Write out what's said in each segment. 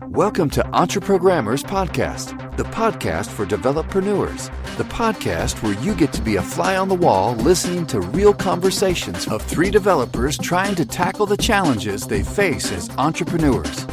Welcome to Entreprogrammers Podcast, the podcast for developreneurs, the podcast where you get to be a fly on the wall listening to real conversations of three developers trying to tackle the challenges they face as entrepreneurs.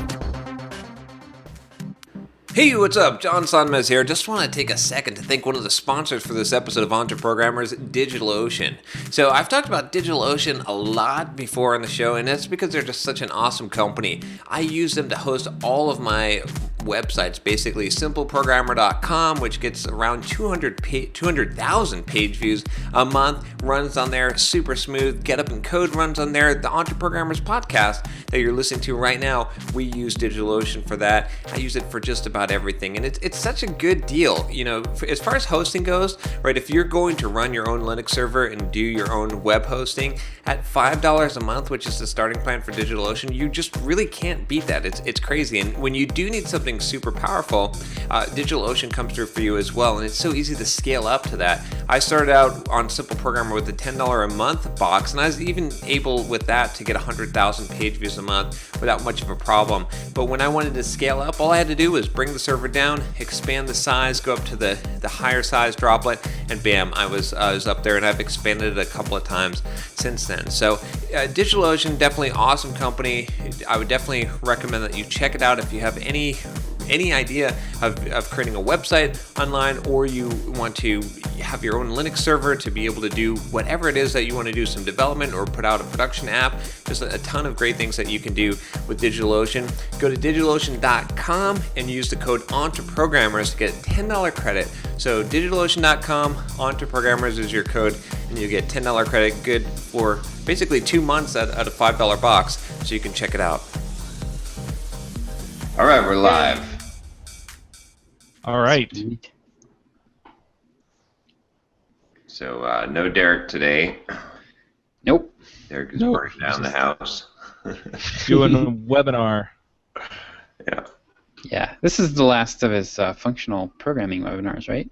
Hey, what's up? John Sonmez here. Just want to take a second to thank one of the sponsors for this episode of Entreprogrammers, DigitalOcean. So I've talked about DigitalOcean a lot before on the show, and that's because they're just such an awesome company. I use them to host all of my websites, basically simpleprogrammer.com, which gets around 200,000 page views a month, runs on there, super smooth. Get Up and Code runs on there. The Entreprogrammers podcast that you're listening to right now, we use DigitalOcean for that. I use it for just about everything, and it's such a good deal. You know, as far as hosting goes, right, if you're going to run your own Linux server and do your own web hosting at $5 a month, which is the starting plan for DigitalOcean, you just really can't beat that. It's crazy. And when you do need something super powerful, DigitalOcean comes through for you as well, and it's so easy to scale up to that. I started out on Simple Programmer with a $10 a month box, and I was even able with that to get 100,000 page views a month without much of a problem. But when I wanted to scale up, all I had to do was bring the server down, expand the size, go up to the higher size droplet, and bam, I was up there, and I've expanded it a couple of times since then. So DigitalOcean, definitely awesome company. I would definitely recommend that you check it out if you have any idea of creating a website online, or you want to have your own Linux server to be able to do whatever it is that you want to do, some development or put out a production app. There's a ton of great things that you can do with DigitalOcean. Go to DigitalOcean.com and use the code Entreprogrammers to get $10 credit. So DigitalOcean.com, Entreprogrammers is your code, and you get $10 credit, good for basically 2 months at a $5 box, so you can check it out. All right, we're live. All right. So no Derek today. Nope. Derek is burning down the house. Doing a webinar. Yeah. Yeah, this is the last of his functional programming webinars, right?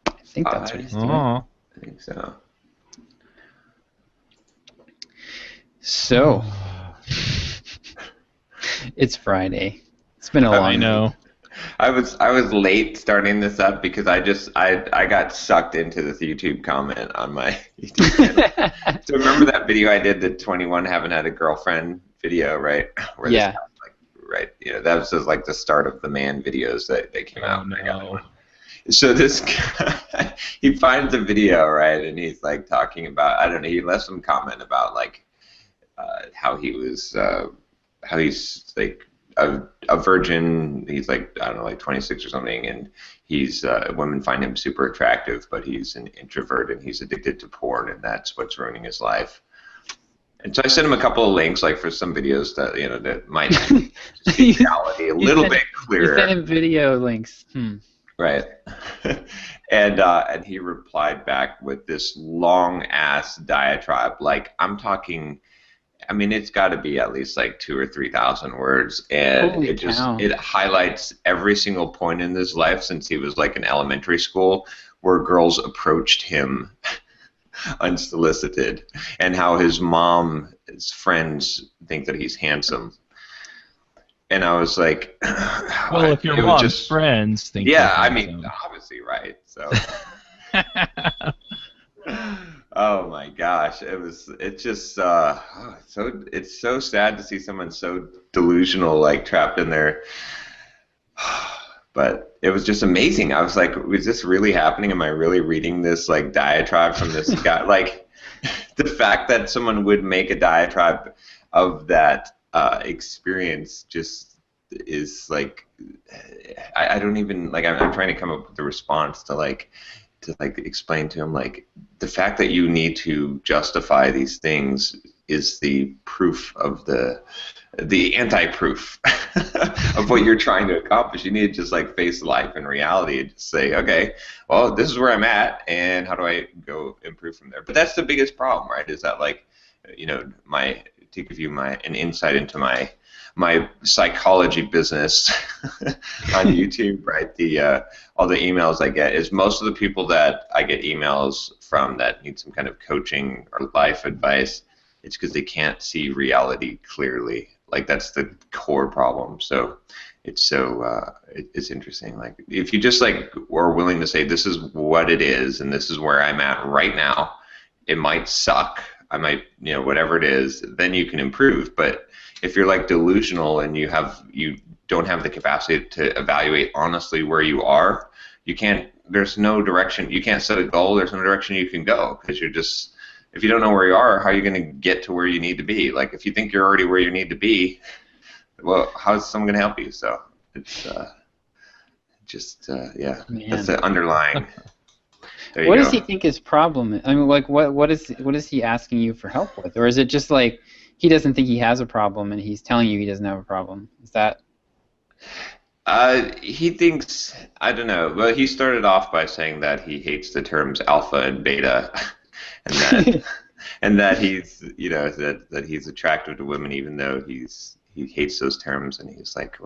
I think that's what he's doing. I think so. So, it's Friday. It's been a long I know. I was late starting this up because I got sucked into this YouTube comment on my YouTube channel. So remember that video I did, the 21 haven't had a girlfriend video, right? Where Yeah. Right. You know, that was just like the start of the man videos that came out. No. So this guy, he finds a video, right, and he's like talking about, I don't know, he left some comment about like how he's like a virgin. He's like, I don't know, like 26 or something, and he's women find him super attractive, but he's an introvert and he's addicted to porn, and that's what's ruining his life. And so I sent him a couple of links, like for some videos that that might just be reality a little bit clearer. You sent him video links. Right. And he replied back with this long ass diatribe. Like, I'm talking, I mean, it's got to be at least like 2,000 or 3,000 words, and Holy it just cow. it highlights every single point in his life since he was like in elementary school, where girls approached him unsolicited, and how his mom's friends think that he's handsome. And I was like, Well, if your mom's friends think. yeah, I mean, obviously, right. So. Oh my gosh, it's so sad to see someone so delusional, like trapped in there. But it was just amazing. I was like, was this really happening? Am I really reading this like diatribe from this guy? Like, the fact that someone would make a diatribe of that experience just is like, I don't even, like, I'm trying to come up with a response to explain to him, like, the fact that you need to justify these things is the proof of the anti-proof of what you're trying to accomplish. You need to just like face life and reality and just say, okay, well, this is where I'm at, and how do I go improve from there? But that's the biggest problem, right? Is that, like, to give you an insight into my psychology business on YouTube, right? All the emails I get is most of the people that I get emails from that need some kind of coaching or life advice. It's because they can't see reality clearly. Like that's the core problem. So it's it's interesting. Like if you just like are willing to say this is what it is and this is where I'm at right now, it might suck. I might, whatever it is, then you can improve. But if you're like delusional and you don't have the capacity to evaluate honestly where you are, you can't. There's no direction. You can't set a goal. There's no direction you can go because you're just. If you don't know where you are, how are you going to get to where you need to be? Like if you think you're already where you need to be, well, how's someone going to help you? So it's yeah, Man. That's the underlying. What does he think his problem is? I mean, like what is he asking you for help with, or is it just like he doesn't think he has a problem and he's telling you he doesn't have a problem? Is that? He thinks, I don't know. Well, he started off by saying that he hates the terms alpha and beta. and that he's that he's attractive to women even though he hates those terms, and he's like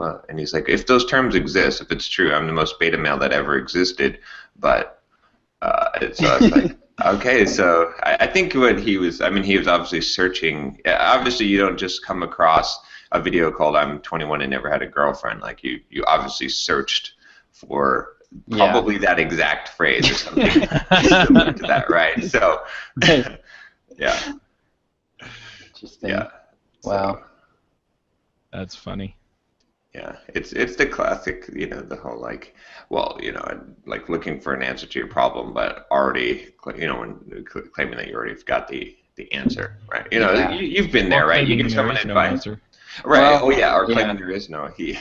if those terms exist, if it's true, I'm the most beta male that ever existed. But so I was like, okay, so I think what he was obviously searching. Obviously you don't just come across a video called I'm 21 and never had a girlfriend. Like you obviously searched for probably that exact phrase or something similar to that, right? So, yeah. Interesting. Yeah. Wow. That's funny. Yeah, it's the classic, the whole like looking for an answer to your problem, but already, when claiming that you already got the answer, right? You've been there, right? You give someone advice. Right. Well, or claiming there is no he.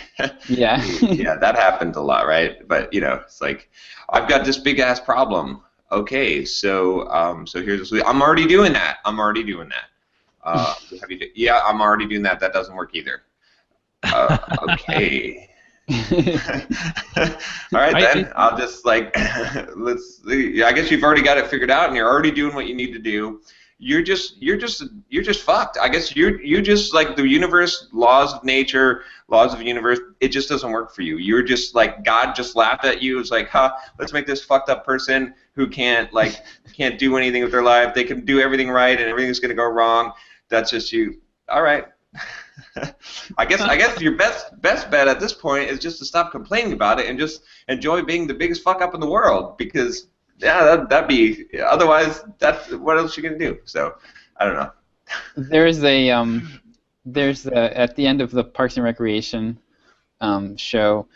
Yeah. Yeah, that happens a lot, right? But it's like, I've got this big ass problem. Okay, so here's the. I'm already doing that. I'm already doing that. Yeah, I'm already doing that. That doesn't work either. Okay. All right then. I'll just let's. I guess you've already got it figured out, and you're already doing what you need to do. You're just fucked. I guess you're just like the universe, laws of nature, laws of the universe. It just doesn't work for you. You're just like God just laughed at you. It's like, let's make this fucked up person who can't do anything with their life. They can do everything right and everything's gonna go wrong. That's just you. All right. I guess your best bet at this point is just to stop complaining about it and just enjoy being the biggest fuck up in the world, because that'd be, otherwise that's what else you gonna do. So I don't know. There's at the end of the Parks and Recreation show,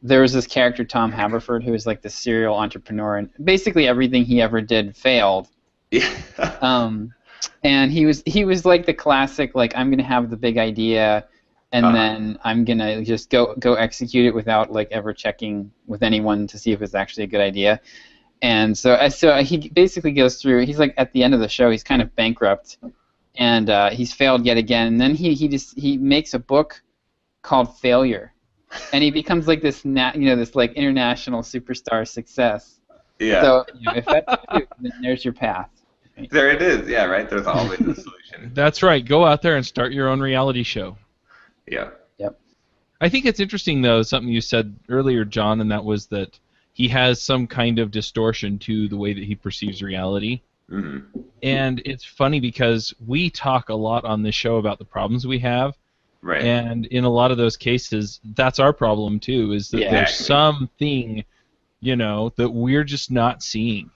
there was this character Tom Haverford who was like the serial entrepreneur, and basically everything he ever did failed. Yeah. And he was like the classic, like, I'm gonna have the big idea, and then I'm gonna just go execute it without like ever checking with anyone to see if it's actually a good idea. And so he basically goes through. He's like at the end of the show, he's kind of bankrupt, and he's failed yet again. And then he makes a book called Failure, and he becomes like this this like international superstar success. Yeah. So if that's you, then there's your path. There it is. Yeah, right. There's always a solution. That's right. Go out there and start your own reality show. Yeah. Yep. I think it's interesting, though, something you said earlier, John, and that was that he has some kind of distortion to the way that he perceives reality. Mm-hmm. And it's funny because we talk a lot on this show about the problems we have. Right. And in a lot of those cases, that's our problem, too, is that there's something, that we're just not seeing.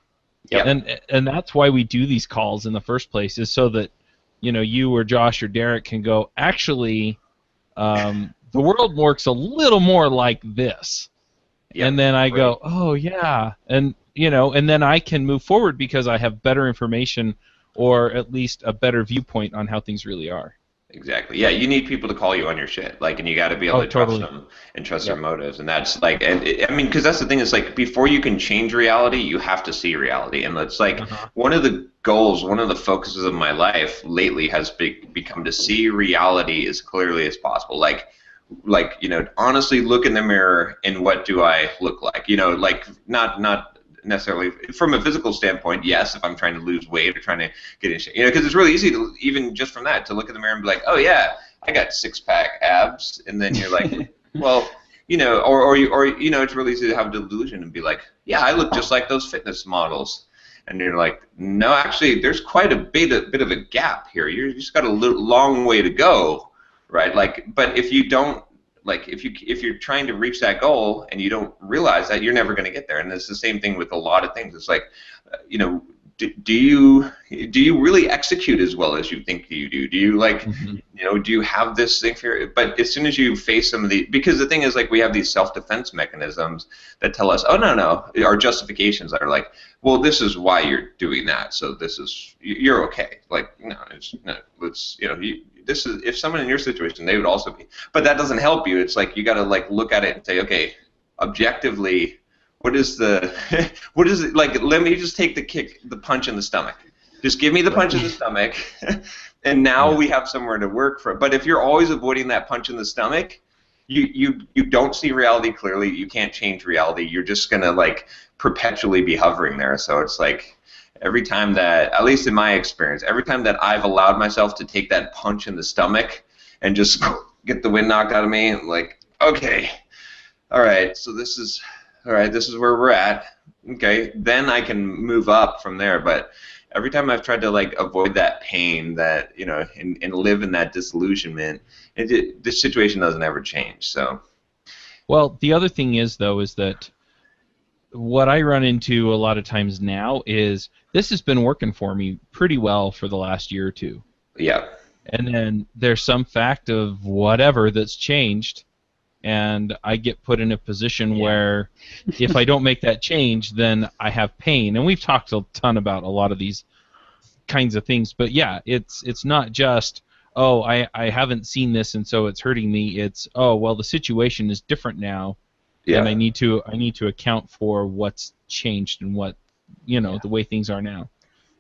Yep. And that's why we do these calls in the first place, is so that you or Josh or Derek can go, actually, the world works a little more like this. Yep. And then I go, oh yeah, and and then I can move forward because I have better information, or at least a better viewpoint on how things really are. Exactly. Yeah, you need people to call you on your shit, and you got to be able to trust them and trust their motives, and that's because that's the thing is before you can change reality, you have to see reality, and it's one of the goals, one of the focuses of my life lately has become to see reality as clearly as possible, honestly look in the mirror and what do I look like, not necessarily from a physical standpoint. Yes, if I'm trying to lose weight or trying to get in shape, because it's really easy to, even just from that, to look in the mirror and be like, oh yeah, I got 6-pack abs, and then you're like, well, or it's really easy to have a delusion and be like, yeah, I look just like those fitness models, and you're like, no, actually, there's quite a bit of a gap here. You just got a long way to go right? Like, but if you don't, like, if you're trying to reach that goal and you don't realize that, you're never going to get there. And it's the same thing with a lot of things. It's like, you know, do you really execute as well as you think you do? Do you like, you know, do you have this thing for your, but as soon as you face some of the, because the thing is, like, we have these self-defense mechanisms that tell us, oh, no, our justifications that are like, well, this is why you're doing that, so this is, you're okay. Like, no, let's, you know, this is, if someone in your situation, they would also be, but that doesn't help you. It's like, you got to, like, look at it and say, okay, objectively, what is it like? Let me just take the punch in the stomach. Just give me the punch in the stomach, and now we have somewhere to work from. But if you're always avoiding that punch in the stomach, you don't see reality clearly. You can't change reality. You're just gonna, like, perpetually be hovering there. So it's like, every time that, at least in my experience, every time that I've allowed myself to take that punch in the stomach and just get the wind knocked out of me, I'm like, okay, all right, so this is where we're at. Okay, then I can move up from there. But every time I've tried to, like, avoid that pain, that, you know, and live in that disillusionment, the situation doesn't ever change. So. Well, the other thing is, though, is that what I run into a lot of times now is this has been working for me pretty well for the last year or two. Yeah. And then there's some fact of whatever that's changed, and I get put in a position where if I don't make that change, then I have pain. And we've talked a ton about a lot of these kinds of things. But yeah, it's not just, oh, I haven't seen this and so it's hurting me. It's, oh, well, the situation is different now, and I need to account for what's changed and what, you know, the way things are now.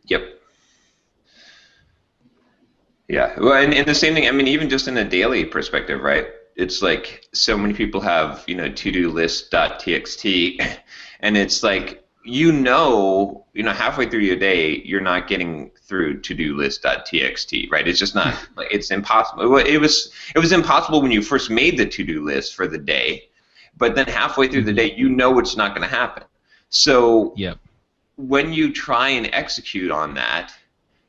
Yep. Yeah. Well, and the same thing, I mean, even just in a daily perspective, right? It's like, so many people have, you know, to-do list.txt, and it's like, you know, halfway through your day, you're not getting through to-do list.txt, right? It's just not, like, it's impossible. It was impossible when you first made the to-do list for the day, but then halfway through the day, you know it's not going to happen. So when you try and execute on that,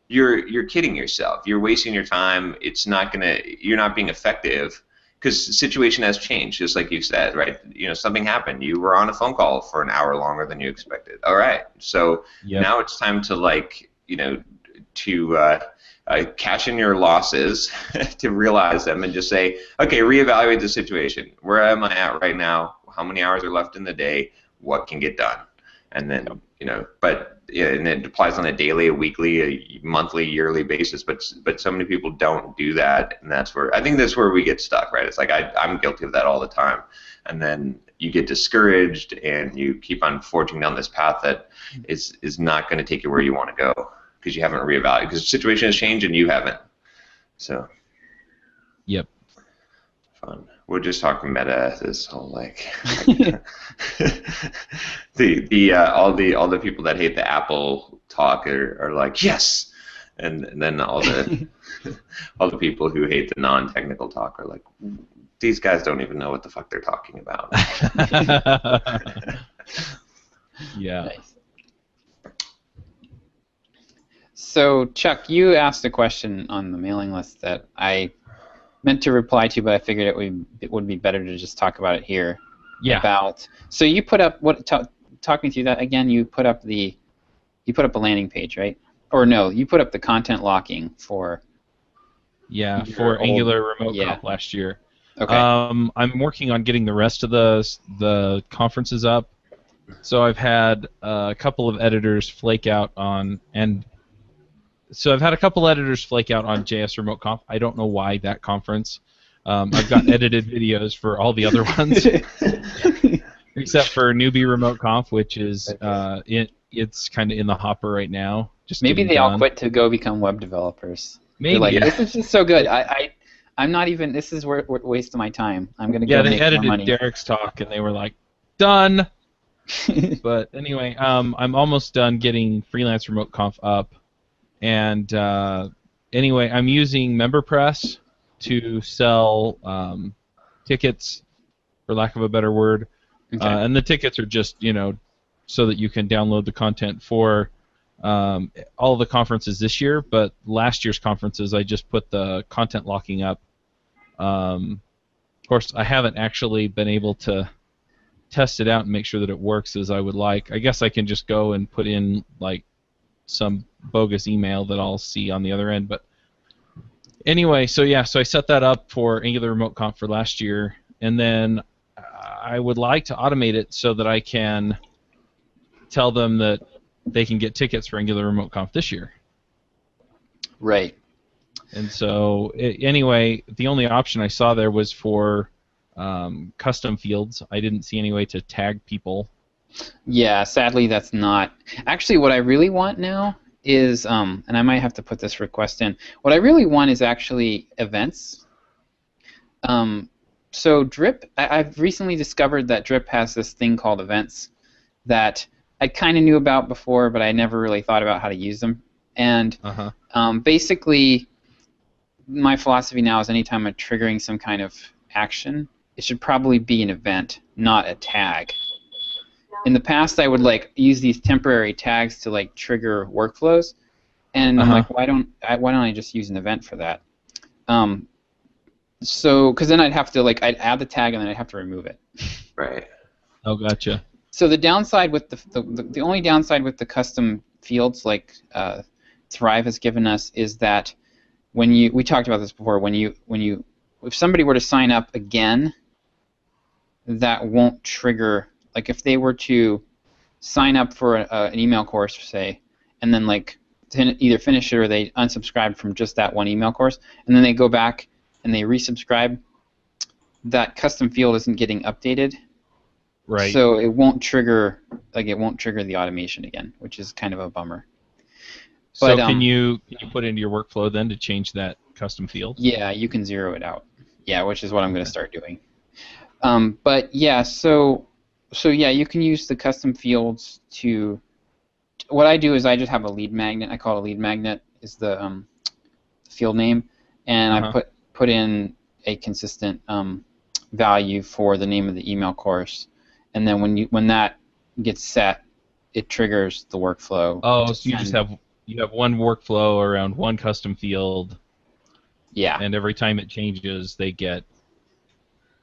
you're kidding yourself. You're wasting your time. You're not being effective, because the situation has changed, just like you said, right? You know, something happened. You were on a phone call for an hour longer than you expected. All right, so now it's time to, like, you know, to cash in your losses, to realize them, and just say, okay, reevaluate the situation. Where am I at right now? How many hours are left in the day? What can get done? And then, you know, but yeah, and it applies on a daily, a weekly, a monthly, yearly basis. But so many people don't do that, and that's where we get stuck, right? It's like, I'm guilty of that all the time, and then you get discouraged, and you keep on forging down this path that is not going to take you where you want to go, because you haven't reevaluated, because the situation has changed and you haven't. So. Yep. Fun. We're just talking meta, this whole, like, all the people that hate the Apple talk are like, yes, and then all the people who hate the non-technical talk are like, these guys don't even know what the fuck they're talking about. Yeah. Nice. So, Chuck, you asked a question on the mailing list that I meant to reply to, but I figured it would be better to just talk about it here. Yeah. So you put up talk me through that again. You put up a landing page, right? Or no, you put up the content locking for. Yeah, for Angular Remote Conf last year. Okay. I'm working on getting the rest of the conferences up. So I've had a couple of editors flake out on JS Remote Conf. I don't know why that conference. I've got edited videos for all the other ones, except for Newbie Remote Conf, which is it's kind of in the hopper right now. Maybe they all quit to go become web developers. Maybe. They're like, this is just so good. I'm not even. This is a waste of my time. I'm gonna go make more money. Yeah, they edited Derek's talk, and they were like, done. But anyway, I'm almost done getting Freelance Remote Conf up. And anyway, I'm using MemberPress to sell tickets, for lack of a better word. Okay. And the tickets are just, so that you can download the content for all of the conferences this year. But last year's conferences, I just put the content locking up Of course, I haven't actually been able to test it out and make sure that it works as I would like. I guess I can just go and put in like some bogus email that I'll see on the other end. But anyway, so I set that up for Angular Remote Conf for last year, and then I would like to automate it so that I can tell them that they can get tickets for Angular Remote Conf this year. Right. And so, anyway, the only option I saw there was for custom fields. I didn't see any way to tag people. Yeah, sadly that's not. Actually, what I really want now is, and I might have to put this request in, what I really want is actually events. So Drip, I've recently discovered that Drip has this thing called events that I kind of knew about before, but I never really thought about how to use them. And basically, my philosophy now is anytime I'm triggering some kind of action, it should probably be an event, not a tag. In the past, I would like use these temporary tags to like trigger workflows, and I'm like, why don't I just use an event for that? So, because then I'd have to I'd add the tag and then I'd have to remove it. Right. Oh, gotcha. So the downside with the only downside with the custom fields like Thrive has given us is that we talked about this before, if somebody were to sign up again, that won't trigger, like if they were to sign up for an email course, say, and then either finish it or they unsubscribe from just that one email course, and then they go back and they resubscribe, that custom field isn't getting updated. Right. So it won't trigger the automation again, which is kind of a bummer. So But, can you put into your workflow then to change that custom field? Yeah, you can zero it out. Yeah, which is what I'm going to start doing. But yeah, so yeah, you can use the custom fields to. What I do is I just have a lead magnet. I call it a lead magnet is the field name, and I put in a consistent value for the name of the email course, and then when that gets set, it triggers the workflow. Oh, so you have one workflow around one custom field. Yeah. And every time it changes, they get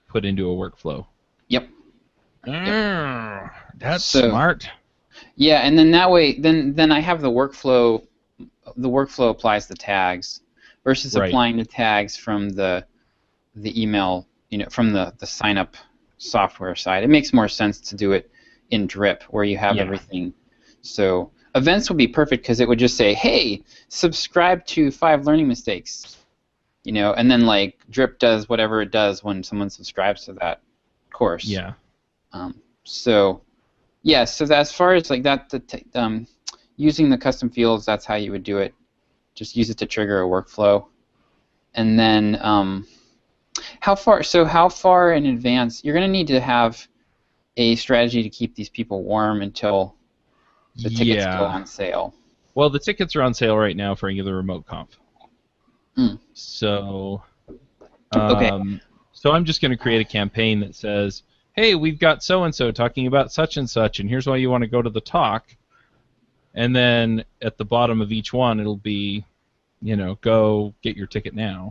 put into a workflow. Yep. That's smart. Yeah, and then that way, then I have the workflow. The workflow applies the tags versus applying the tags from the email, from the sign up software side. It makes more sense to do it in Drip where you have everything. So events would be perfect because it would just say, "Hey, subscribe to 5 learning mistakes," and then Drip does whatever it does when someone subscribes to that course. Yeah. So as far as using the custom fields, that's how you would do it. Just use it to trigger a workflow, and then how far in advance? You're going to need to have a strategy to keep these people warm until the tickets go on sale. Well, the tickets are on sale right now for Angular Remote Conf. So, so I'm just going to create a campaign that says, "Hey, we've got so-and-so talking about such and such, and here's why you want to go to the talk." And then at the bottom of each one, it'll be, go get your ticket now.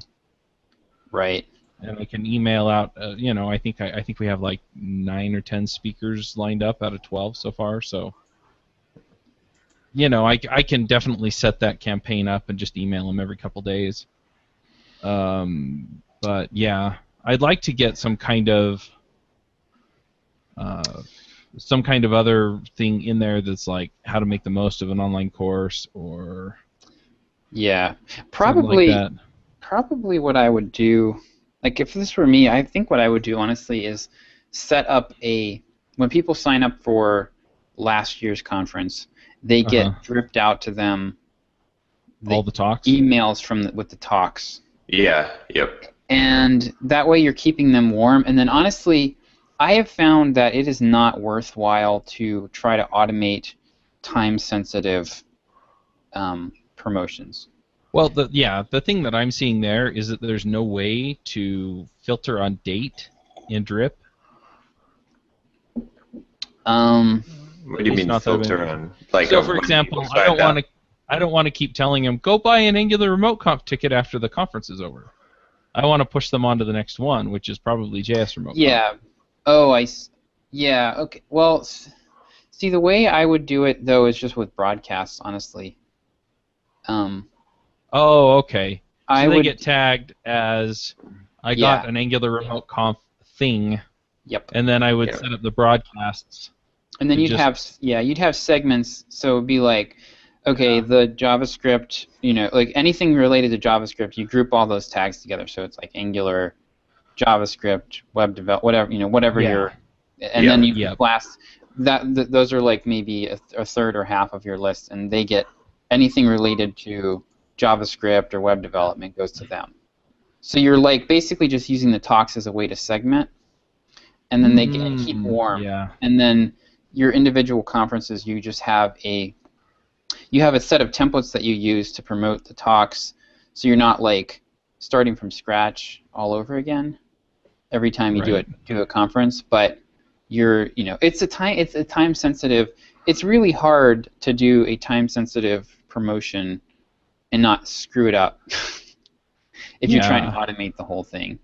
Right. And I can email out. I think we have 9 or 10 speakers lined up out of 12 so far. So, I can definitely set that campaign up and just email them every couple days. But yeah, I'd like to get some kind of other thing in there that's like how to make the most of an online course or probably like that. Probably what I would do, if this were me, I think what I would do honestly is set up when people sign up for last year's conference, they get dripped out to them all the talks, emails with the talks. Yeah. Yep. And that way you're keeping them warm. And then honestly, I have found that it is not worthwhile to try to automate time-sensitive promotions. Well, the thing that I'm seeing there is that there's no way to filter on date in Drip. What do you mean filter on? So, for example, I don't want to keep telling them go buy an Angular Remote Conf ticket after the conference is over. I want to push them on to the next one, which is probably JS Remote. Yeah. Oh, yeah. Okay. Well, see, the way I would do it though is just with broadcasts, honestly. Oh, okay. So I they would. get tagged as I got an Angular Remote Conf thing, Yep. and then I would Yeah. set up the broadcasts. And then to you'd have segments. So it'd be like, okay, the JavaScript, like anything related to JavaScript, you group all those tags together. So it's like Angular, JavaScript, web develop, whatever Yeah. you're, and then you Yep. blast those are like maybe a third or half of your list, and they get anything related to JavaScript or web development goes to them. So you're like basically just using the talks as a way to segment, and then they keep warm. Yeah. And then your individual conferences, you just have a set of templates that you use to promote the talks, so you're not like starting from scratch all over again every time you do a conference. But it's a time sensitive. It's really hard to do a time sensitive promotion and not screw it up if you're trying to automate the whole thing.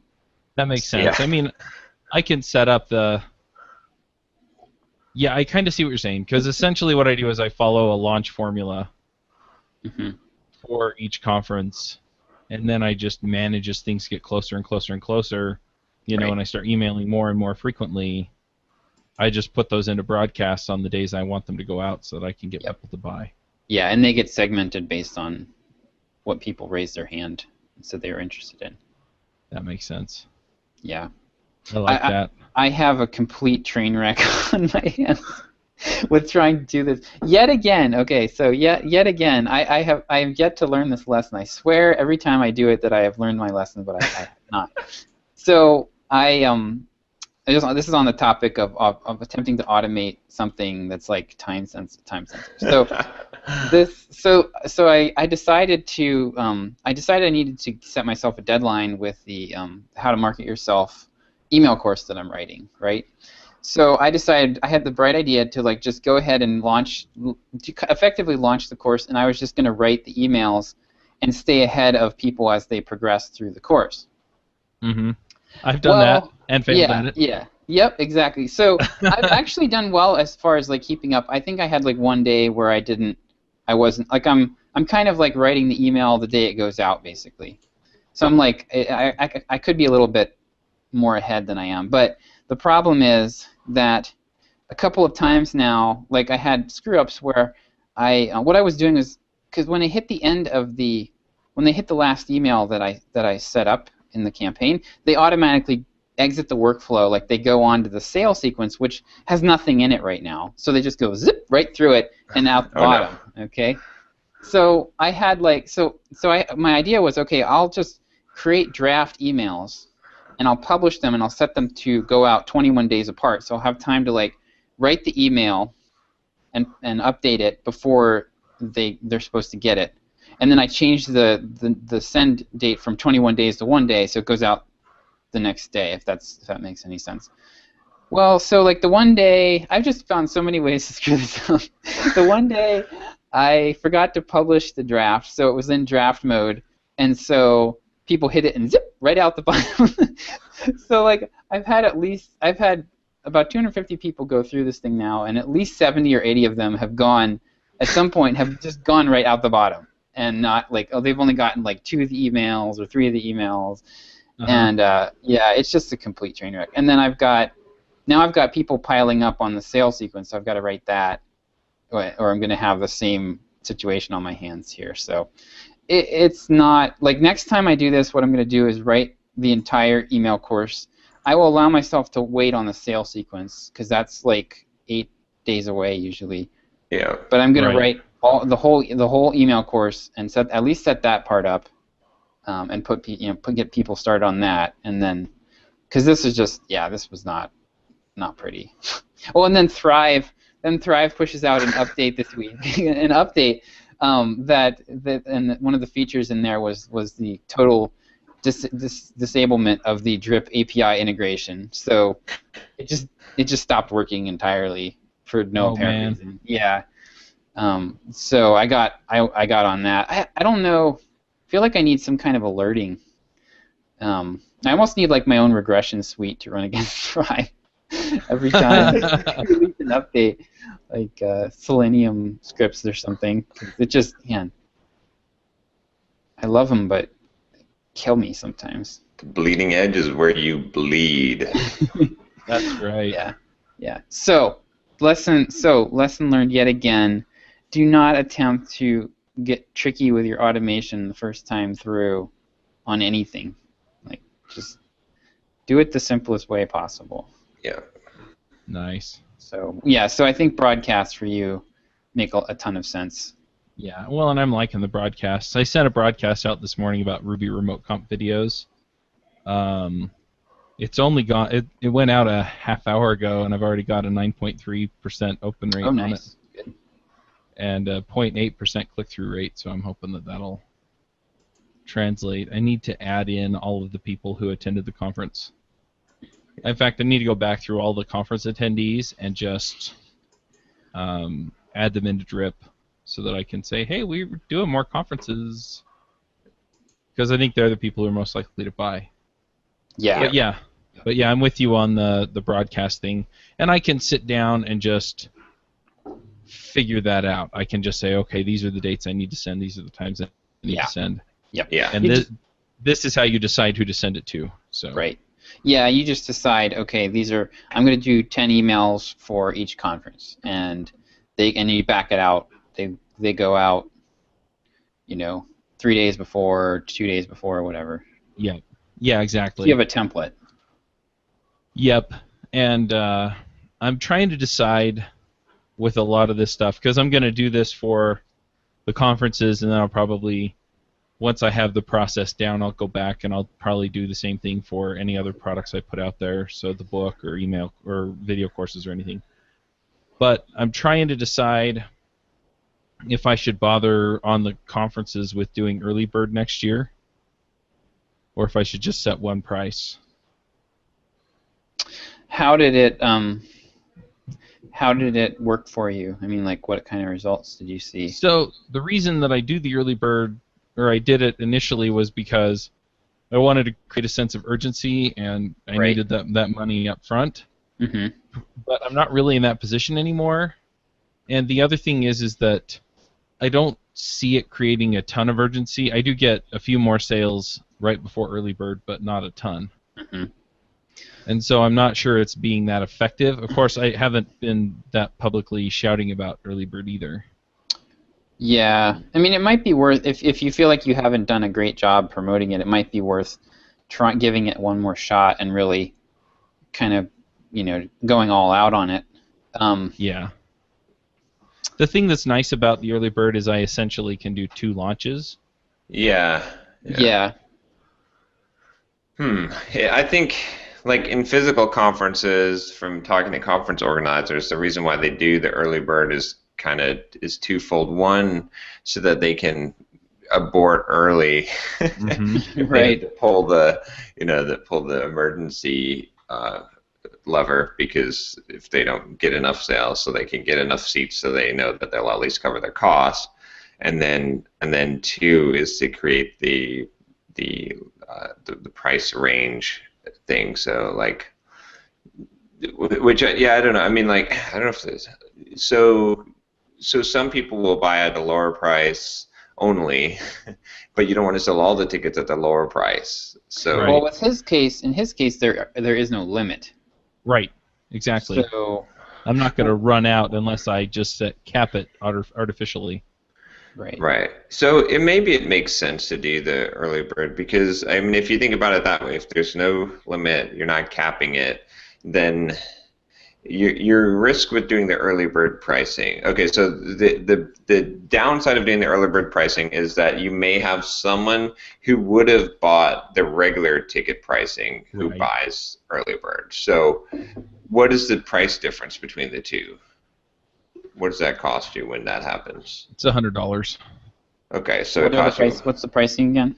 That makes sense. Yeah. I mean, I can set up the... Yeah, I kind of see what you're saying, because essentially what I do is I follow a launch formula for each conference, and then I just manage as things get closer and closer and closer, and I start emailing more and more frequently. I just put those into broadcasts on the days I want them to go out so that I can get people to buy. Yeah, and they get segmented based on what people raise their hand and said they were interested in. That makes sense. Yeah. I like that. I have a complete train wreck on my hands with trying to do this yet again. Okay, so yet again, I have yet to learn this lesson. I swear every time I do it that I have learned my lesson, but I have not. So this is on the topic of attempting to automate something that's like time sensitive. So I decided I needed to set myself a deadline with the How to Market Yourself email course that I'm writing, right? So I decided I had the bright idea to like just go ahead and effectively launch the course, and I was just going to write the emails and stay ahead of people as they progress through the course. Mm-hmm. I've done that and failed at it. Yeah. Yep, exactly. So I've actually done well as far as like keeping up. I think I had like one day where I wasn't like I'm kind of like writing the email the day it goes out basically. So I'm like I could be a little bit more ahead than I am. But the problem is that a couple of times now, like I had screw-ups where what I was doing is, because when they hit the last email that I set up in the campaign, they automatically exit the workflow, like they go on to the sale sequence, which has nothing in it right now. So they just go zip right through it and out the bottom. No. Okay. So I had my idea was, okay, I'll just create draft emails and I'll publish them and I'll set them to go out 21 days apart. So I'll have time to like write the email and update it before they're supposed to get it. And then I changed the send date from 21 days to 1 day, so it goes out the next day, if that makes any sense. Well, so like the one day, I've just found so many ways to screw this up. The one day, I forgot to publish the draft, so it was in draft mode, and so people hit it and zip right out the bottom. So like I've had about 250 people go through this thing now, and at least 70 or 80 of them have gone at some point have just gone right out the bottom, and not like they've only gotten like 2 of the emails or 3 of the emails. And it's just a complete train wreck. And then I've got people piling up on the sale sequence, so I've got to write that, or I'm going to have the same situation on my hands here. So it's not like next time I do this, what I'm going to do is write the entire email course. I will allow myself to wait on the sale sequence because that's like 8 days away usually. Yeah. But I'm going to write the whole email course and at least set that part up. And get people started on that, and then, because this is just, this was not pretty. Well, and then Thrive pushes out an update this week, an update and one of the features in there was the total disablement of the Drip API integration. So it just stopped working entirely for no apparent reason. Yeah. So I got on that. I don't know. I feel like I need some kind of alerting I almost need like my own regression suite to run against Thrive every time I release an update, like Selenium scripts or something. 'Cause it just, man, I love them, but they kill me sometimes. The bleeding edge is where you bleed. That's right. Yeah. So lesson learned yet again. Do not attempt to get tricky with your automation the first time through on anything. Like, just do it the simplest way possible. Yeah. Nice. So I think broadcasts for you make a ton of sense. Yeah, well, and I'm liking the broadcasts. I sent a broadcast out this morning about Ruby remote comp videos. It's only gone. It went out a half hour ago, and I've already got a 9.3% open rate on it, Nice. Good. and a 0.8% click-through rate. So I'm hoping that that'll translate. I need to add in all of the people who attended the conference. In fact, I need to go back through all the conference attendees and just add them into Drip so that I can say, hey, we're doing more conferences. Because I think they're the people who are most likely to buy. Yeah. But yeah, I'm with you on the broadcast thing. And I can sit down and just figure that out. I can just say, okay, these are the dates I need to send. These are the times I need to send. Yep. Yeah. And this is how you decide who to send it to. So. Right. Yeah, you just decide, okay, I'm going to do 10 emails for each conference, and you back it out. They go out, 3 days before, 2 days before, or whatever. Yeah, exactly. So you have a template. Yep, and I'm trying to decide with a lot of this stuff, because I'm going to do this for the conferences, and then I'll probably, once I have the process down, I'll go back and I'll probably do the same thing for any other products I put out there, so the book or email or video courses or anything. But I'm trying to decide if I should bother on the conferences with doing early bird next year, or if I should just set one price. How did it work for you? I mean, like, what kind of results did you see? So the reason that I do the early bird, or I did it initially, was because I wanted to create a sense of urgency, and I needed that money up front. Mm-hmm. But I'm not really in that position anymore. And the other thing is that I don't see it creating a ton of urgency. I do get a few more sales right before early bird, but not a ton. Mm-hmm. And so I'm not sure it's being that effective. Of course, I haven't been that publicly shouting about early bird either. Yeah, I mean, it might be worth, if you feel like you haven't done a great job promoting it, it might be worth giving it one more shot and really kind of, going all out on it. Yeah. The thing that's nice about the early bird is I essentially can do 2 launches. Yeah. I think, like, in physical conferences, from talking to conference organizers, the reason why they do the early bird is twofold. One, so that they can abort early, Mm-hmm. Right. to pull the emergency lever, because if they don't get enough sales, so they can get enough seats, so they know that they'll at least cover their costs. And then 2 is to create the price range thing. So, like, which I don't know. I mean, like, I don't know if there's so some people will buy at a lower price only, but you don't want to sell all the tickets at the lower price. So Well, in his case, there is no limit. Right, exactly. So, I'm not going to run out unless I just cap it artificially. right. So it makes sense to do the early bird, because, I mean, if you think about it that way, if there's no limit, you're not capping it, then your risk with doing the early bird pricing. Okay, so the downside of doing the early bird pricing is that you may have someone who would have bought the regular ticket pricing who buys early bird. So what is the price difference between the two? What does that cost you when that happens? It's $100. Okay, so What's the pricing again?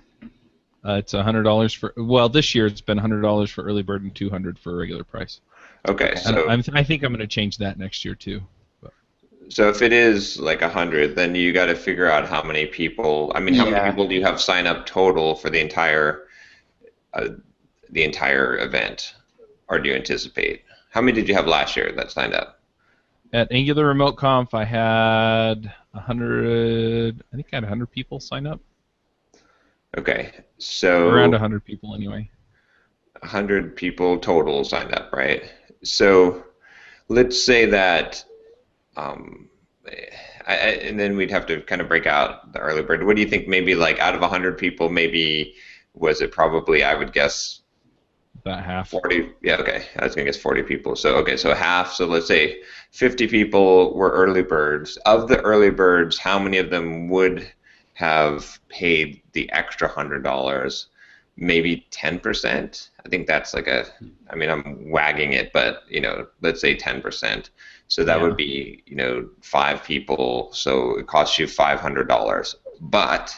It's $100 for. Well, this year it's been $100 for early bird and $200 for regular price. Okay, so I think I'm going to change that next year too. So if it is like 100, then you got to figure out how many people. I mean, how many people do you have sign up total for the entire the entire event, or do you anticipate? How many did you have last year that signed up? At Angular Remote Conf, I had 100. I think I had 100 people sign up. Okay, so Around 100 people anyway. 100 people total signed up, right? So let's say that, and then we'd have to kind of break out the early bird. What do you think? Maybe like out of 100 people, maybe was it probably, I would guess, About half. 40? Yeah, okay. I was gonna guess 40 people. So okay, so half. So let's say 50 people were early birds. Of the early birds, how many of them would have paid the extra $100? Maybe 10%. I think that's like I mean, I'm wagging it, but let's say 10%. So that would be 5 people. So it costs you $500. But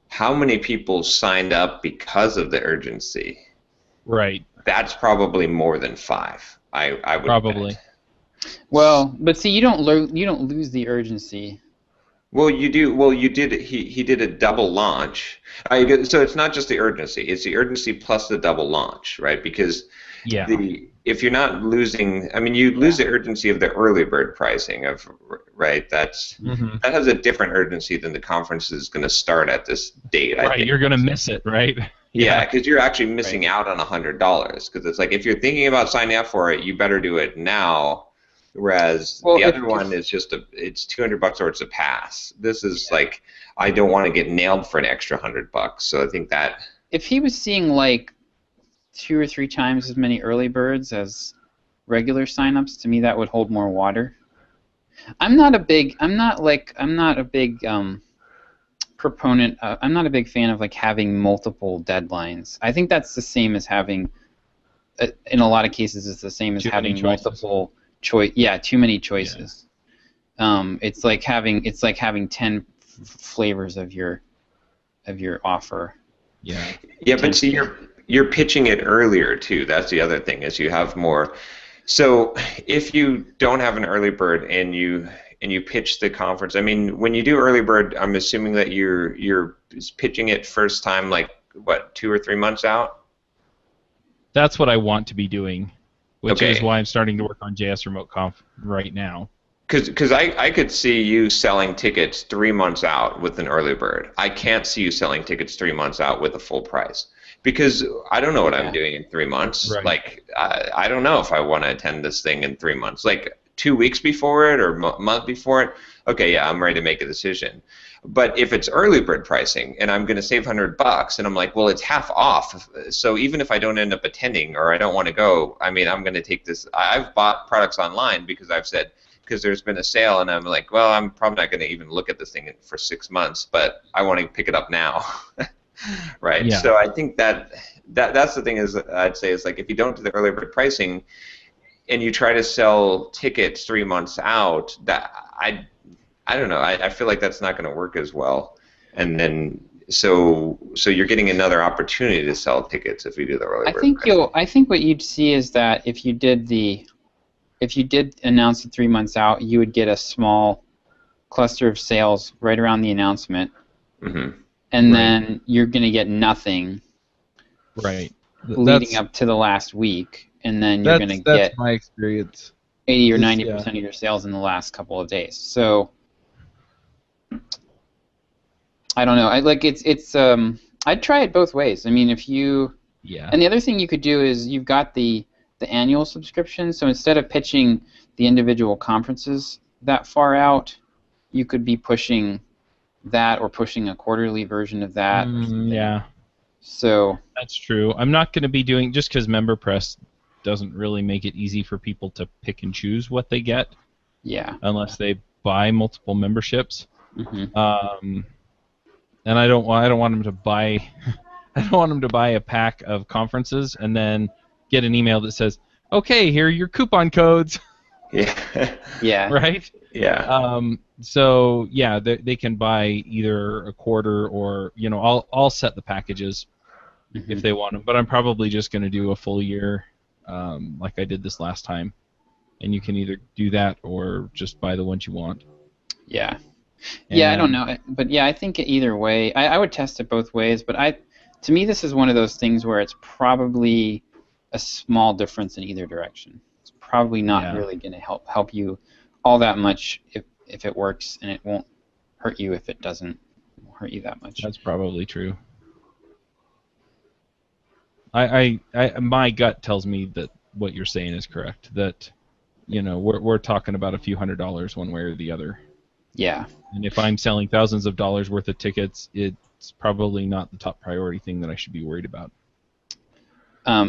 how many people signed up because of the urgency? Right. That's probably more than 5. I would Probably. bet. Well, but see, you don't lose the urgency. Well, you do. Well, you did. He did a double launch. So it's not just the urgency; it's the urgency plus the double launch, right? Because Yeah. if you're not losing, I mean, you lose the urgency of the early bird pricing right. That has a different urgency than the conference is going to start at this date. I Right. think. You're gonna miss it, right? Yeah, because you're actually missing out on $100. Because it's like if you're thinking about signing up for it, you better do it now. Whereas the other one is just it's $200 or it's a pass. This is like I don't want to get nailed for an extra $100. So I think that If he was seeing like 2 or 3 times as many early birds as regular signups, to me that would hold more water. I'm not a big proponent. I'm not a big fan of like having multiple deadlines. I think that's the same as having, in a lot of cases, it's the same as having multiple choice. Yeah, too many choices. Yeah. It's like having 10 flavors of your offer. Yeah. Yeah, but see, you're pitching it earlier too. That's the other thing is you have more. So if you don't have an early bird and you pitch the conference, I mean, when you do early bird, I'm assuming that you're pitching it first time, like what, 2 or 3 months out? That's what I want to be doing, which Okay. is why I'm starting to work on JS Remote Conf right now. Because I could see you selling tickets 3 months out with an early bird. I can't see you selling tickets 3 months out with a full price. Because I don't know what I'm doing in 3 months. Right. Like, I don't know if I want to attend this thing in 3 months. Like, 2 weeks before it or month before it, okay, yeah, I'm ready to make a decision. But if it's early bird pricing and I'm going to save $100 and I'm like, well, it's half off. So even if I don't end up attending or I don't want to go, I mean, I'm going to take this. I've bought products online because I've said, because there's been a sale and I'm like, well, I'm probably not going to even look at this thing for 6 months, but I want to pick it up now. Right. Yeah. So I think that's the thing is I'd say is like if you don't do the early bird pricing and you try to sell tickets 3 months out, that I don't know. I feel like that's not going to work as well. And then so you're getting another opportunity to sell tickets if you do the early bird pricing. I think what you'd see is that if you did announce it 3 months out, you would get a small cluster of sales right around the announcement. Mm-hmm. And then you're going to get nothing Right. leading up to the last week, and then you're going to get That's my experience. 80 or 90% of your sales in the last couple of days. So I don't know. I'd try it both ways. I mean, if you and the other thing you could do is you've got the annual subscription. So instead of pitching the individual conferences that far out, you could be pushing that or pushing a quarterly version of that. Yeah. So that's true. I'm not going to be doing just because MemberPress doesn't really make it easy for people to pick and choose what they get. Yeah. Unless they buy multiple memberships. Mm-hmm. And I don't want them to buy. I don't want them to buy a pack of conferences and then get an email that says, "Okay, here are your coupon codes." Yeah. Yeah. Right. Yeah. So yeah, they can buy either a quarter or I'll set the packages if they want them. But I'm probably just going to do a full year, like I did this last time, and you can either do that or just buy the ones you want. Yeah. Yeah, I don't know, but yeah, I think either way, I would test it both ways. But to me, this is one of those things where it's probably a small difference in either direction. It's probably not really going to help you all that much if it works, and it won't hurt you if it doesn't hurt you that much. That's probably true. My gut tells me that what you're saying is correct. That, we're talking about a few $100s one way or the other. Yeah. And if I'm selling thousands of dollars worth of tickets, it's probably not the top priority thing that I should be worried about.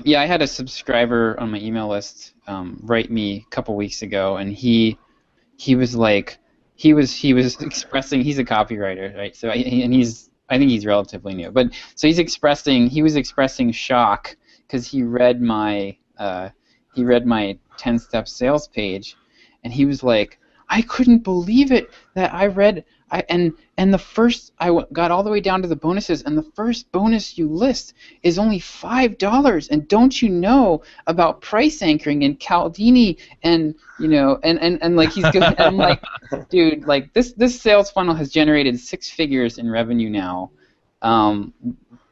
Yeah, I had a subscriber on my email list write me a couple weeks ago, and he was like, he was expressing, he's a copywriter, right? So I think he's relatively new, but so he was expressing shock because he read my 10-step sales page, and he was like, I couldn't believe it that I read and the first got all the way down to the bonuses, and the first bonus you list is only $5, and don't you know about price anchoring and Caldini and and like he's good. And I'm like, dude, like this sales funnel has generated 6 figures in revenue now.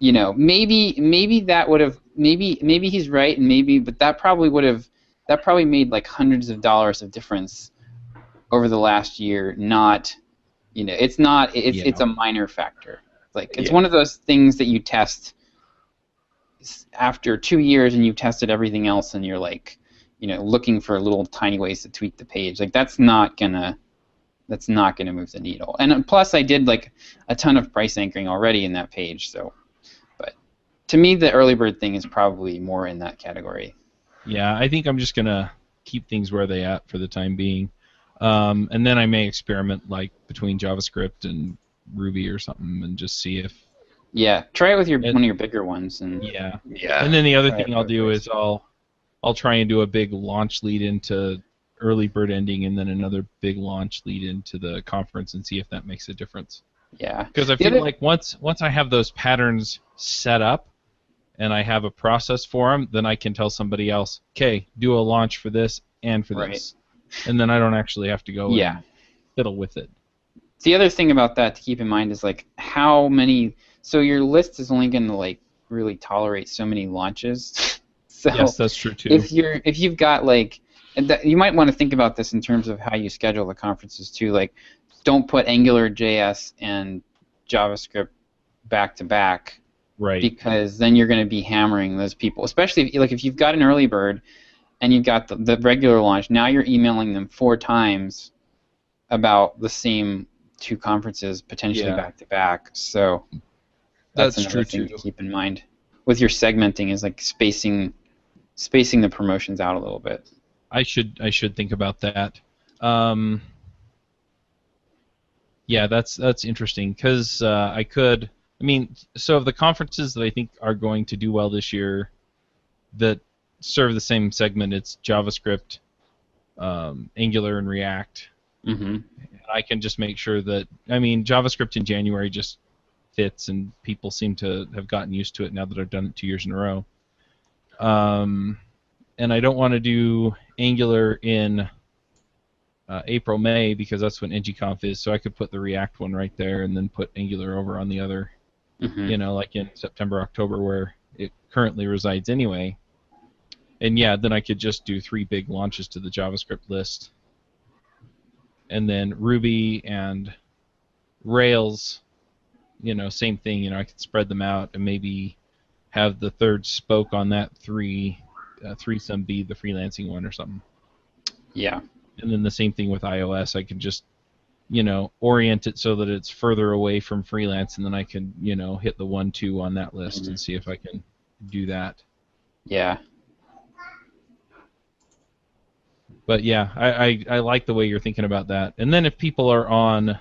Maybe that would have maybe he's right, and but that probably made like hundreds of dollars of difference over the last year. Not, it's a minor factor. Like it's one of those things that you test after 2 years, and you've tested everything else, and you're like, looking for little tiny ways to tweak the page. Like that's not gonna move the needle. And plus, I did like a ton of price anchoring already in that page. So, but to me, the early bird thing is probably more in that category. Yeah, I think I'm just gonna keep things where they at for the time being. And then I may experiment like between JavaScript and Ruby or something, and just see if. Yeah, try it with one of your bigger ones, and. Yeah. And then the other thing I'll do is I'll try and do a big launch lead into early bird ending, and then another big launch lead into the conference, and see if that makes a difference. Yeah. Because I feel like once I have those patterns set up, and I have a process for them, then I can tell somebody else, okay, do a launch for this and for this. And then I don't actually have to go and fiddle with it. The other thing about that to keep in mind is like how many. So your list is only going to like really tolerate so many launches. So yes, that's true too. If you've got like, you might want to think about this in terms of how you schedule the conferences too. Like, don't put AngularJS and JavaScript back to back. Right. Because then you're going to be hammering those people, especially if you've got an early bird. And you've got the regular launch. Now you're emailing them 4 times about the same 2 conferences, potentially back to back. So that's another thing to keep in mind with your segmenting, is like spacing the promotions out a little bit. I should think about that. Yeah, that's interesting, because so of the conferences that I think are going to do well this year, that serve the same segment, it's JavaScript, Angular, and React. Mm-hmm. I can just make sure that, JavaScript in January just fits, and people seem to have gotten used to it now that I've done it 2 years in a row. And I don't want to do Angular in April, May, because that's when NGConf is, so I could put the React one right there and then put Angular over on the other, like in September, October, where it currently resides anyway. And then I could just do 3 big launches to the JavaScript list. And then Ruby and Rails, same thing. I could spread them out and maybe have the third spoke on that threesome be the freelancing one or something. Yeah. And then the same thing with iOS. I can just, orient it so that it's further away from freelance, and then I can, hit the 1-2 on that list and see if I can do that. Yeah. But yeah, I like the way you're thinking about that. And then if people are on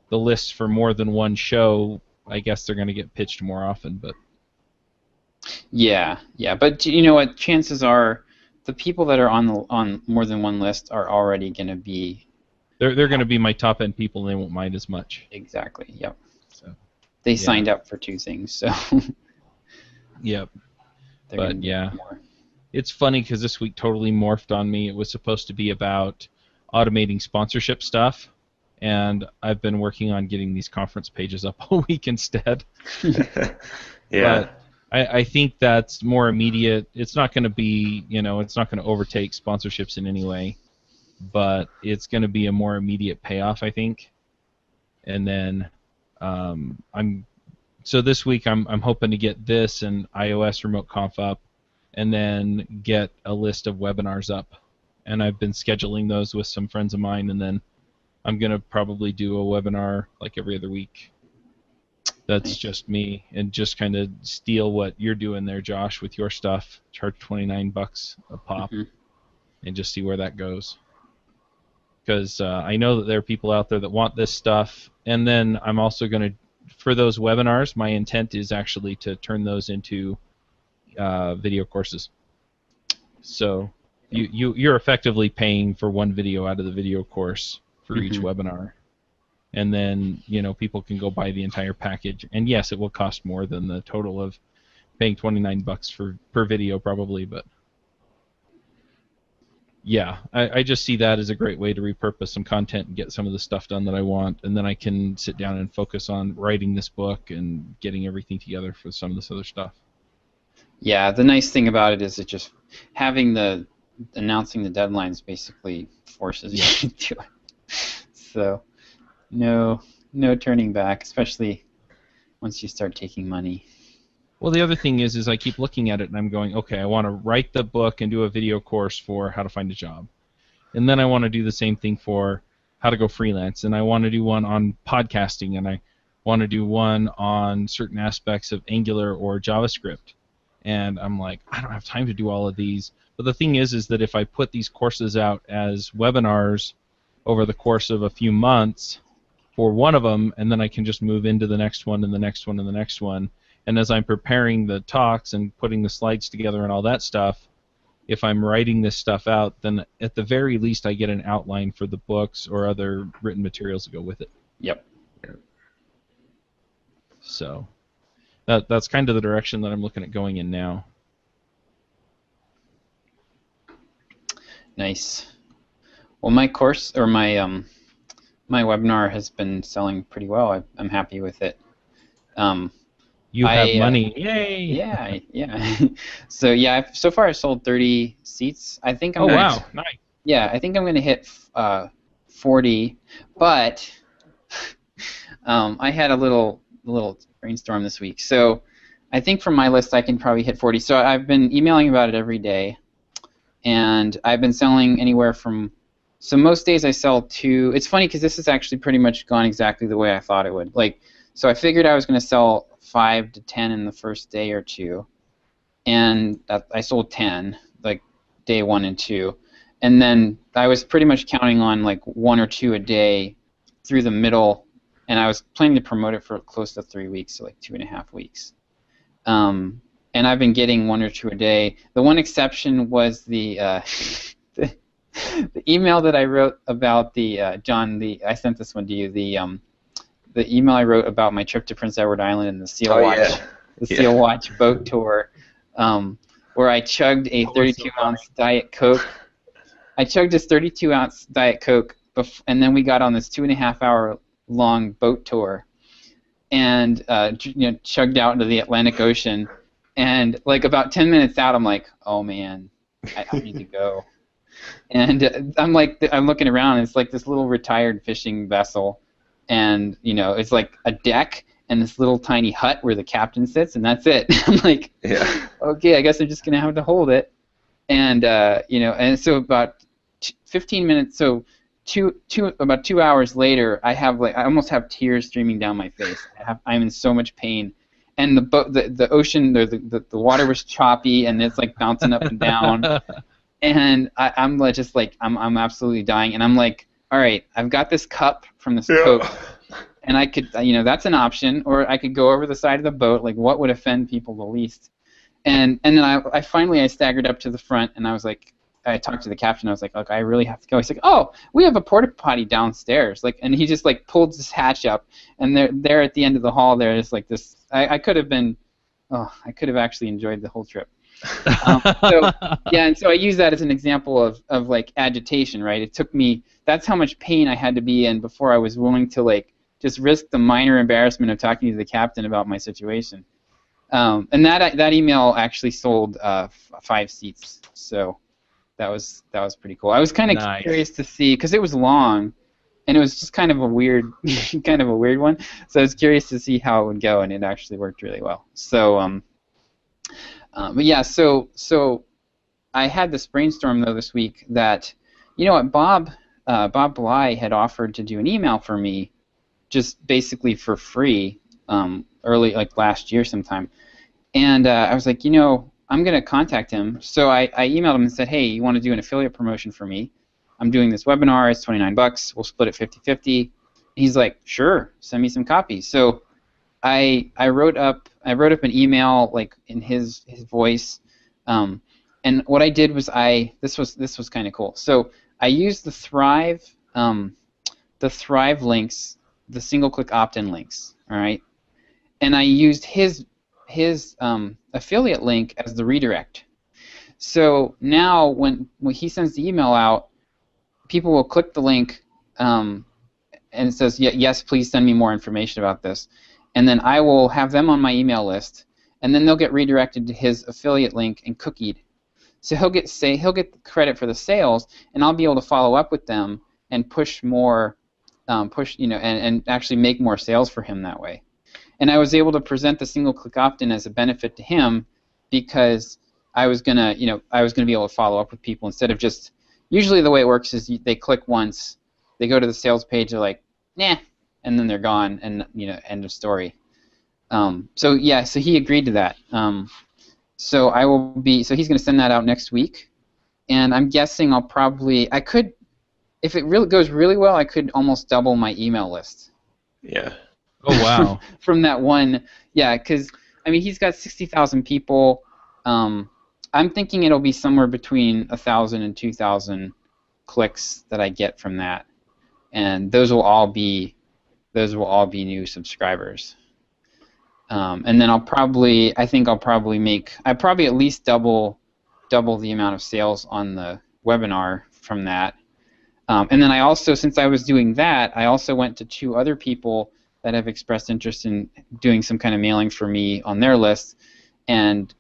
the list for more than one show, I guess they're going to get pitched more often. But yeah. But you know what? Chances are the people that are on more than one list are already going to be. They're going to be my top end people, and they won't mind as much. Exactly. Yep. So they signed up for 2 things, so. Yep. But yeah. More. It's funny because this week totally morphed on me. It was supposed to be about automating sponsorship stuff, and I've been working on getting these conference pages up all week instead. Yeah. I think that's more immediate. It's not going to be, it's not going to overtake sponsorships in any way, but it's going to be a more immediate payoff, I think. And then so this week I'm hoping to get this and iOS Remote Conf up, and then get a list of webinars up. And I've been scheduling those with some friends of mine, and then I'm going to probably do a webinar like every other week. That's just me, and just kind of steal what you're doing there, Josh, with your stuff. Charge $29 a pop, and just see where that goes. Because I know that there are people out there that want this stuff, and then I'm also going to, for those webinars, my intent is actually to turn those into video courses. So you're effectively paying for one video out of the video course for each webinar. And then, people can go buy the entire package. And yes, it will cost more than the total of paying $29 per video probably, but yeah, I just see that as a great way to repurpose some content and get some of the stuff done that I want, and then I can sit down and focus on writing this book and getting everything together for some of this other stuff. Yeah, the nice thing about it is it just having announcing the deadlines basically forces you to do it. So no turning back, especially once you start taking money. Well, the other thing is I keep looking at it and I'm going, okay, I want to write the book and do a video course for how to find a job. And then I want to do the same thing for how to go freelance. And I want to do one on podcasting, and I want to do one on certain aspects of Angular or JavaScript. And I'm like, I don't have time to do all of these. But the thing is that if I put these courses out as webinars over the course of a few months for one of them, and then I can just move into the next one and the next one and the next one. And as I'm preparing the talks and putting the slides together and all that stuff, if I'm writing this stuff out, then at the very least I get an outline for the books or other written materials to go with it. Yep. So that's kind of the direction that I'm looking at going in now. Nice. Well, my course, or my webinar has been selling pretty well. I'm happy with it. You have money. Yay! Yeah. So yeah, so far I've sold 30 seats. I think I'm Oh gonna, wow, nice. Yeah, I think I'm going to hit 40, but I had a little brainstorm this week. So I think from my list I can probably hit 40. So I've been emailing about it every day, and I've been selling anywhere from. So most days I sell 2. It's funny because this has actually pretty much gone exactly the way I thought it would. So I figured I was going to sell 5 to 10 in the first day or 2, and I sold 10, day 1 and 2, and then I was pretty much counting on 1 or 2 a day through the middle, and I was planning to promote it for close to 3 weeks, so 2.5 weeks. And I've been getting 1 or 2 a day. The one exception was the email that I wrote about John. I sent this one to you. The email I wrote about my trip to Prince Edward Island and the Seal Watch boat tour, where I chugged a 32-ounce Diet Coke. I chugged this 32-ounce Diet Coke, and then we got on this 2.5-hour-long boat tour, and chugged out into the Atlantic Ocean. And about 10 minutes out, I'm like, oh man, I need to go. And I'm looking around, and it's like this little retired fishing vessel. And, it's like a deck and this little tiny hut where the captain sits, and that's it. I'm like, okay, I guess I'm just going to have to hold it. And, and so about 15 minutes, so about 2 hours later, I almost have tears streaming down my face. I'm in so much pain. And the ocean, the water was choppy, and it's bouncing up and down. And I'm absolutely dying. And I'm like, all right, I've got this cup from this Coke, and I could, that's an option, or I could go over the side of the boat. What would offend people the least? And then I finally staggered up to the front, and I talked to the captain. I was like, look, I really have to go. He's like, oh, we have a porta potty downstairs. And he just pulled this hatch up, and there at the end of the hall there is this. I could have actually enjoyed the whole trip. And so I use that as an example of agitation, right? It took me. That's how much pain I had to be in before I was willing to just risk the minor embarrassment of talking to the captain about my situation. And that email actually sold 5 seats, so that was pretty cool. I was kind of Nice. curious to see because it was long, and it was just kind of a weird one. So I was curious to see how it would go, and it actually worked really well. So, but yeah, so I had this brainstorm though this week that, you know what, Bob Bly had offered to do an email for me, just basically for free, early like last year sometime, and I was like, you know, I'm gonna contact him. So I emailed him and said, hey, you want to do an affiliate promotion for me? I'm doing this webinar. It's $29. We'll split it 50-50. He's like, sure, send me some copies. So I wrote up an email like in his voice, and what I did was this was kind of cool. So I used the Thrive links, the single-click opt-in links, all right, and I used his affiliate link as the redirect. So now when he sends the email out, people will click the link, and it says, yes, please send me more information about this, and then I will have them on my email list, and then they'll get redirected to his affiliate link and cookied. So he'll get credit for the sales, and I'll be able to follow up with them and push more, and actually make more sales for him that way. And I was able to present the single-click opt-in as a benefit to him because I was gonna be able to follow up with people instead of just. Usually the way it works is they click once, they go to the sales page, they're like, nah, and then they're gone, and end of story. So he agreed to that. So he's going to send that out next week, and I'm guessing I could, if it really goes really well, I could almost double my email list. Yeah. Oh wow. From that one, yeah, because I mean he's got 60,000 people. I'm thinking it'll be somewhere between 1,000 and 2,000 clicks that I get from that, and those will all be new subscribers. And then I'll probably at least double the amount of sales on the webinar from that. And then I also, since I was doing that, I also went to 2 other people that have expressed interest in doing some kind of mailing for me on their list, and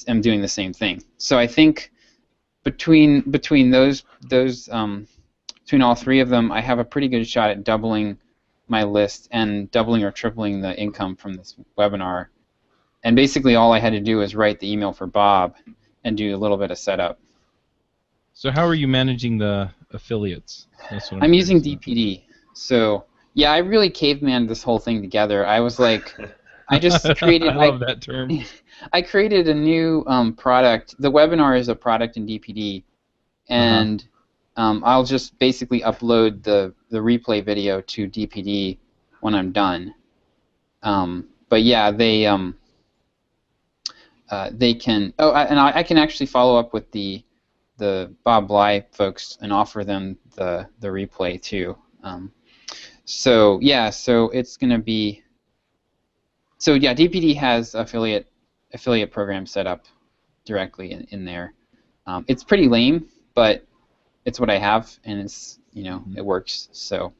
I'm doing the same thing. So I think between those between all 3 of them, I have a pretty good shot at doubling my list and doubling or tripling the income from this webinar. And basically all I had to do was write the email for Bob and do a little bit of setup. So how are you managing the affiliates? I'm using DPD. So yeah, I really cavemaned this whole thing together. I was like, I just created. I love that term. I created a new product. The webinar is a product in DPD, and I'll just basically upload the replay video to DPD when I'm done. But yeah, they can. Oh, and I can actually follow up with the Bob Bly folks and offer them the replay too. So yeah, so it's gonna be. So yeah, DPD has affiliate program set up directly in there. It's pretty lame, but it's what I have, and it's it works. So.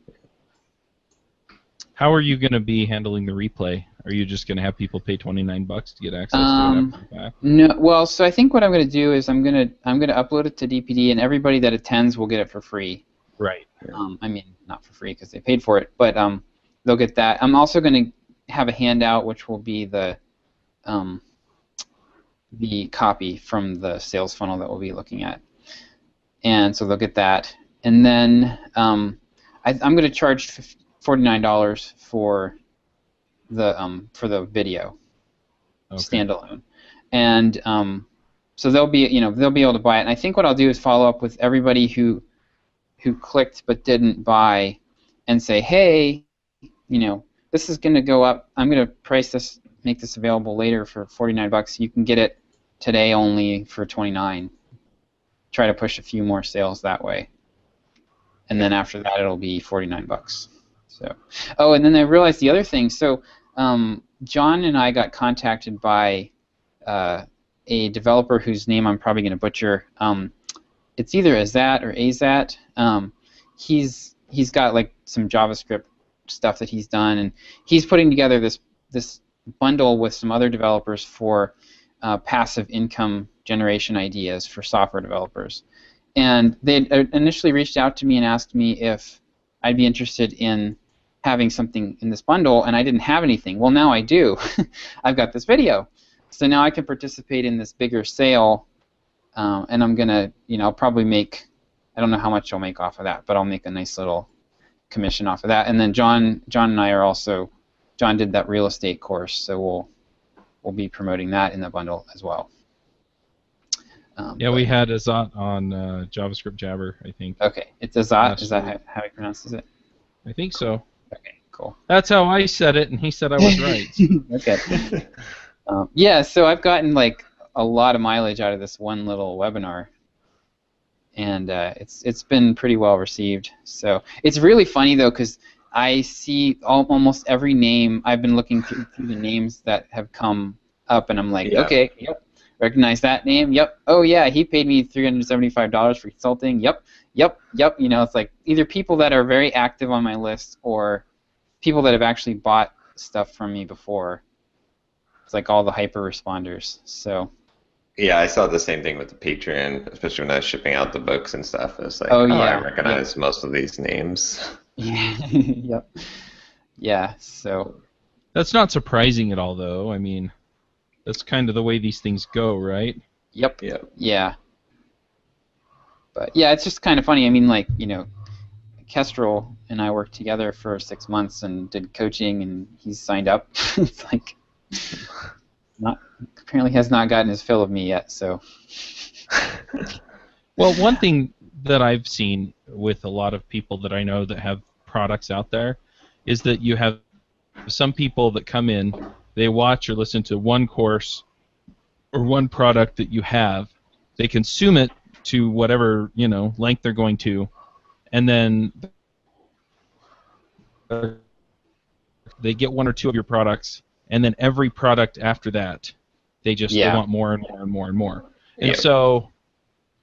How are you going to be handling the replay? Are you just going to have people pay $29 to get access to it after the fact? No. Well, so I think what I'm going to do is I'm going to upload it to DPD, and everybody that attends will get it for free. Right. I mean, not for free because they paid for it, but they'll get that. I'm also going to have a handout, which will be the copy from the sales funnel that we'll be looking at, and so they'll get that. And then I'm going to charge $49 for the video, standalone, and so they'll be able to buy it. And I think what I'll do is follow up with everybody who clicked but didn't buy, and say, hey, this is going to go up. I'm going to make this available later for $49. You can get it today only for $29. Try to push a few more sales that way, and then after that it'll be $49. So, oh, and then I realized the other thing. So, John and I got contacted by a developer whose name I'm probably going to butcher. It's either Azat or Azat. He's got like some JavaScript stuff that he's done, and he's putting together this bundle with some other developers for passive income generation ideas for software developers. And they initially reached out to me and asked me if I'd be interested in having something in this bundle, and I didn't have anything. Well, now I do. I've got this video. So now I can participate in this bigger sale, and I'm going to, I'll probably make, I don't know how much I'll make off of that, but I'll make a nice little commission off of that. And then John and I are also, John did that real estate course, so we'll be promoting that in the bundle as well. Yeah, we had Azat on JavaScript Jabber, I think. Okay, it's Azat. Is that how he pronounces it? I think so. Okay, cool. That's how I said it, and he said I was right. Okay. Yeah, so I've gotten like a lot of mileage out of this one little webinar, and it's been pretty well received. So it's really funny though, because I see almost every name. I've been looking through the names that have come up, and I'm like, okay, yep, recognize that name. Yep. Oh yeah, he paid me $375 for consulting. Yep. It's like either people that are very active on my list or people that have actually bought stuff from me before. It's like all the hyper responders. So. Yeah, I saw the same thing with the Patreon, especially when I was shipping out the books and stuff. It was like, yeah, I recognize most of these names. Yep. Yeah. So. That's not surprising at all, though. I mean, that's kind of the way these things go, right? Yep. Yeah. But yeah, it's just kind of funny. I mean, like, Kestrel and I worked together for 6 months and did coaching, and he's signed up. It's like, apparently has not gotten his fill of me yet. So. Well, one thing that I've seen with a lot of people that I know that have products out there is that you have some people that come in, they watch or listen to one course or one product that you have, they consume it to whatever length they're going to, and then they get one or two of your products, and then every product after that, they want more and more and more and more. And so,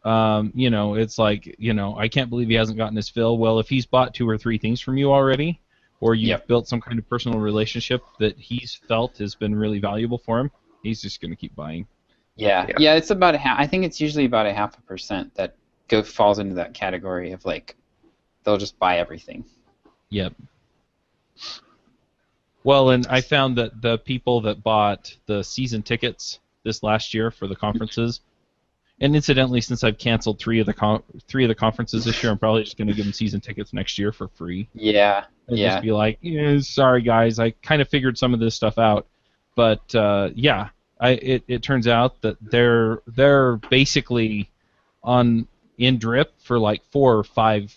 it's like, I can't believe he hasn't gotten his fill. Well, if he's bought 2 or 3 things from you already, or you've built some kind of personal relationship that he's felt has been really valuable for him, he's just going to keep buying. Yeah, it's about I think it's usually about 0.5% that falls into that category of like they'll just buy everything. Yep. Well, and I found that the people that bought the season tickets this last year for the conferences, and incidentally, since I've canceled 3 of the conferences this year, I'm probably just going to give them season tickets next year for free. Yeah. And just be like, sorry guys, I kind of figured some of this stuff out, but it turns out that they're basically in drip for like 4 or 5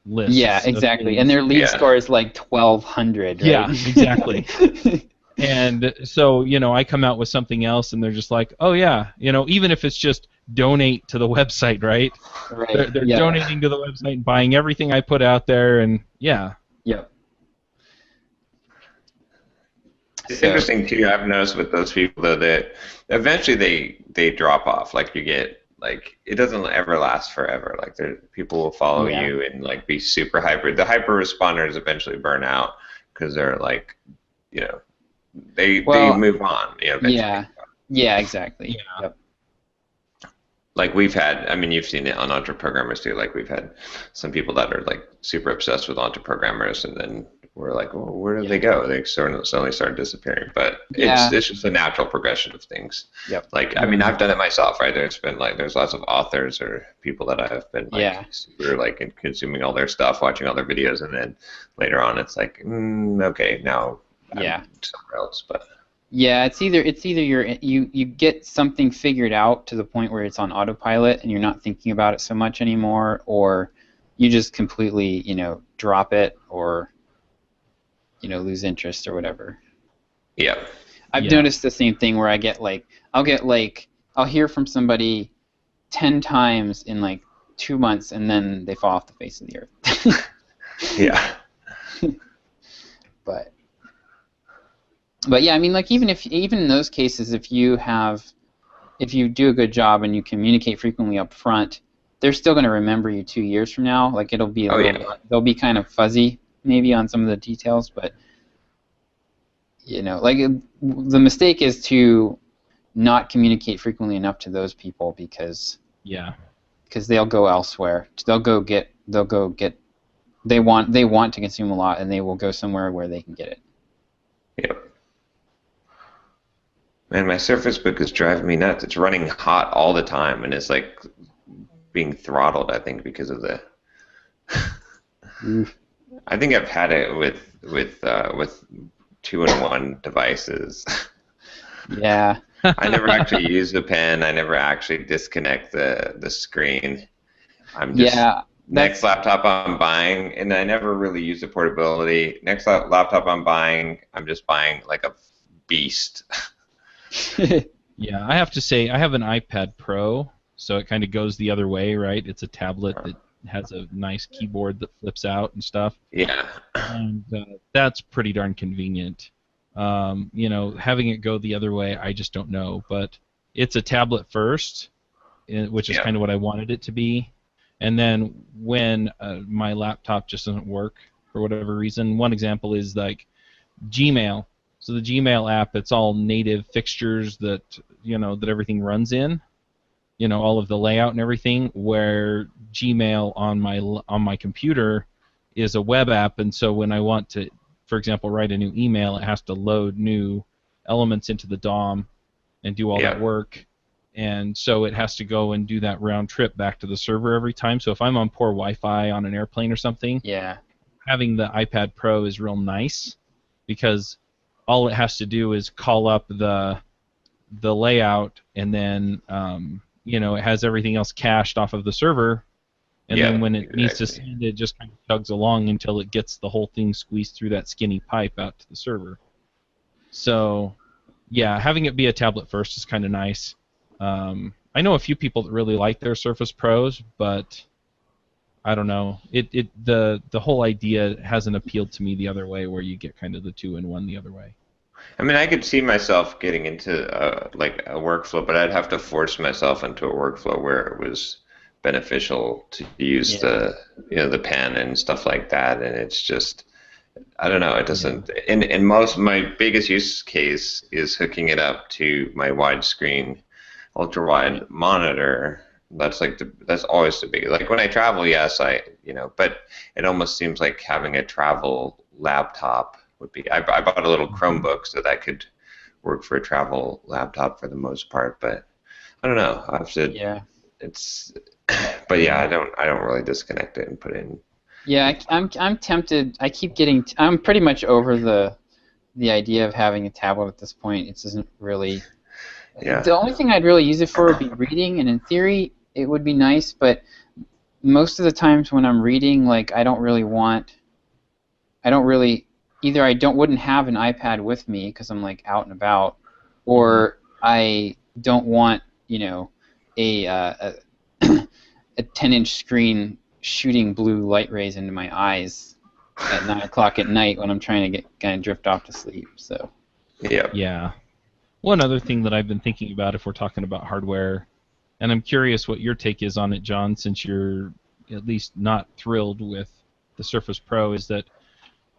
lists. Yeah, exactly. And their lead score is like 1,200. Right? Yeah, exactly. And so I come out with something else, and they're just like, oh yeah, even if it's just donate to the website, right? Right. They're donating to the website and buying everything I put out there, and yeah. Yep. It's interesting too. I've noticed with those people though that eventually they drop off. Like you get it doesn't ever last forever. Like people will follow you and like be super hyper. The hyper responders eventually burn out because they're like, they move on. Eventually. Yeah, exactly. Yeah. Yep. Like we've had, you've seen it on Entre Programmers too. Like we've had some people that are like super obsessed with Entre Programmers, and then we're like, well, where did they go? They suddenly start disappearing. But it's just a natural progression of things. Yep. Like I've done it myself, right? There's lots of authors or people that I've been super consuming all their stuff, watching all their videos, and then later on it's like, okay, now I'm somewhere else, but. Yeah, it's either you get something figured out to the point where it's on autopilot and you're not thinking about it so much anymore, or you just completely drop it or lose interest or whatever. Yeah. I've noticed the same thing where I'll hear from somebody 10 times in like 2 months, and then they fall off the face of the earth. Yeah. But yeah, even in those cases, if you do a good job and you communicate frequently up front, they're still going to remember you 2 years from now. Like it'll be they'll be kind of fuzzy maybe on some of the details, but like the mistake is to not communicate frequently enough to those people because they'll go elsewhere. They want to consume a lot, and they will go somewhere where they can get it. Yep. Man, my Surface Book is driving me nuts. It's running hot all the time, and it's like being throttled, I think, because of the... I think I've had it with 2-in-1 devices. Yeah. I never actually use the pen. I never actually disconnect the screen. I'm just... Yeah. Next laptop I'm buying, and I never really use the portability. Next laptop I'm buying, I'm just buying like a beast. Yeah, I have to say, I have an iPad Pro, so it kind of goes the other way, right? It's a tablet that has a nice keyboard that flips out and stuff. Yeah. And that's pretty darn convenient. Having it go the other way, I just don't know. But it's a tablet first, which is kind of what I wanted it to be. And then when my laptop just doesn't work for whatever reason, one example is like Gmail. So the Gmail app, it's all native fixtures that that everything runs in, all of the layout and everything. Where Gmail on my computer is a web app, and so when I want to, for example, write a new email, it has to load new elements into the DOM and do all that work. And so it has to go and do that round trip back to the server every time. So if I'm on poor Wi-Fi on an airplane or something, having the iPad Pro is real nice because all it has to do is call up the layout, and then it has everything else cached off of the server. And then when it needs to send, it just kind of chugs along until it gets the whole thing squeezed through that skinny pipe out to the server. So, yeah, having it be a tablet first is kind of nice. I know a few people that really like their Surface Pros, but I don't know. The whole idea hasn't appealed to me the other way, where you get kind of the 2-in-1 the other way. I mean, I could see myself getting into like a workflow, but I'd have to force myself into a workflow where it was beneficial to use the pen and stuff like that, and it's just, I don't know, it doesn't. And my biggest use case is hooking it up to my widescreen, ultra-wide monitor. That's always the big. Like when I travel, yes, but it almost seems like having a travel laptop would be. I bought a little Chromebook so that could work for a travel laptop for the most part, but I don't know. I have to. Yeah. It's. But yeah, I don't really disconnect it and put it in. Yeah, I'm tempted. I'm pretty much over the idea of having a tablet at this point. It doesn't really. Yeah. The only thing I'd really use it for would be reading, and in theory, it would be nice. But most of the times when I'm reading, like I don't really either I wouldn't have an iPad with me because I'm like out and about, or I don't want a 10-inch screen shooting blue light rays into my eyes at 9 o'clock at night when I'm trying to kind of drift off to sleep. So. Yeah. One other thing that I've been thinking about, if we're talking about hardware, and I'm curious what your take is on it, John, since you're at least not thrilled with the Surface Pro, is that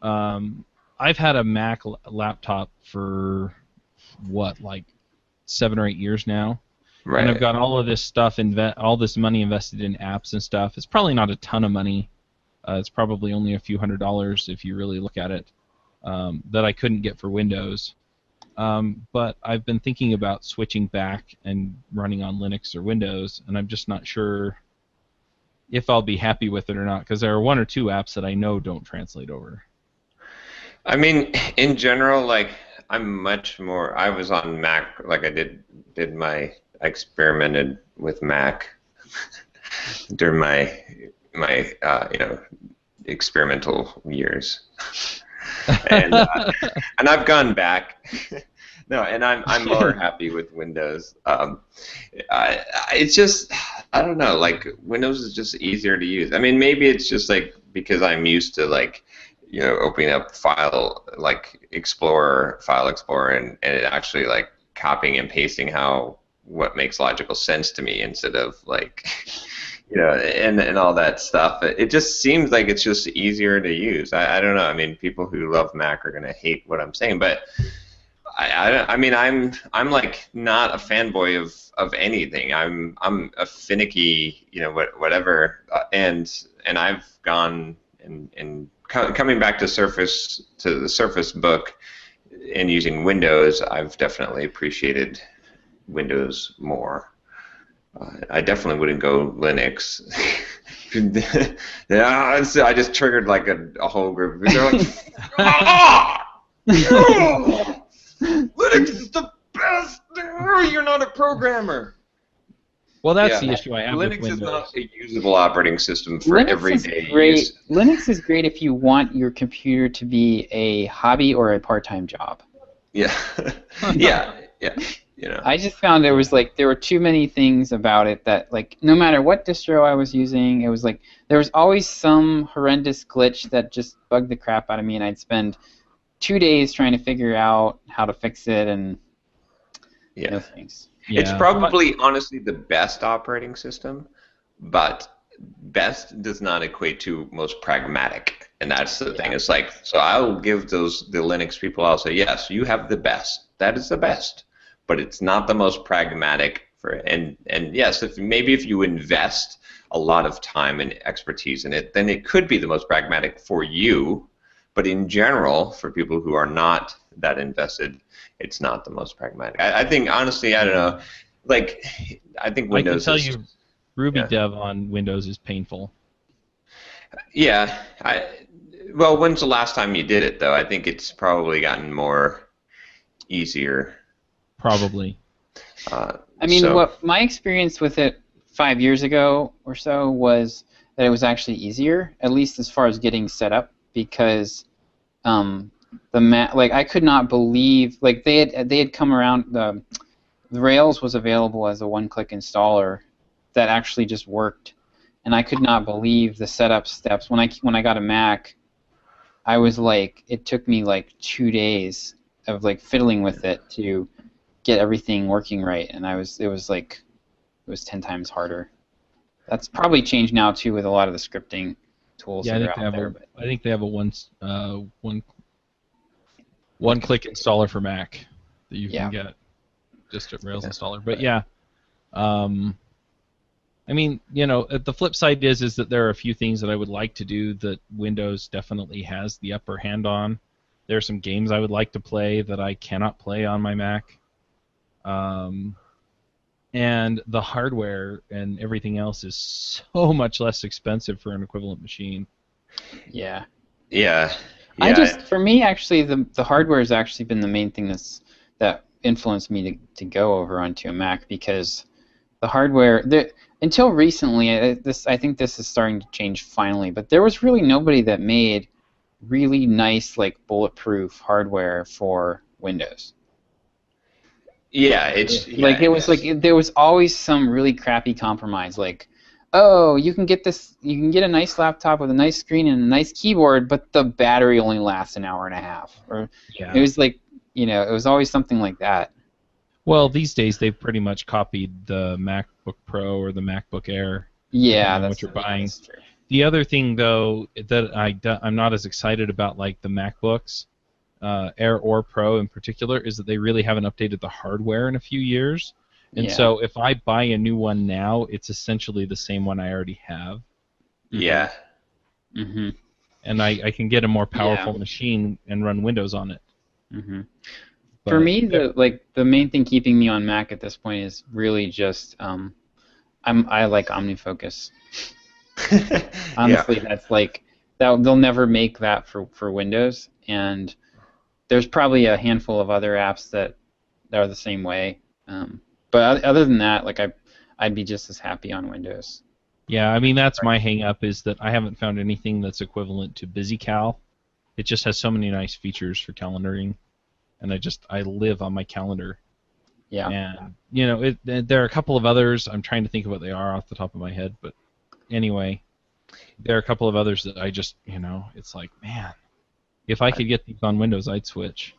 I've had a Mac laptop for, like 7 or 8 years now. Right. And I've got all of this stuff, all this money invested in apps and stuff. It's probably not a ton of money. It's probably only a few $100s if you really look at it, that I couldn't get for Windows. But I've been thinking about switching back and running on Linux or Windows, and I'm just not sure if I'll be happy with it or not, because there are 1 or 2 apps that I know don't translate over. I mean, in general, like I'm much more. I was on Mac, like I experimented with Mac during my experimental years, and I've gone back. No, and I'm more happy with Windows. It's just, I don't know, like Windows is just easier to use. I mean, maybe it's just like because I'm used to like, opening up File Explorer, and it actually like copying and pasting what makes logical sense to me instead of like, and all that stuff. It just seems like it's just easier to use. I don't know. I mean, people who love Mac are gonna hate what I'm saying, but I mean, I'm like not a fanboy of anything. I'm a finicky, whatever, and I've gone and coming back to the Surface Book and using Windows, I've definitely appreciated Windows more. I definitely wouldn't go Linux. Yeah, I just triggered like a whole group. They're like, Linux is the best. You're not a programmer. Well, that's the issue I have with Linux Windows. is not a usable operating system for everyday use. Linux is great if you want your computer to be a hobby or a part-time job. Yeah, yeah. I just found there were too many things about it that no matter what distro I was using, it was there was always some horrendous glitch that just bugged the crap out of me, and I'd spend 2 days trying to figure out how to fix it and those things. Yeah. It's probably honestly the best operating system, but best does not equate to most pragmatic, and that's the thing. It's so I'll give the Linux people, I'll say, yes, you have the best. That is the best, but it's not the most pragmatic and yes, if you invest a lot of time and expertise in it, then it could be the most pragmatic for you. But in general, for people who are not that invested, it's not the most pragmatic. I think, honestly, I don't know. I think Windows I can tell you, Ruby Dev on Windows is painful. Yeah. Well, when's the last time you did it, though? I think it's probably gotten more easier. Probably. I mean, what my experience with it 5 years ago or so was that it was actually easier, at least as far as getting set up, because I could not believe they had come around. The Rails was available as a one-click installer that actually just worked, and I could not believe the setup steps. When I got a Mac, I was it took me 2 days of fiddling with it to get everything working right, and it was 10 times harder. That's probably changed now too with a lot of the scripting tools that are out there. I think they have a one-click installer for Mac that you can get, just a Rails installer. But I mean, the flip side is that there are a few things that I would like to do that Windows definitely has the upper hand on. There are some games I would like to play that I cannot play on my Mac. And the hardware and everything else is so much less expensive for an equivalent machine. Yeah. Yeah. For me, actually, the hardware has actually been the main thing that influenced me to go over onto a Mac, because the hardware, until recently, I think this is starting to change finally, but there was really nobody that made really nice, bulletproof hardware for Windows. Yeah, there was always some really crappy compromise, you can get a nice laptop with a nice screen and a nice keyboard, but the battery only lasts an hour and a half. Or it was it was always something like that. Well, these days they've pretty much copied the MacBook Pro or the MacBook Air. Yeah, that's what you're buying. That's true. The other thing, though, that I'm not as excited about, the MacBooks, Air or Pro in particular, is that they really haven't updated the hardware in a few years. And so if I buy a new one now, it's essentially the same one I already have. Yeah. Mm-hmm. And I can get a more powerful machine and run Windows on it. Mm-hmm. For me, the main thing keeping me on Mac at this point is really just I like OmniFocus. Honestly, that's that they'll never make that for Windows, and there's probably a handful of other apps that are the same way. But other than that, I'd be just as happy on Windows. Yeah, I mean, that's my hang-up, is that I haven't found anything that's equivalent to BusyCal. It just has so many nice features for calendaring, and I live on my calendar. Yeah. And, there are a couple of others. I'm trying to think of what they are off the top of my head, but anyway, there are a couple of others that I just, it's man, if I could get these on Windows, I'd switch.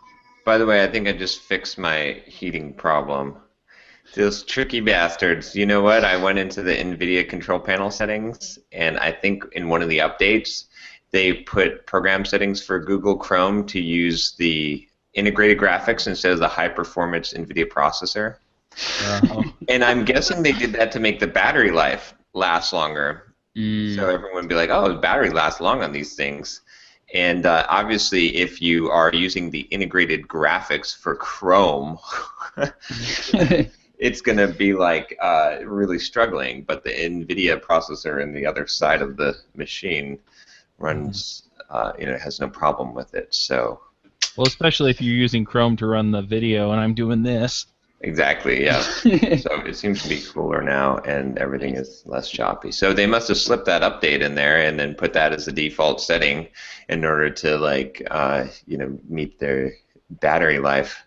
By the way, I think I just fixed my heating problem. Those tricky bastards. You know what? I went into the NVIDIA control panel settings, and I think in one of the updates, they put program settings for Google Chrome to use the integrated graphics instead of the high-performance NVIDIA processor. And I'm guessing they did that to make the battery life last longer. So everyone would be like, oh, the battery lasts long on these things. And obviously, if you are using the integrated graphics for Chrome, it's going to be like really struggling. But the NVIDIA processor in the other side of the machine runs, has no problem with it. So, well, especially if you're using Chrome to run the video, and I'm doing this. Exactly, yeah. So it seems to be cooler now, and everything is less choppy. So they must have slipped that update in there, and then put that as the default setting in order to meet their battery life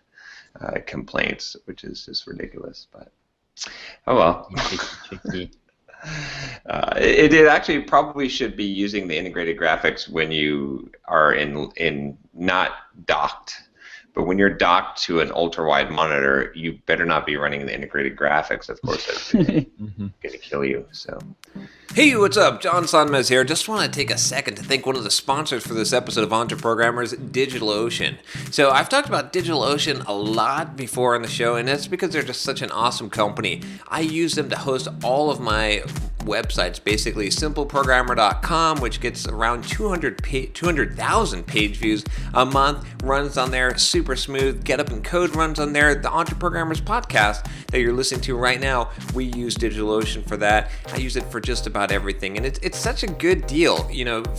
complaints, which is just ridiculous. But oh well. It actually probably should be using the integrated graphics when you are in not docked. But when you're docked to an ultra-wide monitor, you better not be running the integrated graphics. Of course, that's going to kill you. So. Hey, what's up? John Sonmez here. Just want to take a second to thank one of the sponsors for this episode of Entre Programmers, DigitalOcean. So I've talked about DigitalOcean a lot before on the show, and that's because they're just such an awesome company. I use them to host all of my websites, basically simpleprogrammer.com, which gets around 200,000 page views a month, runs on there, super smooth. Get Up and Code runs on there. The Entre Programmers podcast that you're listening to right now, we use DigitalOcean for that. I use it for just about everything, and it's such a good deal.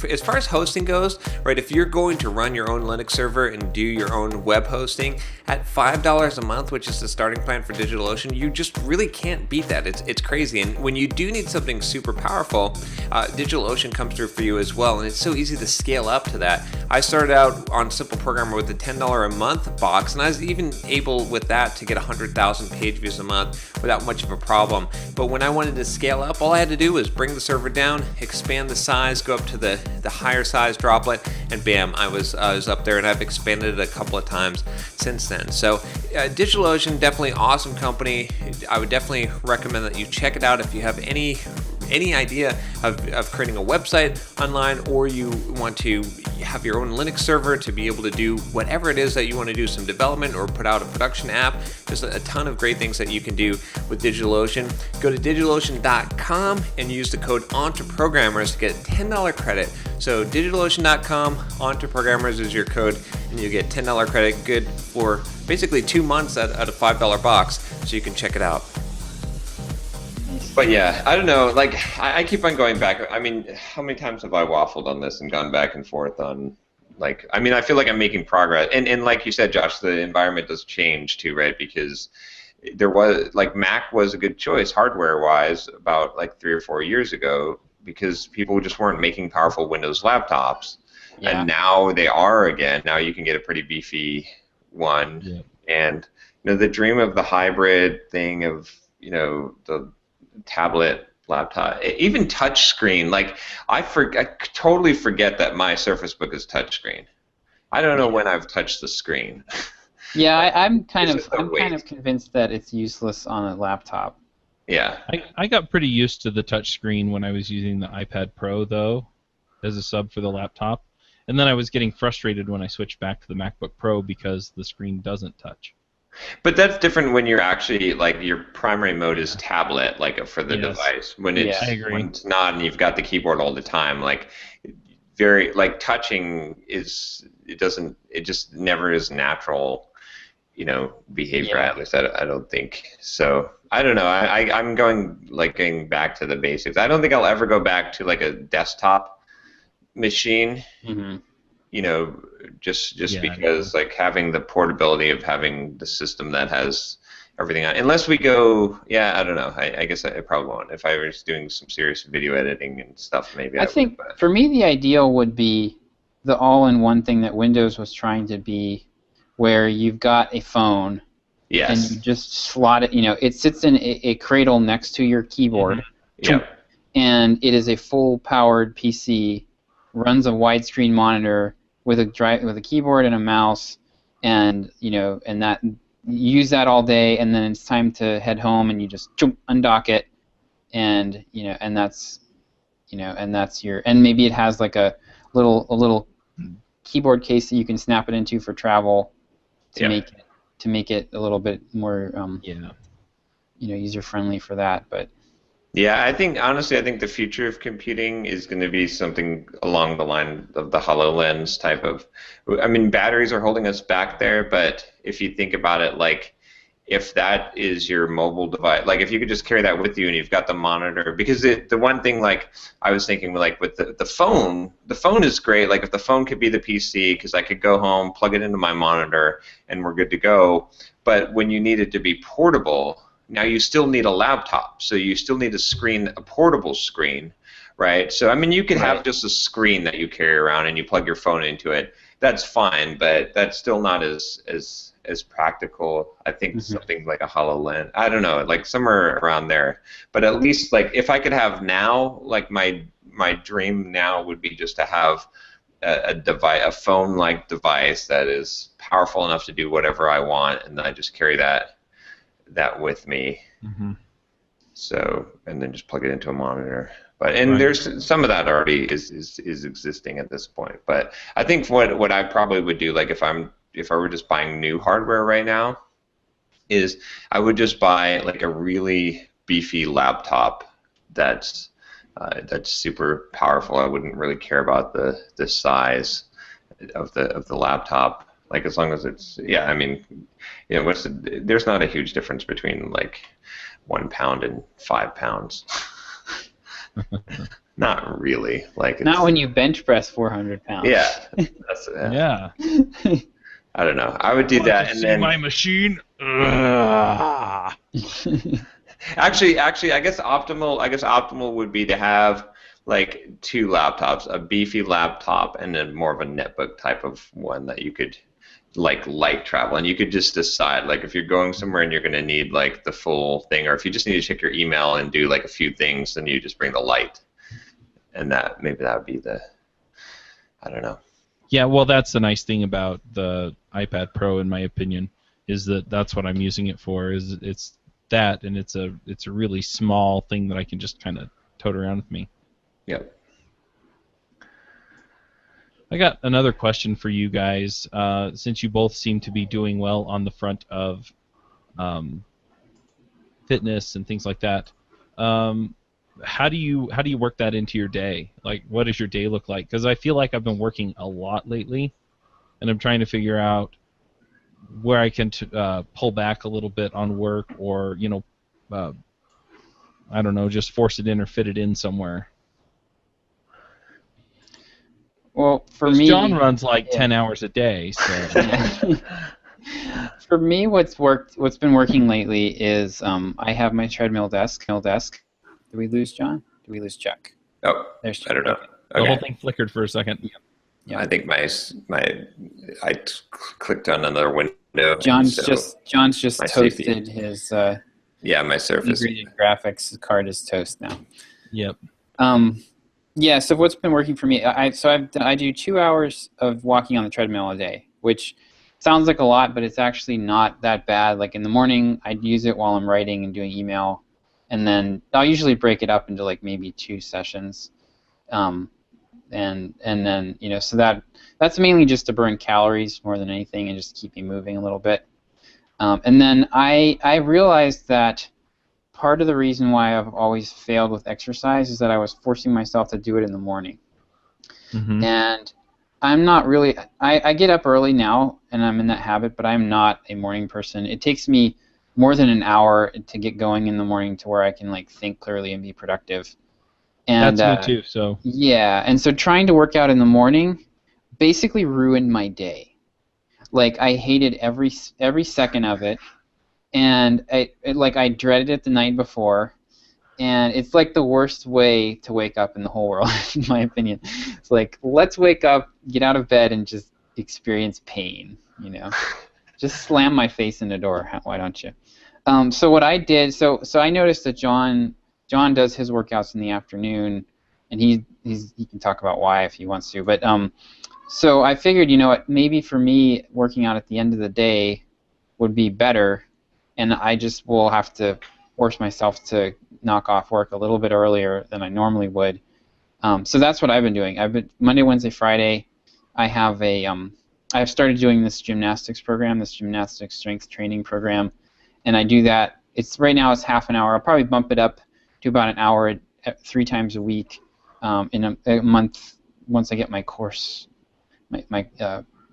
As far as hosting goes, right, if you're going to run your own Linux server and do your own web hosting at $5 a month, which is the starting plan for DigitalOcean, you just really can't beat that. It's crazy. And when you do need something super powerful, DigitalOcean comes through for you as well, and it's so easy to scale up to that. I started out on Simple Programmer with a $10 a month box, and I was even able with that to get 100,000 page views a month without much of a problem. But when I wanted to scale up, all I had to do was bring the server down, expand the size, go up to the higher size droplet, and bam, I was up there, and I've expanded it a couple of times since then. So DigitalOcean, definitely awesome company. I would definitely recommend that you check it out if you have any idea of creating a website online, or you want to have your own Linux server to be able to do whatever it is that you want to do, some development or put out a production app. There's a ton of great things that you can do with DigitalOcean. Go to DigitalOcean.com and use the code EntreProgrammers to get a $10 credit. So DigitalOcean.com, EntreProgrammers is your code, and you get $10 credit, good for basically 2 months at a $5 box, so you can check it out. But yeah, I don't know. Like, I keep on going back. I mean, how many times have I waffled on this and gone back and forth on, like, I mean, I feel like I'm making progress. And like you said, Josh, the environment does change too, right? Because there was, like, Mac was a good choice hardware-wise about, like, 3 or 4 years ago, because people just weren't making powerful Windows laptops. Yeah. And now they are again. Now you can get a pretty beefy one. Yeah. And, the dream of the hybrid thing of, the tablet, laptop, even touch screen. Like I totally forget that my Surface Book is touchscreen. I don't know when I've touched the screen. Yeah, I'm kind of convinced that it's useless on a laptop. Yeah. I got pretty used to the touch screen when I was using the iPad Pro though, as a sub for the laptop, and then I was getting frustrated when I switched back to the MacBook Pro because the screen doesn't touch. But that's different when you're actually, like, your primary mode is tablet, like, for the device. When it's not and you've got the keyboard all the time, like, touching it just never is natural, behavior, at least I don't think. So, I don't know. I'm going back to the basics. I don't think I'll ever go back to, like, a desktop machine. Mm-hmm. Just because like having the portability of having the system that has everything on. Unless we go, I don't know. I guess I probably won't. If I was doing some serious video editing and stuff, maybe I think would, for me the ideal would be the all-in-one thing that Windows was trying to be, where you've got a phone, and you just slot it. It sits in a cradle next to your keyboard, and it is a full-powered PC, runs a widescreen monitor with a keyboard and a mouse, and and use that all day, and then it's time to head home, and you just undock it, and and that's your, and maybe it has like a little keyboard case that you can snap it into for travel to make it a little bit more user friendly for that. But yeah, honestly, I think the future of computing is going to be something along the line of the HoloLens type of. I mean, batteries are holding us back there, but if you think about it, like, if that is your mobile device, like if you could just carry that with you and you've got the monitor, because the one thing, like, I was thinking, like, with the phone is great. Like, if the phone could be the PC, because I could go home, plug it into my monitor, and we're good to go. But when you need it to be portable, now you still need a laptop, so you still need a portable screen, right? So I mean, you could have just a screen that you carry around and you plug your phone into it. That's fine, but that's still not as practical. I think something like a HoloLens, I don't know, like somewhere around there. But at least, like, if I could have now, like, my dream now would be just to have a phone-like device that is powerful enough to do whatever I want, and then I just carry that with me. So, and then just plug it into a monitor. But there's some of that already is existing at this point. But I think what I probably would do, like, if I were just buying new hardware right now, is I would just buy, like, a really beefy laptop that's super powerful. I wouldn't really care about the size of the laptop. Like, as long as it's, I mean, there's not a huge difference between, like, 1 pound and 5 pounds. Not really. Like, not when you bench press 400 pounds. Yeah. That's it. Yeah. I don't know. I would do that, and then my machine. Actually, I guess optimal would be to have, like, 2 laptops, a beefy laptop and then more of a netbook type of one that you could, like, light travel, and you could just decide, like, if you're going somewhere and you're going to need, like, the full thing, or if you just need to check your email and do, like, a few things, then you just bring the light, and that would be I don't know. Yeah, well, that's the nice thing about the iPad Pro, in my opinion, is that that's what I'm using it for. It's that, and it's a really small thing that I can just kind of tote around with me. Yep. I got another question for you guys. Since you both seem to be doing well on the front of fitness and things like that, how do you work that into your day? Like, what does your day look like? Because I feel like I've been working a lot lately, and I'm trying to figure out where I can pull back a little bit on work, or I don't know, just force it in or fit it in somewhere. Well, for me, John runs like 10 hours a day, so. For me, what's been working lately is I have my treadmill desk. Did we lose John? Did we lose Chuck? Oh, There's Chuck. I don't know. Okay. The Okay. whole thing flickered for a second. Yeah. I think I clicked on another window. John's so just my toasted safety. his my Surface. integrated graphics card is toast now. Yep. Yeah. So what's been working for me? I do 2 hours of walking on the treadmill a day, which sounds like a lot, but it's actually not that bad. Like, in the morning, I'd use it while I'm writing and doing email, and then I'll usually break it up into, like, maybe 2 sessions, and then so that's mainly just to burn calories more than anything, and just keep me moving a little bit. And then I realized that part of the reason why I've always failed with exercise is that I was forcing myself to do it in the morning. Mm-hmm. And I'm not really, I get up early now, and I'm in that habit, but I'm not a morning person. It takes me more than an hour to get going in the morning to where I can, like, think clearly and be productive. And That's me too, so. Yeah, and so trying to work out in the morning basically ruined my day. Like, I hated every second of it, and I dreaded it the night before, and it's like the worst way to wake up in the whole world, in my opinion. It's like, let's wake up, get out of bed, and just experience pain, Just slam my face in the door, why don't you? So what I did, so I noticed that John does his workouts in the afternoon, and he can talk about why if he wants to, but so I figured, maybe for me, working out at the end of the day would be better, and I just will have to force myself to knock off work a little bit earlier than I normally would. So that's what I've been doing. I've been Monday, Wednesday, Friday. I have I've started doing this gymnastics program, this gymnastics strength training program, and I do that. Right now it's half an hour. I'll probably bump it up to about an hour 3 times a week in a month once I get my course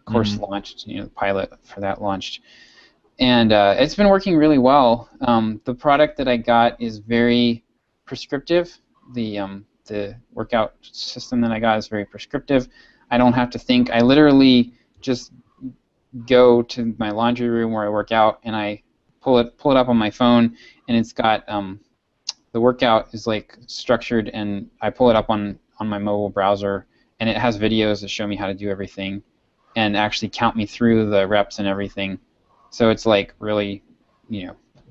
course launched, the pilot for that launched. And it's been working really well. The product that I got is very prescriptive. The workout system that I got is very prescriptive. I don't have to think. I literally just go to my laundry room where I work out, and I pull it up on my phone, and it's got the workout is like structured, and I pull it up on my mobile browser, and it has videos that show me how to do everything, and actually count me through the reps and everything. So it's like really,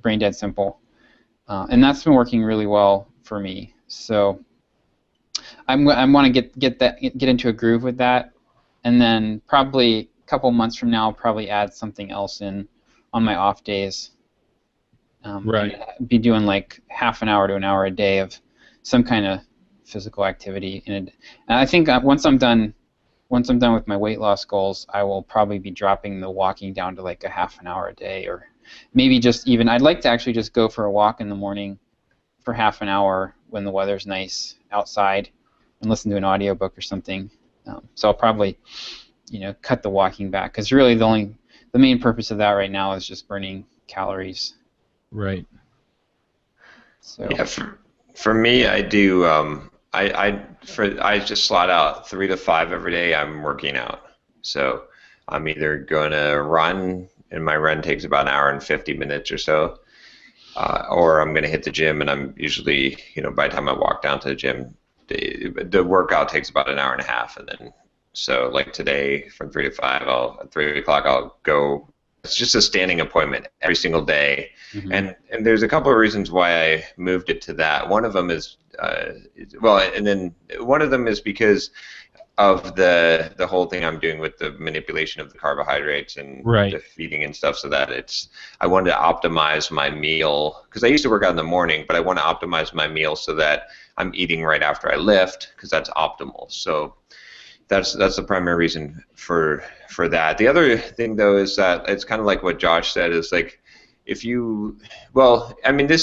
brain dead simple, and that's been working really well for me. So I want to get into a groove with that, and then probably a couple months from now I'll probably add something else in on my off days. Right. Be doing like half an hour to an hour a day of some kind of physical activity. And I think once I'm done with my weight loss goals, I will probably be dropping the walking down to like a half an hour a day, or maybe just even. I'd like to actually just go for a walk in the morning for half an hour when the weather's nice outside, and listen to an audiobook or something. So I'll probably, cut the walking back, because really the main purpose of that right now is just burning calories. Right. So yeah, for me, I do. I just slot out 3 to 5 every day. I'm working out, so I'm either going to run, and my run takes about an hour and 50 minutes or so, or I'm going to hit the gym, and I'm usually, by the time I walk down to the gym, the workout takes about an hour and a half, and then so like today from 3 to 5, at 3 o'clock I'll go. It's just a standing appointment every single day, and there's a couple of reasons why I moved it to that. One of them is one of them is because of the whole thing I'm doing with the manipulation of the carbohydrates and the feeding and stuff, so that I wanted to optimize my meal, because I used to work out in the morning, but I want to optimize my meal so that I'm eating right after I lift, because that's optimal. So that's the primary reason for that. The other thing, though, is that it's kind of like what Josh said, is like this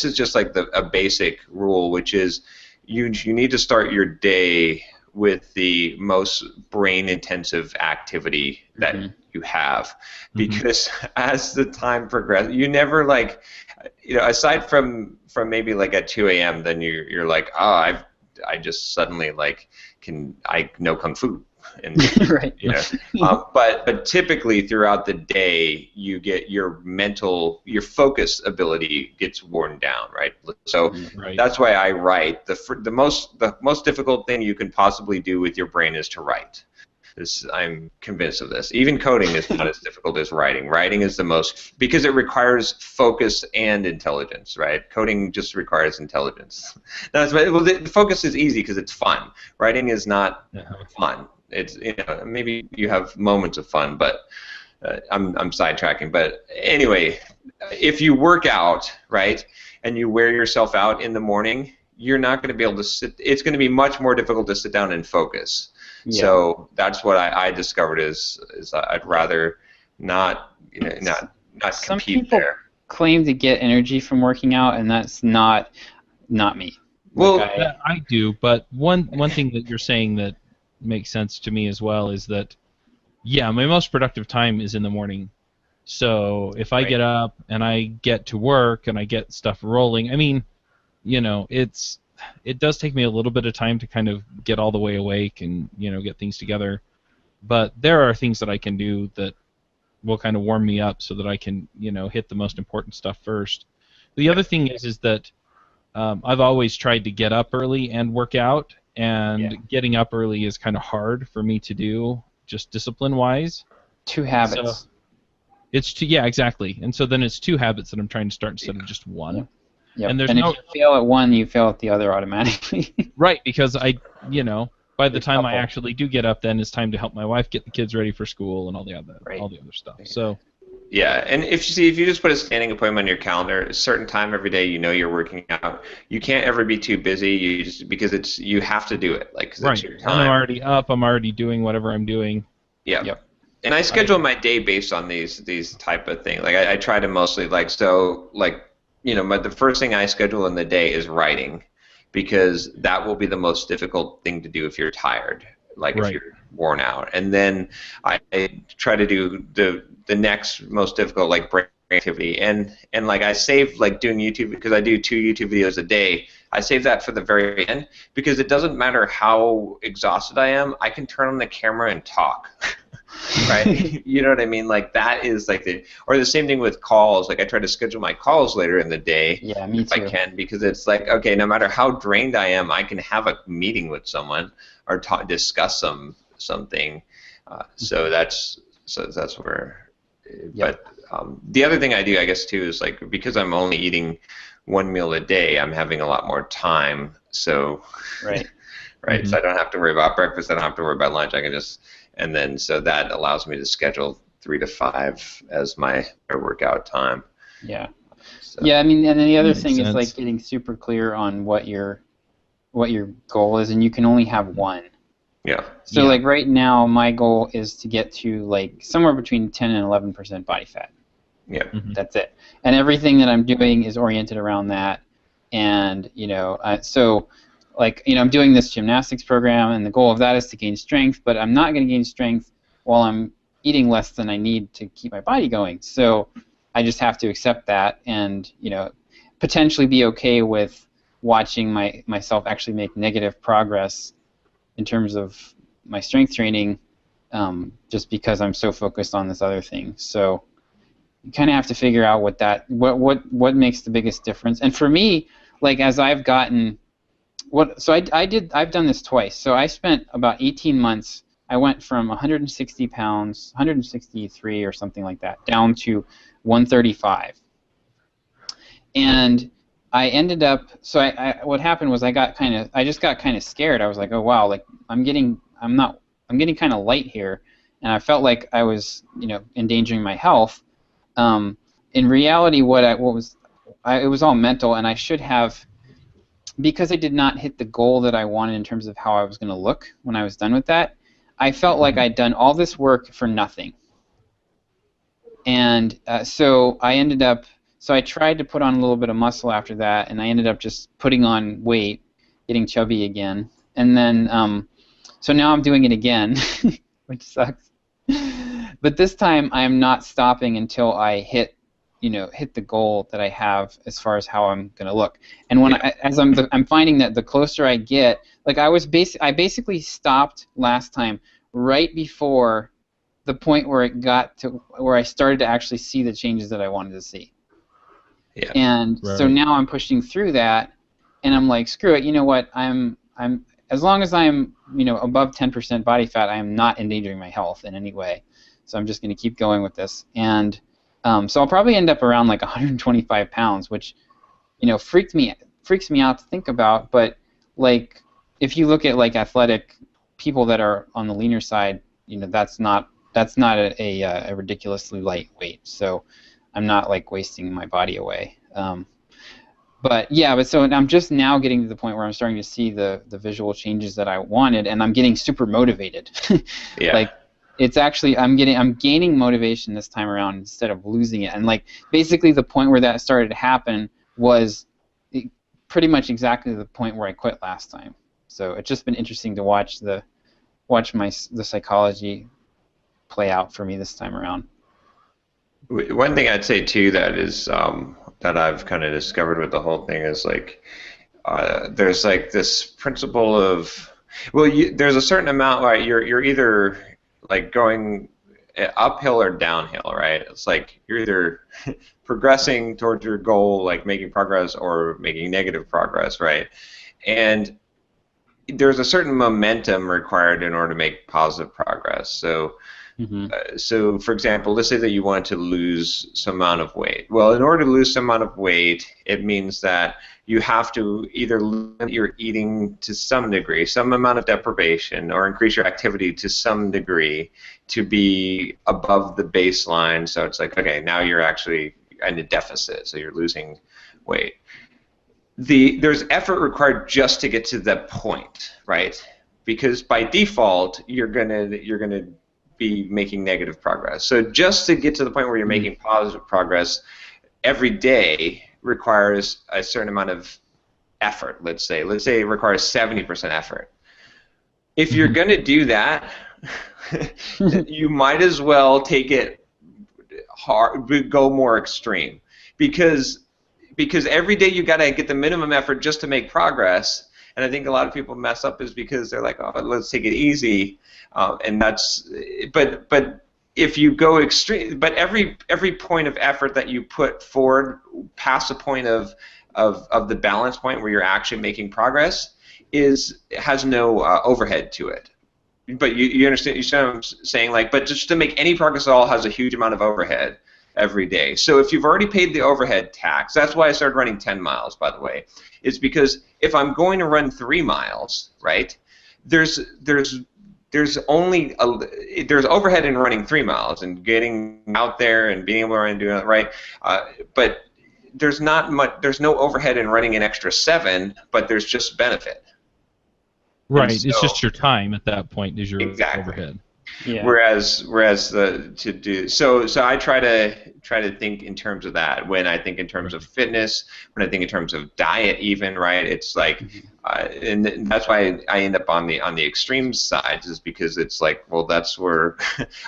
is just like a basic rule, which is you need to start your day with the most brain-intensive activity that you have, because as the time progresses, you never aside from maybe like at 2 a.m., then you're like, I just suddenly I know Kung Fu. And, right. But typically throughout the day, you get your focus ability gets worn down, right? So that's why I write. The most difficult thing you can possibly do with your brain is to write. I'm convinced of this. Even coding is not as difficult as writing. Writing is the most, because it requires focus and intelligence, right? Coding just requires intelligence. The focus is easy because it's fun. Writing is not fun. It's maybe you have moments of fun, but I'm sidetracking. But anyway, if you work out, right, and you wear yourself out in the morning, you're not going to be able to sit. It's going to be much more difficult to sit down and focus. Yeah. So that's what I discovered is I'd rather not Some compete people there. Claim to get energy from working out, and that's not me. Well, I do, but one thing that you're saying that makes sense to me as well is that, my most productive time is in the morning. So if I get up and I get to work and I get stuff rolling, I mean, it does take me a little bit of time to kind of get all the way awake and get things together, but there are things that I can do that will kind of warm me up so that I can hit the most important stuff first. The other thing is that I've always tried to get up early and work out, and getting up early is kind of hard for me to do, just discipline-wise. 2 habits. So it's exactly. And so then it's 2 habits that I'm trying to start instead of just 1. Yep. And if you fail at one, you fail at the other automatically. Right, because by the time I actually do get up, then it's time to help my wife get the kids ready for school and all the other stuff. So Yeah, and if you just put a standing appointment on your calendar, a certain time every day, you know you're working out. You can't ever be too busy. Because you have to do it, like 'cause it's Right. your And time. I'm already up. I'm already doing whatever I'm doing. Yeah. Yep. And I schedule my day based on these type of things. Like I try to mostly the first thing I schedule in the day is writing, because that will be the most difficult thing to do if you're tired, like if Right. you're worn out. And then I try to do the next most difficult, like brain activity. And like I save like doing YouTube, because I do 2 YouTube videos a day. I save that for the very end, because it doesn't matter how exhausted I am, I can turn on the camera and talk. Right? You know what I mean? Like that is like the same thing with calls. Like I try to schedule my calls later in the day Yeah, me if too. I can, because it's like, okay, no matter how drained I am, I can have a meeting with someone or discuss something. So that's where. Yep. But the other thing I do, I guess, too, is like, because I'm only eating 1 meal a day, I'm having a lot more time. So Right. right? So I don't have to worry about breakfast. I don't have to worry about lunch. I can just, and then so that allows me to schedule 3 to 5 as my workout time. Yeah. So, Yeah, I mean, and then the other Makes thing is sense. like getting super clear on what your goal is, and you can only have one. yeah. So Yeah. like right now, my goal is to get to like somewhere between 10 and 11% body fat. Yeah. Mhm. That's it. And everything that I'm doing is oriented around that. And so like I'm doing this gymnastics program, and the goal of that is to gain strength. But I'm not going to gain strength while I'm eating less than I need to keep my body going. So I just have to accept that, and potentially be okay with watching myself actually make negative progress in terms of my strength training, just because I'm so focused on this other thing. So you kind of have to figure out what makes the biggest difference. And for me, like as I've gotten I've done this twice. So I spent about 18 months. I went from 160 pounds, 163 or something like that, down to 135. And I ended up. So what happened was I just got kind of scared. I was like, oh wow, like I'm getting kind of light here, and I felt like I was endangering my health. In reality, it was all mental, and I should have, because I did not hit the goal that I wanted in terms of how I was going to look when I was done with that. I felt like I'd done all this work for nothing. And so I tried to put on a little bit of muscle after that, and I ended up just putting on weight, getting chubby again. And then, so now I'm doing it again, which sucks. But this time I'm not stopping until I hit the goal that I have as far as how I'm going to look. And when I'm finding that the closer I get, like I basically stopped last time right before the point where it got to where I started to actually see the changes that I wanted to see. Yeah. And so Right. now I'm pushing through that, and I'm like, screw it. You know what? I'm as long as I'm above 10% body fat, I am not endangering my health in any way. So I'm just going to keep going with this. And so I'll probably end up around like 125 pounds, which freaks me out to think about. But like if you look at like athletic people that are on the leaner side, that's not a ridiculously light weight. So I'm not like wasting my body away. But so I'm just now getting to the point where I'm starting to see the visual changes that I wanted, and I'm getting super motivated. Yeah. Like it's actually I'm gaining motivation this time around instead of losing it. And like basically the point where that started to happen was pretty much exactly the point where I quit last time. So it's just been interesting to watch the psychology play out for me this time around. One thing I'd say too that is that I've kind of discovered with the whole thing is like there's like this principle of there's a certain amount, right? You're either like going uphill or downhill, right? It's like you're either progressing towards your goal, like making progress, or making negative progress, right? And there's a certain momentum required in order to make positive progress. So So, for example, let's say that you want to lose some amount of weight. Well, in order to lose some amount of weight, it means that you have to either limit your eating to some degree, some amount of deprivation, or increase your activity to some degree to be above the baseline. So it's like, okay, now you're actually in a deficit, so you're losing weight. There's effort required just to get to that point, right? Because by default, you're gonna be making negative progress. So just to get to the point where you're making positive progress every day requires a certain amount of effort, let's say it requires 70% effort. If you're going to do that, you might as well take it hard, go more extreme, because every day you got to get the minimum effort just to make progress. And I think a lot of people mess up is because they're like, oh, let's take it easy, and that's. But if you go extreme, but every point of effort that you put forward past the point of the balance point where you're actually making progress has no overhead to it. But you understand what I'm saying? Like, but just to make any progress at all has a huge amount of overhead every day. So if you've already paid the overhead tax, that's why I started running 10 miles, by the way. It's because if I'm going to run 3 miles, right, there's only there's overhead in running 3 miles and getting out there and being able to run and doing it right, but there's no overhead in running an extra 7, but there's just benefit. Right, so, it's just your time at that point is your overhead. Yeah. Whereas so I try to think in terms of that when I think in terms of fitness, when I think in terms of diet, even, right? It's like, and that's why I end up on the extreme sides, is because it's like, well, that's where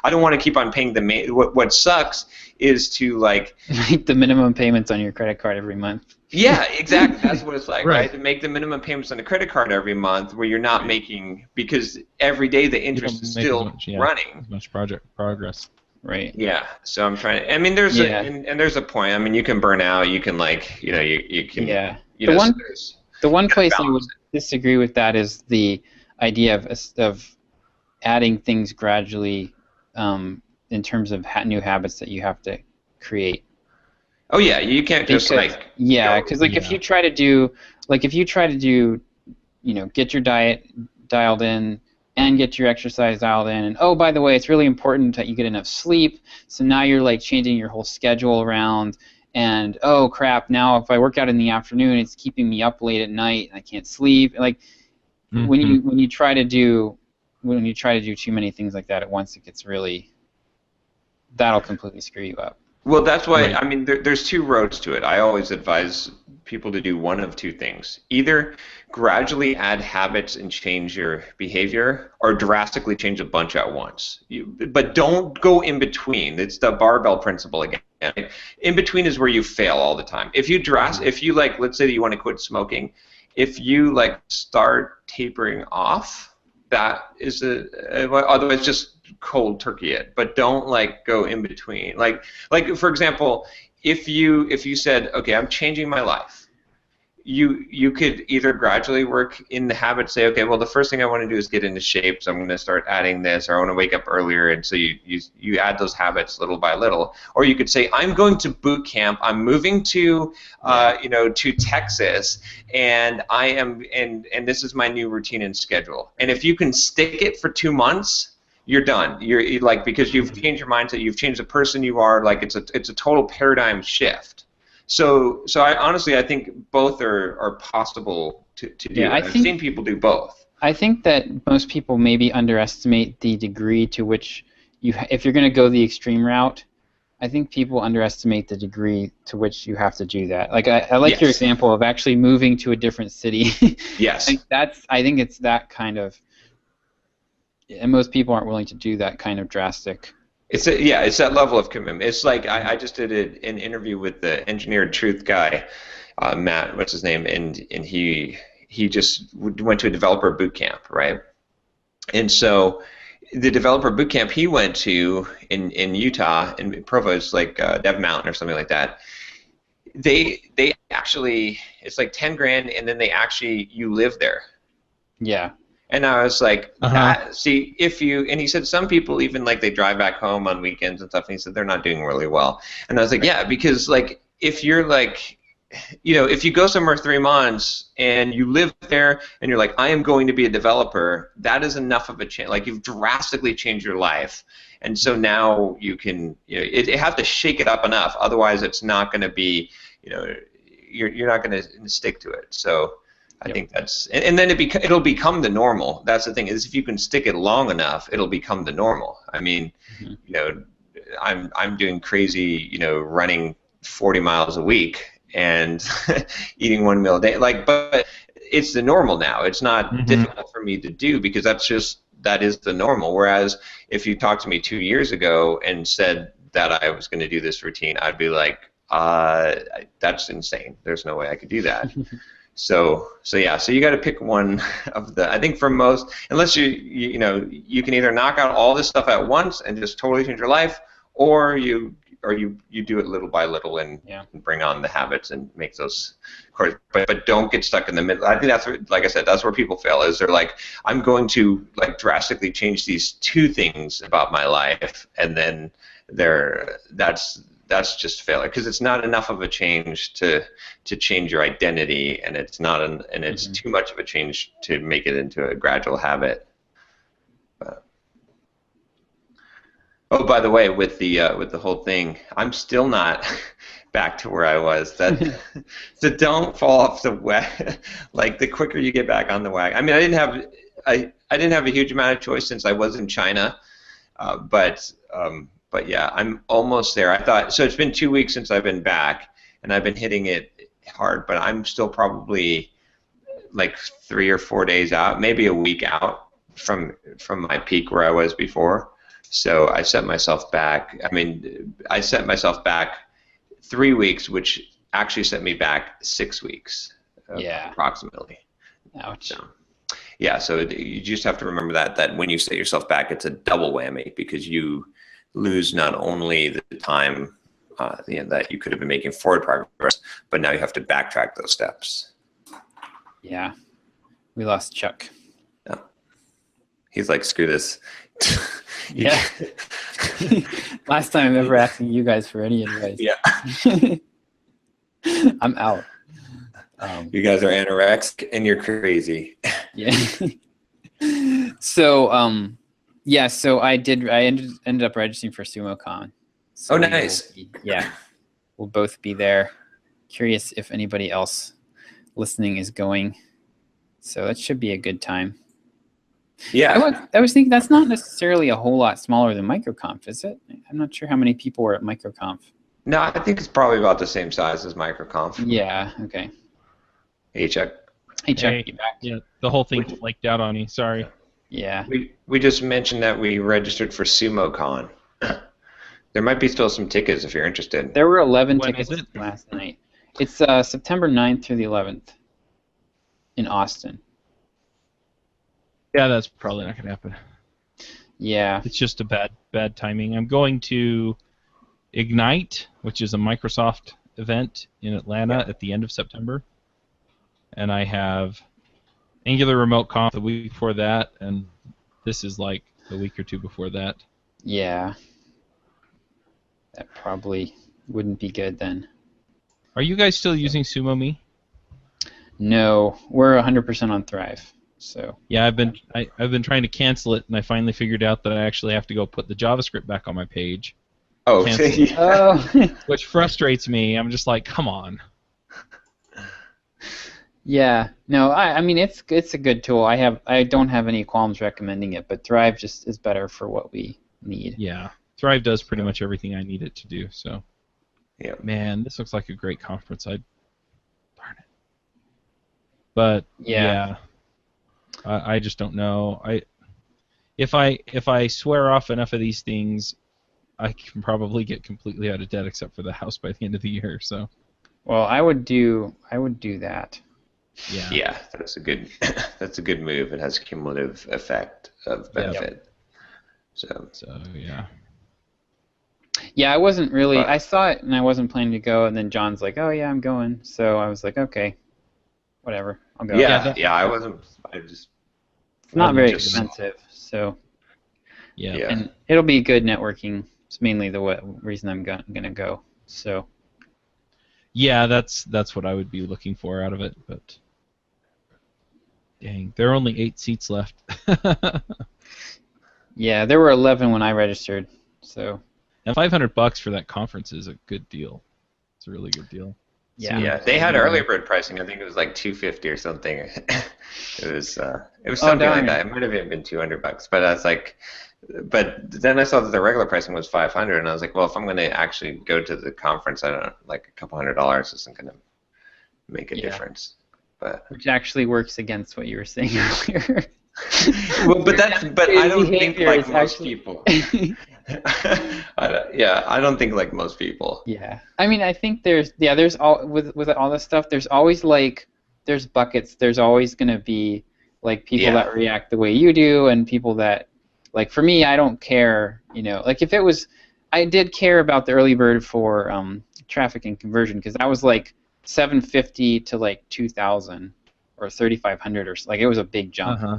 I don't want to keep on paying what sucks is to like make the minimum payments on your credit card every month. Yeah, exactly. That's what it's like, Right. right? To make the minimum payments on a credit card every month, where you're not making, because every day the interest is still running. As much progress. Right. Yeah. So I'm trying to. I mean, there's there's a point. I mean, you can burn out. You can like, you can. Yeah. The one place I would disagree with that is the idea of adding things gradually, in terms of new habits that you have to create. Oh yeah, you can't just because if you try to do get your diet dialed in and get your exercise dialed in, and oh, by the way, it's really important that you get enough sleep. So now you're like changing your whole schedule around, and oh crap, now if I work out in the afternoon, it's keeping me up late at night and I can't sleep. Like when you try to do too many things like that at once, it gets that'll completely screw you up. Well, that's why, Right. I mean, there's 2 roads to it. I always advise people to do one of 2 things. Either gradually add habits and change your behavior, or drastically change a bunch at once. But don't go in between. It's the barbell principle again. In between is where you fail all the time. If you like, let's say that you want to quit smoking, if you like start tapering off, that is otherwise just cold turkey it, but don't like go in between. Like for example, if you said, okay, I'm changing my life, you could either gradually work in the habit, say, okay, well, the first thing I want to do is get into shape, so I'm going to start adding this, or I want to wake up earlier, and so you add those habits little by little. Or you could say, I'm going to boot camp, I'm moving to to Texas, and I am and this is my new routine and schedule. And if you can stick it for 2 months, you're done. You're like, because you've changed your mindset, you've changed the person you are. Like it's a total paradigm shift. So I think both are possible to do. Yeah, I've seen people do both. I think that most people maybe underestimate the degree to which if you're going to go the extreme route, I think people underestimate the degree to which you have to do that. Like I like your example of actually moving to a different city. Yes. I think it's that kind of, and most people aren't willing to do that kind of drastic. It's that level of commitment. It's like I just did an interview with the Engineered Truth guy, Matt, what's his name, and he just went to a developer boot camp, right? And so the developer boot camp he went to in Utah, in Provo, it's like Dev Mountain or something like that. They actually, it's like $10,000, and then you live there. Yeah. And I was like, Uh-huh. see, if you, and he said some people even like they drive back home on weekends and stuff, and he said they're not doing really well. And I was like, yeah, because like if you're like, if you go somewhere 3 months and you live there and you're like, I am going to be a developer, that is enough of a change. Like you've drastically changed your life. And so now you can, you have to shake it up enough. Otherwise, it's not going to be, you're not going to stick to it. So I think that's, and then it'll become the normal. That's the thing, is if you can stick it long enough, it'll become the normal. I mean, I'm doing crazy, running 40 miles a week and eating 1 meal a day. Like, but it's the normal now. It's not difficult for me to do because that is the normal. Whereas if you talked to me 2 years ago and said that I was going to do this routine, I'd be like, that's insane. There's no way I could do that. So yeah, so you got to pick one of the. I think for most, unless you can either knock out all this stuff at once and just totally change your life, or you do it little by little and bring on the habits and make those. But don't get stuck in the middle. I think that's where, like I said, that's where people fail. Is they're like, I'm going to like drastically change these two things about my life, and then that's just failure, because it's not enough of a change to change your identity, and it's not and it's too much of a change to make it into a gradual habit. Oh, by the way, with the whole thing, I'm still not back to where I was. So don't fall off the wagon. Like the quicker you get back on the wagon. I mean, I didn't have a huge amount of choice since I was in China, but yeah, I'm almost there. I thought so. It's been 2 weeks since I've been back, and I've been hitting it hard. But I'm still probably like 3 or 4 days out, maybe a week out from my peak where I was before. So I set myself back. I mean, I set myself back 3 weeks, which actually set me back 6 weeks, approximately. Ouch. So, yeah. So you just have to remember that when you set yourself back, it's a double whammy, because you lose not only the time that you could have been making forward progress, but now you have to backtrack those steps. Yeah, we lost Chuck. Yeah. He's like, screw this. Yeah. Last time I'm ever asking you guys for any advice. Yeah. I'm out. You guys are anorexic and you're crazy. Yeah. So so I ended up registering for SumoCon. So nice. We'll both be there. Curious if anybody else listening is going. So that should be a good time. Yeah. I was thinking that's not necessarily a whole lot smaller than MicroConf, is it? I'm not sure how many people were at MicroConf. No, I think it's probably about the same size as MicroConf. Yeah, okay. Hey, Chuck. Hey, Chuck, Hey. you back? Yeah, the whole thing flaked out on you. Sorry. Yeah. We just mentioned that we registered for SumoCon. There might be still some tickets if you're interested. There were 11 When tickets is it? last night. It's September 9th through the 11th in Austin. Yeah, that's probably not going to happen. Yeah. It's just a bad timing. I'm going to Ignite, which is a Microsoft event in Atlanta at the end of September. And I have Angular Remote Conf the week before that, and this is like a week or two before that. Yeah. That probably wouldn't be good then. Are you guys still using SumoMe? No, we're 100% on Thrive. So Yeah, I've been trying to cancel it, and I finally figured out that I actually have to go put the JavaScript back on my page, Oh, Cancel. yeah. Oh. which frustrates me. I'm just like, come on. Yeah. No, I mean it's a good tool. I don't have any qualms recommending it, but Thrive just is better for what we need. Yeah, Thrive does pretty much everything I need it to do. So, Yeah. man, this looks like a great conference. Darn it. But Yeah. I just don't know. If I swear off enough of these things, I can probably get completely out of debt, except for the house by the end of the year. So, Well, I would do that. yeah. Yeah, that's a good move. It has a cumulative effect of benefit. So Yeah. Yeah, I wasn't really. But- I saw it and I wasn't planning to go, and then John's like, "Oh yeah, I'm going." So I was like, "Okay, whatever, I'll go." yeah, I just It's not very Just- expensive, so Yeah. Yeah. and it'll be good networking. It's mainly the reason I'm gonna go. So Yeah, that's what I would be looking for out of it, but dang, there are only 8 seats left. yeah, there were 11 when I registered. So And $500 for that conference is a good deal. It's a really good deal. yeah, Yeah, they had early bird pricing. I think it was like $250 or something. It was something like darn. that. It might have even been $200, but I was like, but then I saw that the regular pricing was $500, and I was like, well, if I'm going to actually go to the conference, I don't know, like a couple $100 isn't going to make a Yeah. difference. But which actually works against what you were saying earlier. well, but I don't think Behavior like is most actually- people. I don't think like most people. Yeah, I mean, I think there's all with all this stuff. There's always there's buckets. There's always gonna be like people Yeah. that react the way you do, and people that like. For me, I don't care. Like if it was, I did care about the early bird for traffic and conversion because that was like 750 to like 2,000 or 3,500 or like it was a big jump. Uh-huh.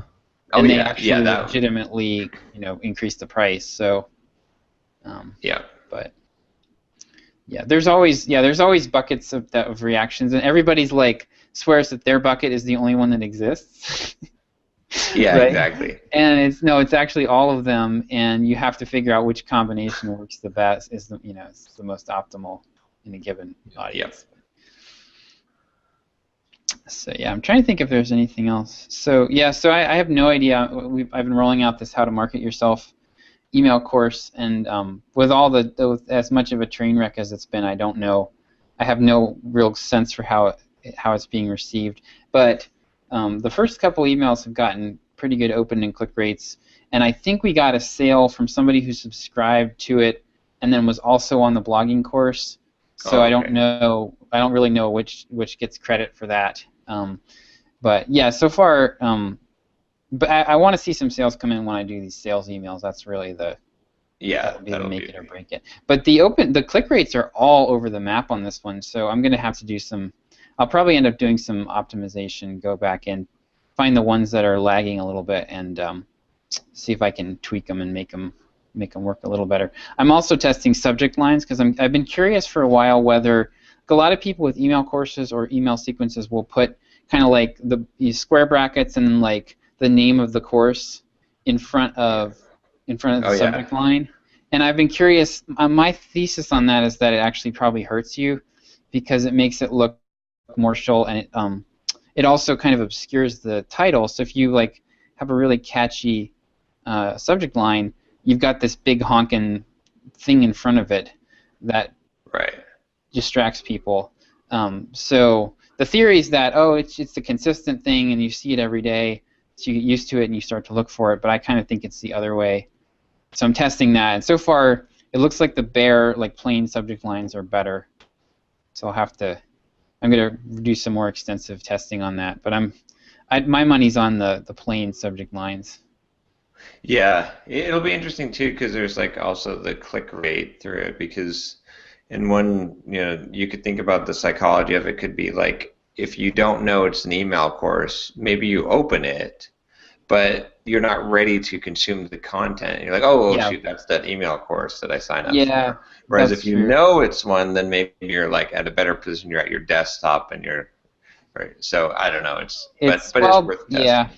And Oh, they yeah. actually Yeah, that- legitimately, increased the price. So. Yeah. But there's always buckets of reactions, and everybody's like swears that their bucket is the only one that exists. Yeah, Right? exactly. And it's actually all of them, and you have to figure out which combination works the best, it's the most optimal in a given audience. So yeah, I'm trying to think if there's anything else. So I have no idea. I've been rolling out this How to Market Yourself email course, and with as much of a train wreck as it's been, I don't know. I have no real sense for how it's being received. But the first couple emails have gotten pretty good open and click rates, and I think we got a sale from somebody who subscribed to it and then was also on the blogging course. So Oh, I don't okay. know. I don't really know which gets credit for that. But yeah, so far. But I want to see some sales come in when I do these sales emails. That's really that'll be the make it or break it. But the click rates are all over the map on this one, so I'm going to have to do some. I'll probably end up doing some optimization. Go back and find the ones that are lagging a little bit and see if I can tweak them and make them work a little better. I'm also testing subject lines because I've been curious for a while whether a lot of people with email courses or email sequences will put kind of like these square brackets and like the name of the course in front of the subject line. And I've been curious. My thesis on that is that it actually probably hurts you because it makes it look commercial, and it also kind of obscures the title. So if you like have a really catchy subject line, you've got this big honking thing in front of it that distracts people. So the theory is that it's a consistent thing, and you see it every day. So you get used to it and you start to look for it, but I kind of think it's the other way. So I'm testing that, and so far it looks like the bare, like plain subject lines are better. So I'm going to do some more extensive testing on that, but my money's on the plain subject lines. Yeah, it'll be interesting too because there's like also the click rate through it because in one, you could think about the psychology of it could be like if you don't know it's an email course, maybe you open it, but you're not ready to consume the content. You're like, shoot, that's that email course that I signed up for. Whereas that's if you true. know it's one, then maybe you're like at a better position. You're at your desktop and you're right. So I don't know. But it's worth testing. Yeah,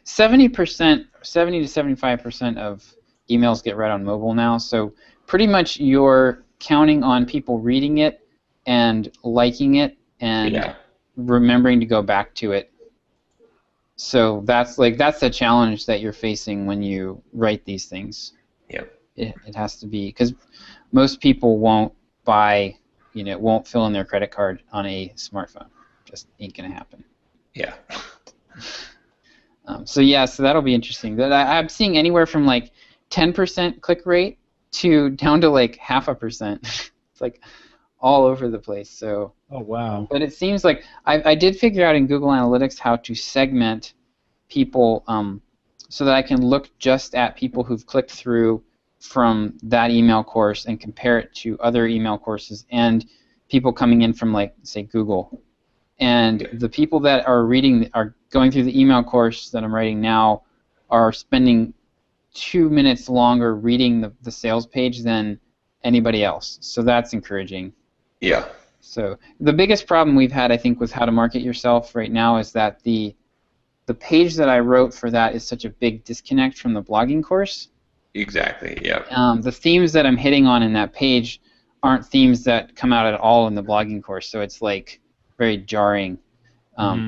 70% to 75% of emails get read on mobile now. So pretty much you're counting on people reading it and liking it and remembering to go back to it. So that's the challenge that you're facing when you write these things. Yep. It has to be because most people won't won't fill in their credit card on a smartphone. Just ain't gonna happen. Yeah. So that'll be interesting. That I'm seeing anywhere from like 10% click rate to down to like 0.5%. It's like all over the place. So. Oh wow. But it seems like I did figure out in Google Analytics how to segment people so that I can look just at people who've clicked through from that email course and compare it to other email courses and people coming in from like say Google. And the people that are going through the email course that I'm writing now are spending 2 minutes longer reading the sales page than anybody else. So that's encouraging. Yeah. So the biggest problem we've had, I think, with how to market yourself right now is that the page that I wrote for that is such a big disconnect from the blogging course. Exactly. Yeah. The themes that I'm hitting on in that page aren't themes that come out at all in the blogging course, so it's like very jarring.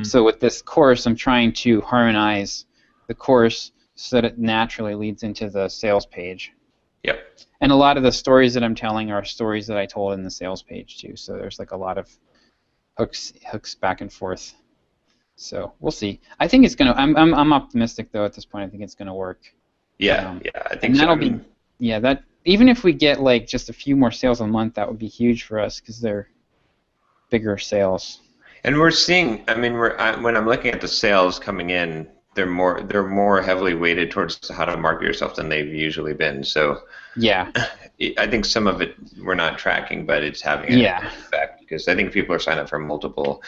So with this course, I'm trying to harmonize the course so that it naturally leads into the sales page. Yep. And a lot of the stories that I'm telling are stories that I told in the sales page too. So there's like a lot of hooks back and forth. So we'll see. I think it's gonna. I'm optimistic though at this point. I think it's gonna work. Yeah. I think and so. that'll be. Yeah. That even if we get like just a few more sales a month, that would be huge for us because they're bigger sales. And we're seeing. I mean, when I'm looking at the sales coming in, they're more heavily weighted towards how to market yourself than they've usually been. So yeah, I think some of it we're not tracking, but it's having an effect because I think people are signing up for multiple,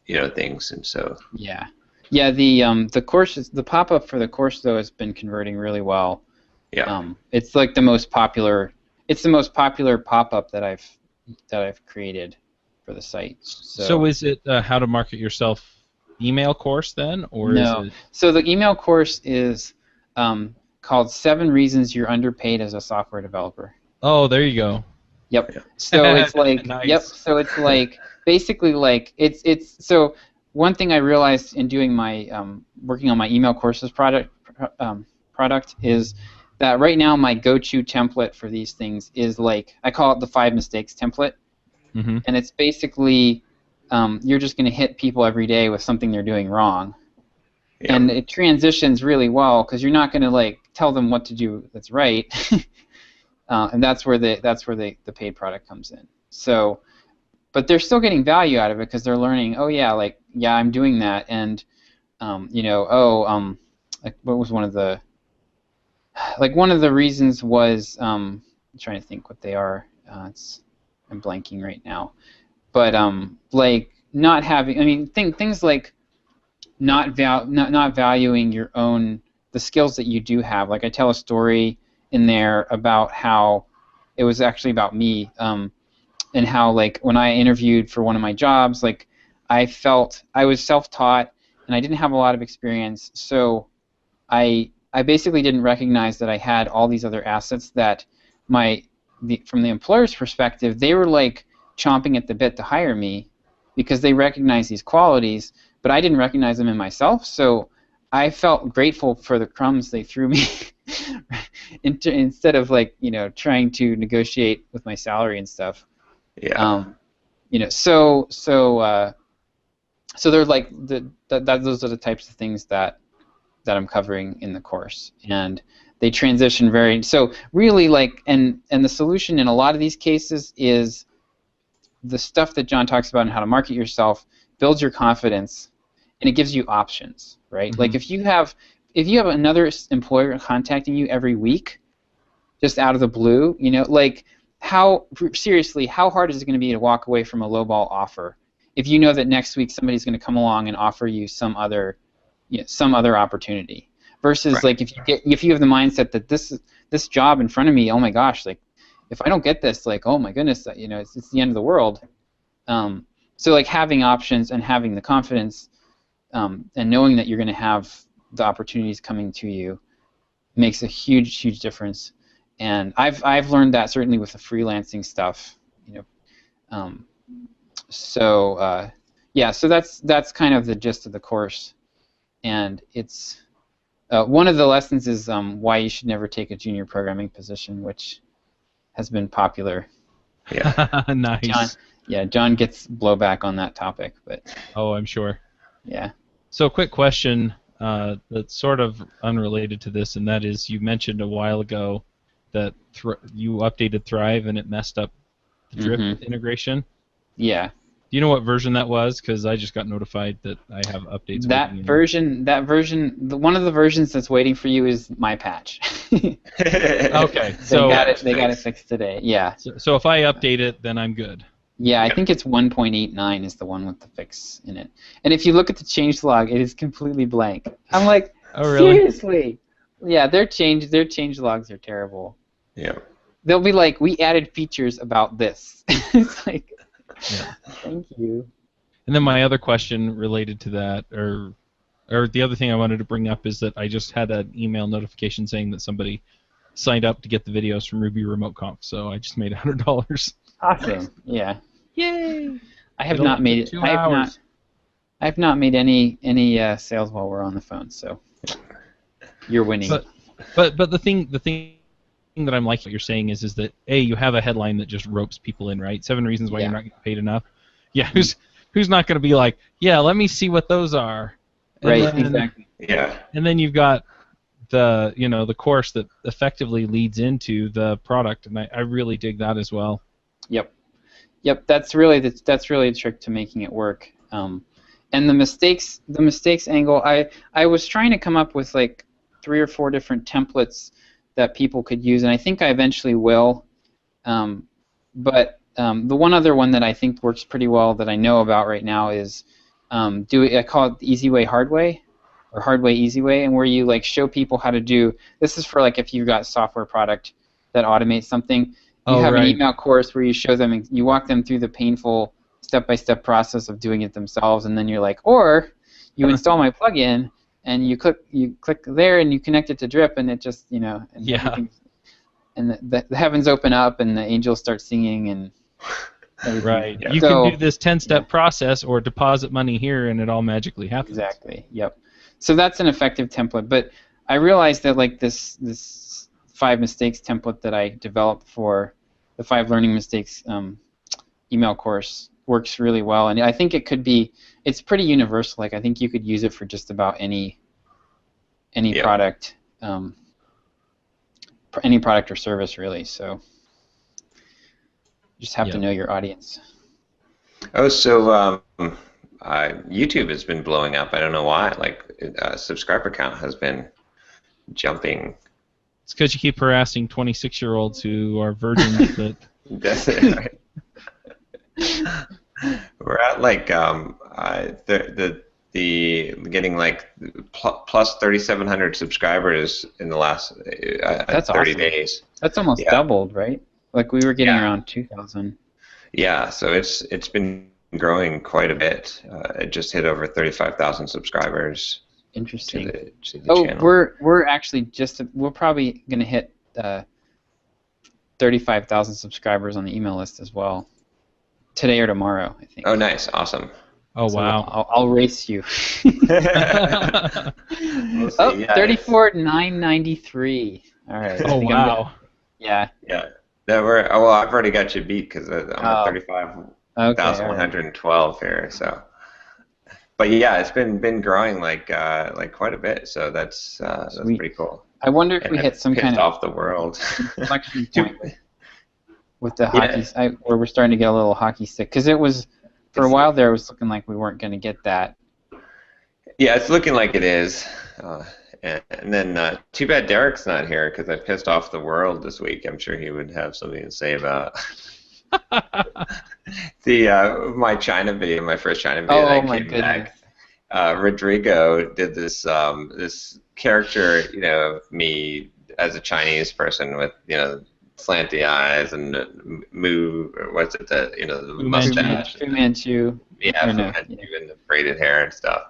things, and so yeah. The course the pop-up for the course though has been converting really well. Yeah. It's like the most popular. It's the most popular pop-up that I've created for the site. So is it how to market yourself email course then, or no? Is it... So the email course is called 7 Reasons You're Underpaid as a Software Developer. Oh, there you go. Yep. So it's like Nice. Yep. So it's like basically like it's so one thing I realized in doing my working on my email courses product is that right now my go-to template for these things is like I call it the 5 mistakes template, and it's basically you're just going to hit people every day with something they're doing wrong, and it transitions really well because you're not going to like tell them what to do that's right, and that's where the paid product comes in. So, but they're still getting value out of it because they're learning. Oh yeah, I'm doing that, and like what was one of the reasons was I'm trying to think what they are. I'm blanking right now. But like not having, things like not valuing your own the skills that you do have. Like I tell a story in there about how it was actually about me, and how like when I interviewed for one of my jobs, like I felt I was self-taught and I didn't have a lot of experience, so I basically didn't recognize that I had all these other assets that from the employer's perspective, they were like chomping at the bit to hire me because they recognize these qualities, but I didn't recognize them in myself, so I felt grateful for the crumbs they threw me instead of like trying to negotiate with my salary and stuff. Yeah. So they're like those are the types of things that I'm covering in the course, and they transition very so really like and the solution in a lot of these cases is the stuff that John talks about and how to market yourself builds your confidence, and it gives you options, right? Like if you have another employer contacting you every week, just out of the blue, like how hard is it going to be to walk away from a lowball offer if you know that next week somebody's going to come along and offer you some other opportunity? Versus right. like if you have the mindset that this job in front of me, oh my gosh, like if I don't get this, like oh my goodness, it's the end of the world. So like having options and having the confidence and knowing that you're going to have the opportunities coming to you makes a huge difference. And I've learned that certainly with the freelancing stuff, So that's kind of the gist of the course, and it's one of the lessons is why you should never take a junior programming position, which has been popular. Yeah. Nice. John gets blowback on that topic, but oh, I'm sure. Yeah. So, quick question that's sort of unrelated to this, and that is, you mentioned a while ago that you updated Thrive and it messed up the Drift integration. Yeah. Do you know what version that was? Because I just got notified that I have updates. That version, one of the versions that's waiting for you is my patch. Okay. So they got it fixed today. Yeah. So if I update it, then I'm good. Yeah, I think it's 1.89 is the one with the fix in it. And if you look at the changelog, it is completely blank. I'm like, oh, really? Seriously? Yeah, their change logs are terrible. Yeah. They'll be like, we added features about this. It's like, Yeah. thank you. And then my other question related to that, or the other thing I wanted to bring up is that I just had an email notification saying that somebody signed up to get the videos from Ruby Remote Conf, so I just made $100. Awesome. Yeah. Yay! I have It not only made took it. 2 hours. I have not made any sales while we're on the phone, so you're winning. But the thing that I'm liking what you're saying is that you have a headline that just ropes people in, right? 7 reasons why Yeah. you're not getting paid enough. Yeah, who's not going to be like, yeah, let me see what those are. And Right. then- Exactly. Yeah. And then you've got the course that effectively leads into the product, and I really dig that as well. Yep. That's really the trick to making it work. And the mistakes angle, I was trying to come up with like 3 or 4 different templates that people could use, and I think I eventually will. But the one other one that I think works pretty well that I know about right now is I call it the easy way, hard way, or hard way, easy way, and where you like show people how to do. This is for like if you've got a software product that automates something. You have an email course where you show them and you walk them through the painful step-by-step process of doing it themselves, and then you're like, or you install my plugin and you click there and you connect it to Drip, and it just and and the heavens open up and the angels start singing and everything. Right. Yeah. You So- can do this 10-step process or deposit money here, and it all magically happens. Exactly. Yep. So that's an effective template, but I realized that like this 5 mistakes template that I developed for the 5 learning mistakes email course works really well, and I think it's pretty universal. Like I think you could use it for just about any Yeah. product, any product or service really. So you just have to know your audience. Oh, so YouTube has been blowing up. I don't know why. Like, subscriber count has been jumping. It's because you keep harassing 26-year-olds who are virgins that. That's it, right? We're at like the getting like plus 3,700 subscribers in the last That's 30 awesome. days. That's almost Yeah. doubled, right? Like we were getting Yeah. around 2,000. Yeah, so it's been growing quite a bit. It just hit over 35,000 subscribers to Interesting. the Oh, channel. we're actually we're probably gonna hit 35,000 subscribers on the email list as well, today or tomorrow, I think. Oh, nice, awesome. Oh, So wow. I'll race you. We'll see, Oh, yeah. 34,993. All right. I Oh, think I'm wow. yeah. Yeah. No, well, I've already got you beat because I'm at Oh. 35,112 here. So, but yeah, it's been growing like quite a bit. So that's Sweet. pretty cool. I wonder if And we I've hit some pissed kind of off the world. inflection point with the hockey, where we're starting to get a little hockey stick. Because it was, for a while there, it was looking like we weren't going to get that. Yeah, it's looking like it is. And then too bad Derek's not here because I pissed off the world this week. I'm sure he would have something to say about my China video, my first China video that my came goodness. back. Rodrigo did this this character, of me as a Chinese person with slanty eyes and what's it the Fu mustache. Fu Manchu. Yeah, Or from no, that yeah. and the braided hair and stuff.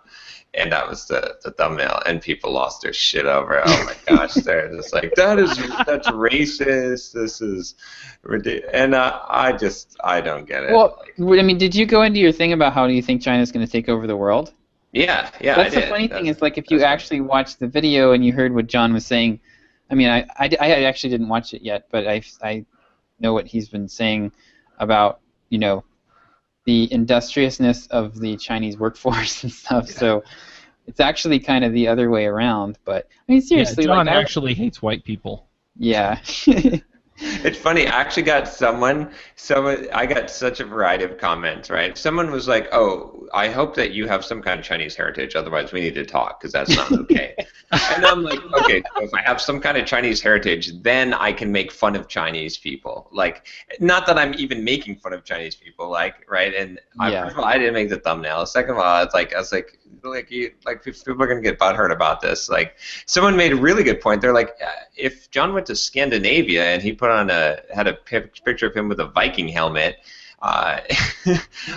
And that was the thumbnail, and people lost their shit over it. Oh my gosh, they're just like, that's racist. This is ridiculous. And I don't get it. Well, I mean, did you go into your thing about how do you think China's going to take over the world? yeah, That's I the did. funny thing is, like, if you actually watched the video and you heard what John was saying, I mean, I actually didn't watch it yet, but I know what he's been saying about, the industriousness of the Chinese workforce and stuff. Yeah. So it's actually kind of the other way around. But I mean, seriously, John like, actually hates white people. yeah. It's funny. I actually got someone. I got such a variety of comments. Right. Someone was like, "Oh, I hope that you have some kind of Chinese heritage. Otherwise, we need to talk because that's not okay. And I'm like, okay, so if I have some kind of Chinese heritage, then I can make fun of Chinese people. Like, not that I'm even making fun of Chinese people, like, right? And first of all, I didn't make the thumbnail. Second of all, it's like I was like people are gonna get butthurt about this. Like, someone made a really good point. They're like, if John went to Scandinavia and he had a picture of him with a Viking helmet. I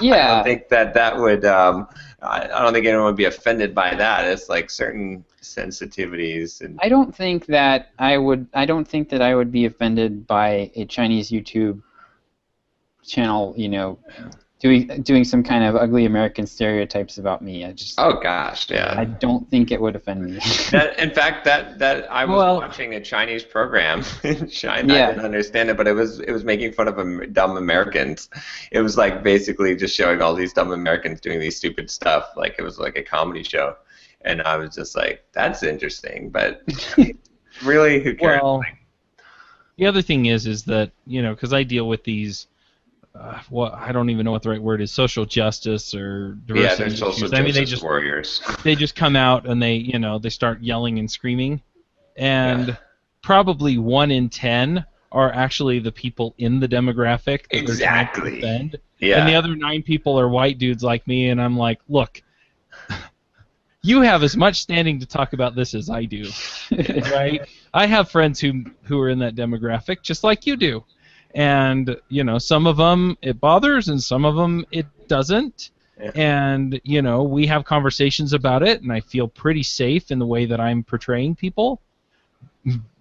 don't think that would. I don't think anyone would be offended by that. It's like certain sensitivities. And I don't think that I would be offended by a Chinese YouTube channel, doing some kind of ugly American stereotypes about me. Oh gosh, yeah. I don't think it would offend me. In fact, that I was watching a Chinese program in China. I didn't understand it, but it was making fun of dumb Americans. It was like basically just showing all these dumb Americans doing these stupid stuff. Like it was like a comedy show, and I was just like, that's interesting, but really, who cares? Well, the other thing is that because I deal with these. I don't even know what the right word is, social justice or diversity they're social issues. Justice warriors. They just come out and they start yelling and screaming, and probably 1 in 10 are actually the people in the demographic that they're trying to defend. Yeah. And the other 9 people are white dudes like me, and I'm like, look, you have as much standing to talk about this as I do, right? I have friends who are in that demographic just like you do. And, some of them it bothers and some of them it doesn't. Yeah. And, we have conversations about it, and I feel pretty safe in the way that I'm portraying people.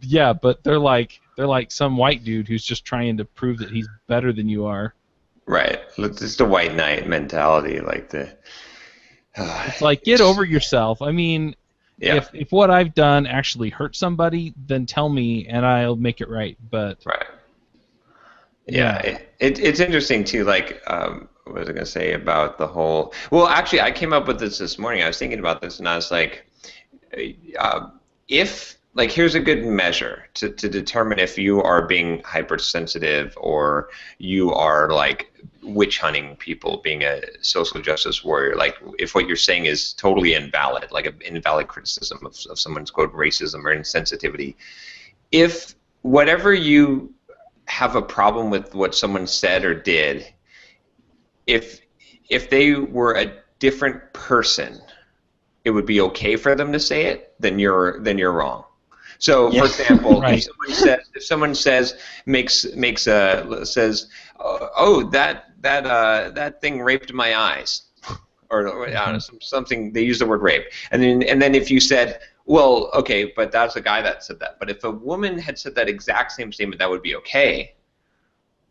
Yeah, but they're like some white dude who's just trying to prove that he's better than you are. Right. It's just a white knight mentality. It's like, get over yourself. I mean, if what I've done actually hurt somebody, then tell me and I'll make it right. But right. Yeah, it's interesting too. Like, what was I going to say about the whole? Well, actually, I came up with this morning. I was thinking about this, and I was like, here's a good measure to determine if you are being hypersensitive or you are like witch hunting people, being a social justice warrior. Like, if what you're saying is totally invalid, like an invalid criticism of someone's quote racism or insensitivity. If whatever you have a problem with what someone said or did, if they were a different person, it would be okay for them to say it, then you're wrong. So, for example, right. if someone says that thing raped my eyes, or I don't know, something, they use the word rape, and then if you said, well, okay, but that's a guy that said that. But if a woman had said that exact same statement, that would be okay.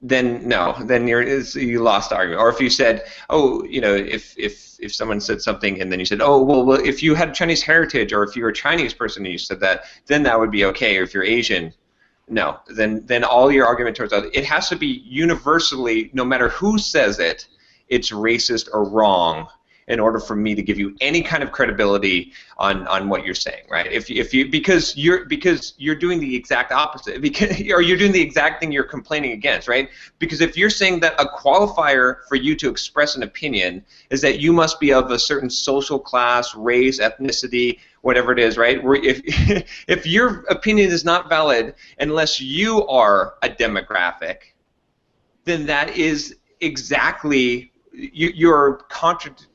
Then no, then you lost the argument. Or if you said, oh, if someone said something and then you said, oh, well, if you had Chinese heritage or if you're a Chinese person and you said that, then that would be okay. Or if you're Asian, no, then all your argument turns out it has to be universally, no matter who says it, it's racist or wrong, in order for me to give you any kind of credibility on what you're saying, right? Because you're doing the exact opposite, or you're doing the exact thing you're complaining against, right? Because if you're saying that a qualifier for you to express an opinion is that you must be of a certain social class, race, ethnicity, whatever it is, right? If your opinion is not valid unless you are a demographic, then that is exactly you're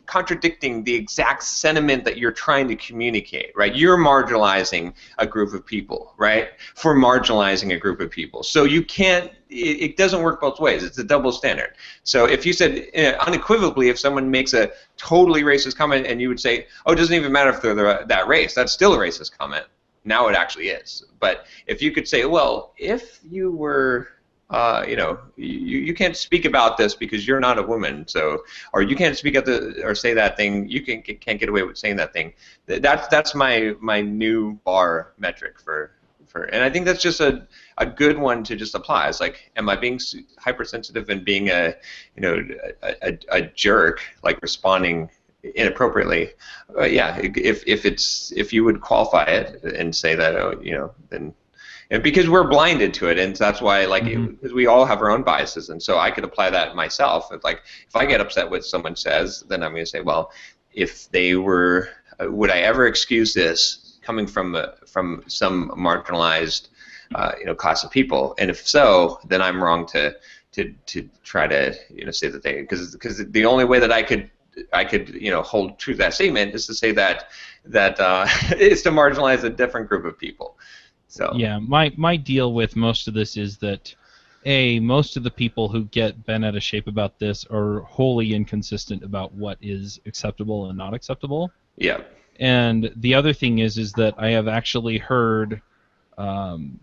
contradicting the exact sentiment that you're trying to communicate, right? You're marginalizing a group of people, right? For marginalizing a group of people. So you can't, it doesn't work both ways. It's a double standard. So if you said unequivocally, if someone makes a totally racist comment and you would say, oh, it doesn't even matter if they're that race, that's still a racist comment. Now it actually is. But if you could say, well, if you were... you can't speak about this because you're not a woman, so, or you can't speak at or say that thing. You can't get away with saying that thing. That's my new bar metric for, and I think that's just a good one to just apply. It's like, am I being hypersensitive and being a jerk, like responding inappropriately? If you would qualify it and say that, then And because we're blinded to it, and that's why, like, because we all have our own biases, and so I could apply that myself. If, like, if I get upset with someone says, then I'm going to say, well, if they were, would I ever excuse this coming from some marginalized, class of people? And if so, then I'm wrong to try to, say that they, because the only way that I could hold true to that statement is to say that is to marginalize a different group of people. So yeah, my deal with most of this is that most of the people who get bent out of shape about this are wholly inconsistent about what is acceptable and not acceptable. Yeah. And the other thing is that I have actually heard, I'm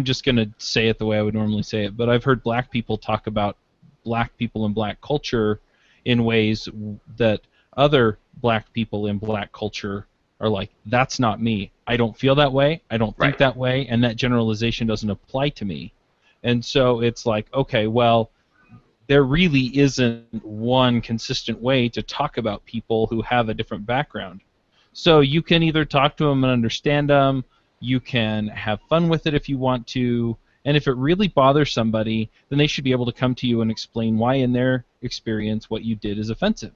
just going to say it the way I would normally say it, but I've heard black people talk about black people and black culture in ways that other black people in black culture are like, that's not me. I don't feel that way. I don't think that way, and that generalization doesn't apply to me. And so it's like, okay, well, there really isn't one consistent way to talk about people who have a different background. So you can either talk to them and understand them, you can have fun with it if you want to, and if it really bothers somebody, then they should be able to come to you and explain why in their experience what you did is offensive.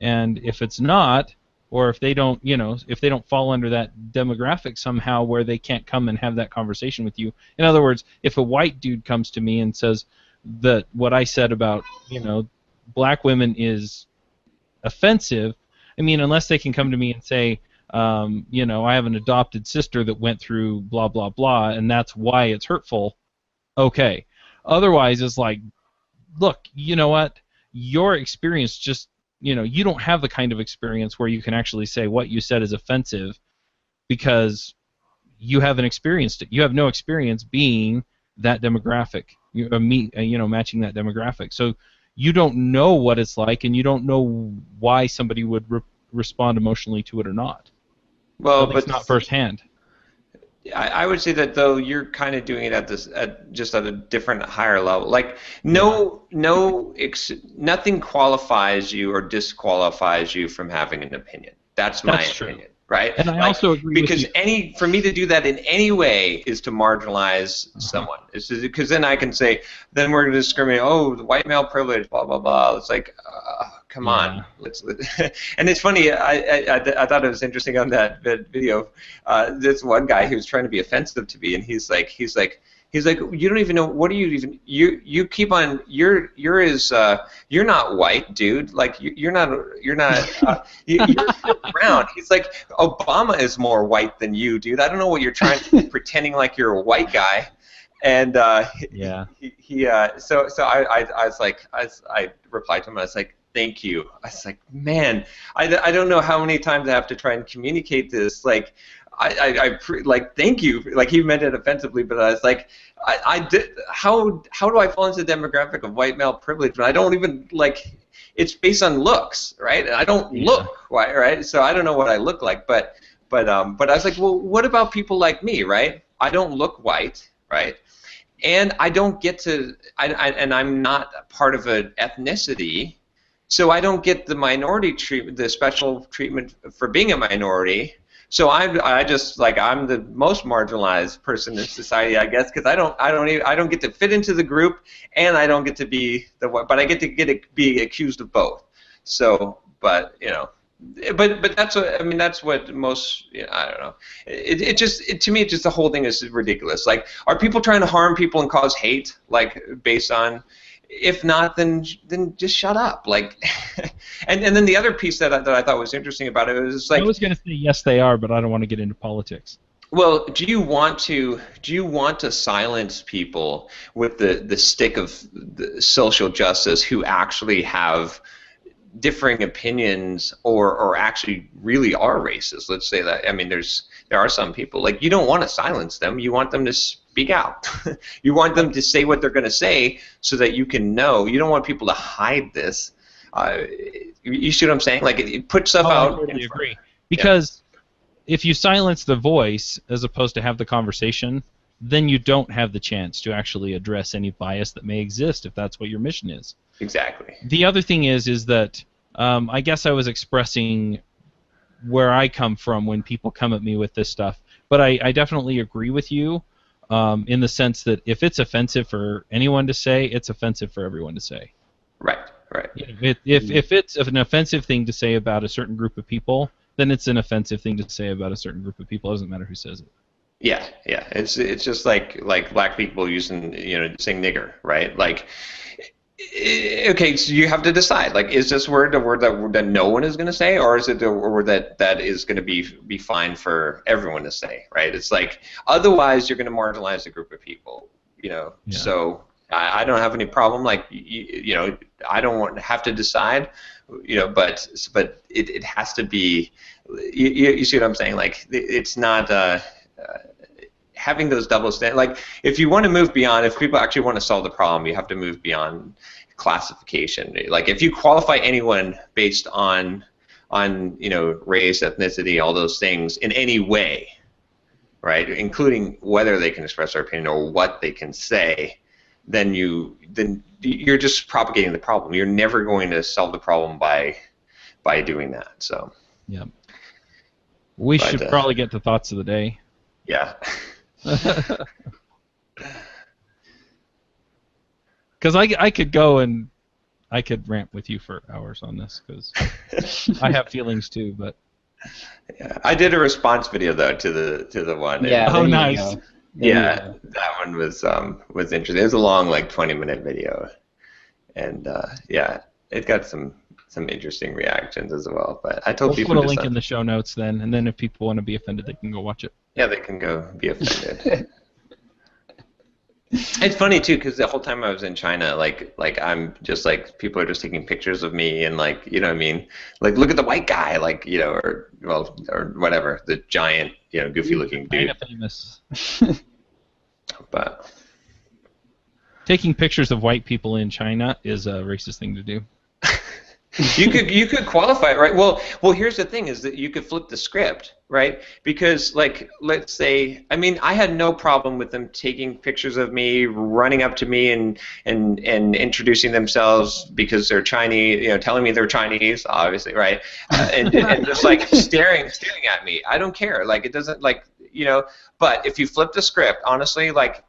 And if it's not, or if they don't, if they don't fall under that demographic somehow where they can't come and have that conversation with you. In other words, if a white dude comes to me and says that what I said about, black women is offensive, I mean, unless they can come to me and say, I have an adopted sister that went through blah, blah, blah, and that's why it's hurtful, okay. Otherwise, it's like, look, you know what? Your experience just, you don't have the kind of experience where you can actually say what you said is offensive because you haven't experienced it. You have no experience being that demographic, matching that demographic. So you don't know what it's like, and you don't know why somebody would respond emotionally to it or not. Well, but it's not firsthand. I would say that, though, you're kind of doing it at a different, higher level. Like nothing qualifies you or disqualifies you from having an opinion. That's my opinion, right? And I also agree because with you. For me to do that in any way is to marginalize someone. Because then I can say, then we're going to discriminate. Oh, the white male privilege, blah blah blah. It's like, come on, and it's funny. I thought it was interesting on that video. This one guy who was trying to be offensive to me, and he's like, you don't even know, what do you even, you keep on, you're not white, dude. Like you're not you're brown. He's like, Obama is more white than you, dude. I don't know what you're trying to do, pretending like you're a white guy. And so I was like, I replied to him. I was like, thank you. I was like, man, I don't know how many times I have to try and communicate this. Like, like, thank you. Like, he meant it offensively, but I was like, I did. How do I fall into the demographic of white male privilege when I don't even, like, it's based on looks, right? And I don't look white, right? So I don't know what I look like, but I was like, well, what about people like me, right? I don't look white, right? And I don't get to, and I'm not part of an ethnicity. So I don't get the minority treatment, the special treatment for being a minority. So I just, like, I'm the most marginalized person in society, I guess, because I don't get to fit into the group, and I don't get to be the one, but I get to be accused of both. So, but that's what, I mean, that's what most, I don't know. To me, the whole thing is ridiculous. Like, are people trying to harm people and cause hate, like, based on? If not, then just shut up. Like, and then the other piece that I thought was interesting about it was like, I was going to say yes, they are, but I don't want to get into politics. Well, do you want to silence people with the stick of the social justice who actually have differing opinions or actually really are racist? Let's say that. I mean, there are some people, like, you don't want to silence them. You want them to speak out. You want them to say what they're going to say so that you can know. You don't want people to hide this. You see what I'm saying? Like, it puts stuff out. I totally agree. Because if you silence the voice as opposed to have the conversation, then you don't have the chance to actually address any bias that may exist if that's what your mission is. Exactly. The other thing is that I guess I was expressing where I come from when people come at me with this stuff, but I definitely agree with you in the sense that if it's offensive for anyone to say, it's offensive for everyone to say. Right. If it's an offensive thing to say about a certain group of people, then it's an offensive thing to say about a certain group of people. It doesn't matter who says it. Yeah. It's just like black people using saying nigger, right? Like, okay, so you have to decide. Like, is this word a word that no one is going to say, or is it a word that is going to be fine for everyone to say, right? It's like otherwise you're going to marginalize a group of people, Yeah. So I don't have any problem. Like, I don't have to decide, but it has to be. You see what I'm saying? Like, it's not. Having those double standards, like if you want to move beyond, if people actually want to solve the problem, you have to move beyond classification. Like if you qualify anyone based on race, ethnicity, all those things in any way, right, including whether they can express their opinion or what they can say, then you're just propagating the problem. You're never going to solve the problem by doing that. So yeah, we should probably get to thoughts of the day. Yeah. Because I could go and I could rant with you for hours on this because I have feelings too. But yeah, I did a response video though to the one. Yeah. Oh, nice. Yeah, that one was interesting. It was a long, like 20-minute video, and yeah, it got some interesting reactions as well. But I told we'll people put a link in the show notes then, and then if people want to be offended, they can go watch it. Yeah, they can go be offended. It's funny too, because the whole time I was in China, like I'm just like people are just taking pictures of me and like what I mean, like look at the white guy, like or whatever, the giant goofy looking dude. Kinda famous. But taking pictures of white people in China is a racist thing to do. You could qualify it, right? Well, here's the thing: is that you could flip the script, right? Because, like, let's say, I mean, I had no problem with them taking pictures of me, running up to me, and introducing themselves because they're Chinese, telling me they're Chinese, obviously, right? And just like staring at me. I don't care. Like, it doesn't But if you flip the script, honestly, like,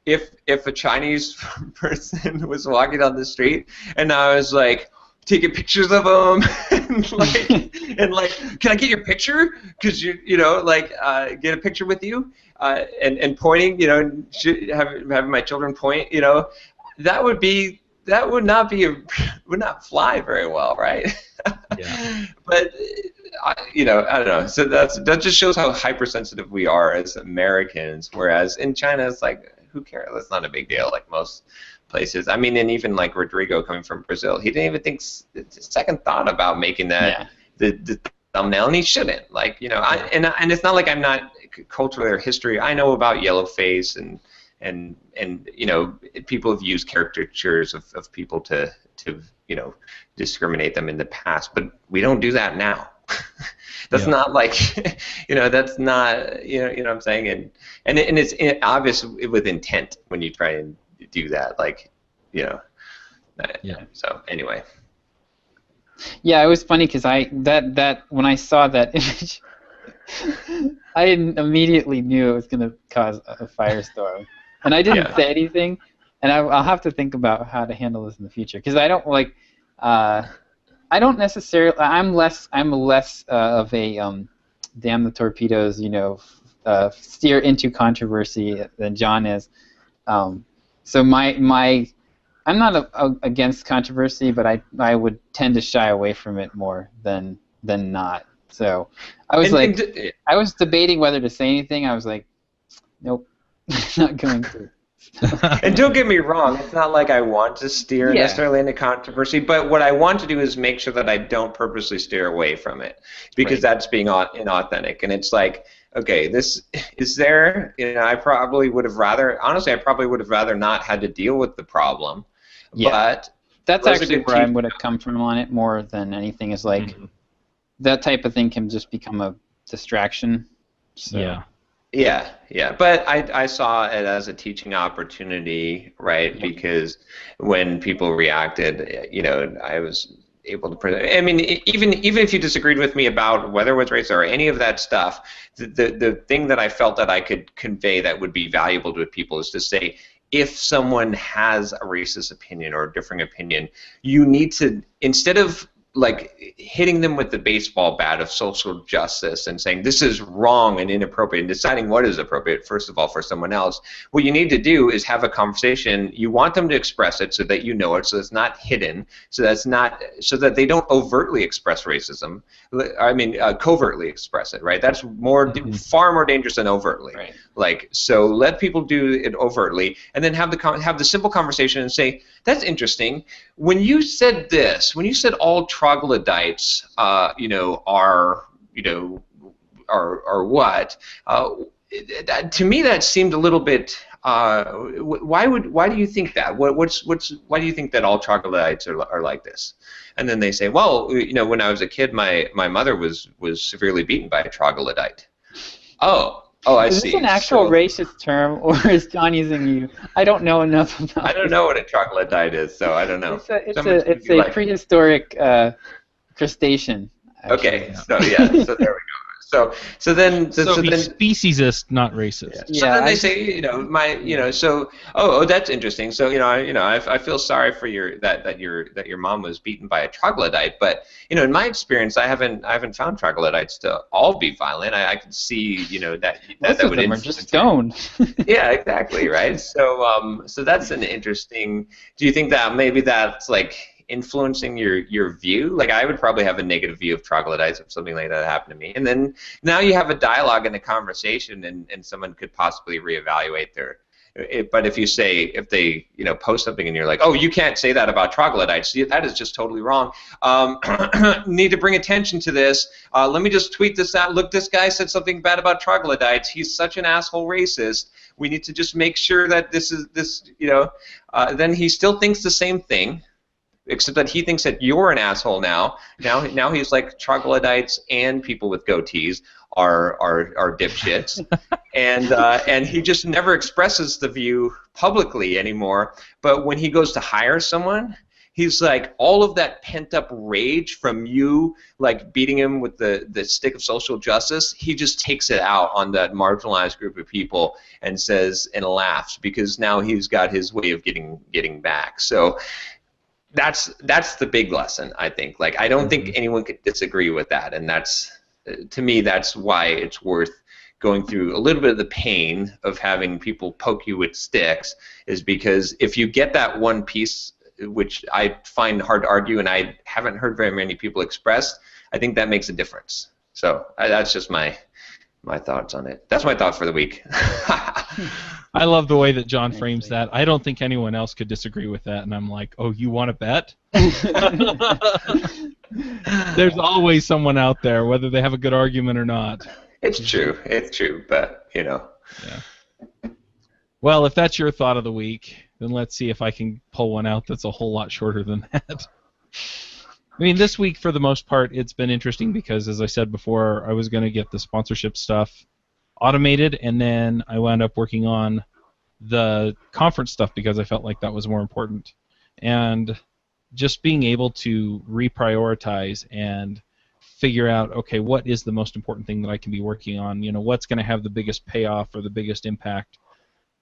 if a Chinese person was walking down the street and I was like taking pictures of them and like can I get your picture? Because get a picture with you and pointing, having my children point, that would not fly very well, right? Yeah. But I don't know. So that just shows how hypersensitive we are as Americans. Whereas in China, it's like, who cares? That's not a big deal. Like most places. I mean, and even like Rodrigo coming from Brazil, he didn't even think second thought about making that the thumbnail, and he shouldn't. Like, and it's not like I'm not culturally or history. I know about yellowface and people have used caricatures of people to discriminate them in the past, but we don't do that now. That's not like that's not what I'm saying, and it's obvious with intent when you try and do that, like so anyway. Yeah, it was funny because that when I saw that image, I immediately knew it was going to cause a firestorm, and I didn't say anything, and I'll have to think about how to handle this in the future because I don't necessarily. I'm less of a damn the torpedoes, steer into controversy than John is. So I'm not against controversy, but I would tend to shy away from it more than not. So I was I was debating whether to say anything. I was like, nope, not going to. And don't get me wrong, it's not like I want to steer necessarily into controversy, but what I want to do is make sure that I don't purposely steer away from it, because that's being inauthentic. And it's like, okay, this is there. I probably would have rather not had to deal with the problem. Yeah. But that's actually where I would have come from on it more than anything. Is like that type of thing can just become a distraction. So. Yeah. But I saw it as a teaching opportunity, right? Because when people reacted, able to present. I mean, even if you disagreed with me about whether it was racist or any of that stuff, the thing that I felt that I could convey that would be valuable to people is to say, if someone has a racist opinion or a differing opinion, you need to, instead of like hitting them with the baseball bat of social justice and saying this is wrong and inappropriate and deciding what is appropriate, first of all, for someone else, what you need to do is have a conversation. You want them to express it so that you know it, so it's not hidden, so that they don't overtly express racism. I mean, covertly express it, right? That's far more dangerous than overtly. Right. Like, so let people do it overtly, and then have the simple conversation and say, that's interesting. When you said this, when you said all troglodytes, are what? To me, that seemed a little bit. Why do you think that? Why do you think that all troglodytes are like this? And then they say, well, when I was a kid, my mother was severely beaten by a troglodyte. Oh, I see. Is this an actual racist term, or is John using you? I don't know enough about I don't know what a troglodyte is, so I don't know. It's a prehistoric crustacean. Actually. Okay, so there we go. So then speciesist, not racist. Yeah. So then they say, that's interesting. So I feel sorry for that your mom was beaten by a troglodyte, but in my experience, I haven't found troglodytes to all be violent. I can see that most of them are just stoned. Yeah, exactly, right. So that's an interesting. Do you think that maybe that's like influencing your view? Like, I would probably have a negative view of troglodytes if something like that happened to me. And then now you have a dialogue and a conversation, and someone could possibly reevaluate their. But if they post something and you're like, oh, you can't say that about troglodytes, that is just totally wrong. Need to bring attention to this. Let me just tweet this out. Look, this guy said something bad about troglodytes. He's such an asshole racist. We need to just make sure that then he still thinks the same thing, except that he thinks that you're an asshole now. Now he's like troglodytes and people with goatees are dipshits, and he just never expresses the view publicly anymore. But when he goes to hire someone, he's like, all of that pent up rage from you, like beating him with the stick of social justice, he just takes it out on that marginalized group of people and says and laughs, because now he's got his way of getting back. So that's the big lesson, I think. Like, I don't think anyone could disagree with that, and that's, to me, that's why it's worth going through a little bit of the pain of having people poke you with sticks, is because if you get that one piece, which I find hard to argue and I haven't heard very many people express, I think that makes a difference. So that's just my thoughts on it. That's my thoughts for the week. I love the way that John frames that. I don't think anyone else could disagree with that, and I'm like, oh, you want to bet? There's always someone out there, whether they have a good argument or not. It's true, but Yeah. Well, if that's your thought of the week, then let's see if I can pull one out that's a whole lot shorter than that. I mean, this week, for the most part, it's been interesting because, as I said before, I was going to get the sponsorship stuff automated, and then I wound up working on the conference stuff because I felt like that was more important. And just being able to reprioritize and figure out, okay, what is the most important thing that I can be working on? What's going to have the biggest payoff or the biggest impact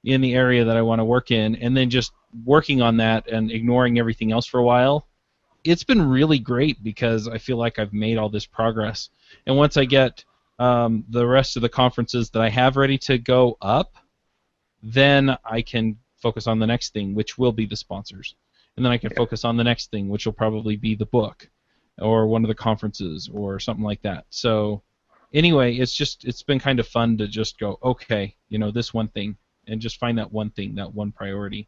in the area that I want to work in, and then just working on that and ignoring everything else for a while. It's been really great because I feel like I've made all this progress. And once I get the rest of the conferences that I have ready to go up, then I can focus on the next thing, which will be the sponsors. And then I can focus on the next thing, which will probably be the book or one of the conferences or something like that. So anyway, it's been kind of fun to just go, okay, this one thing, and just find that one thing, that one priority.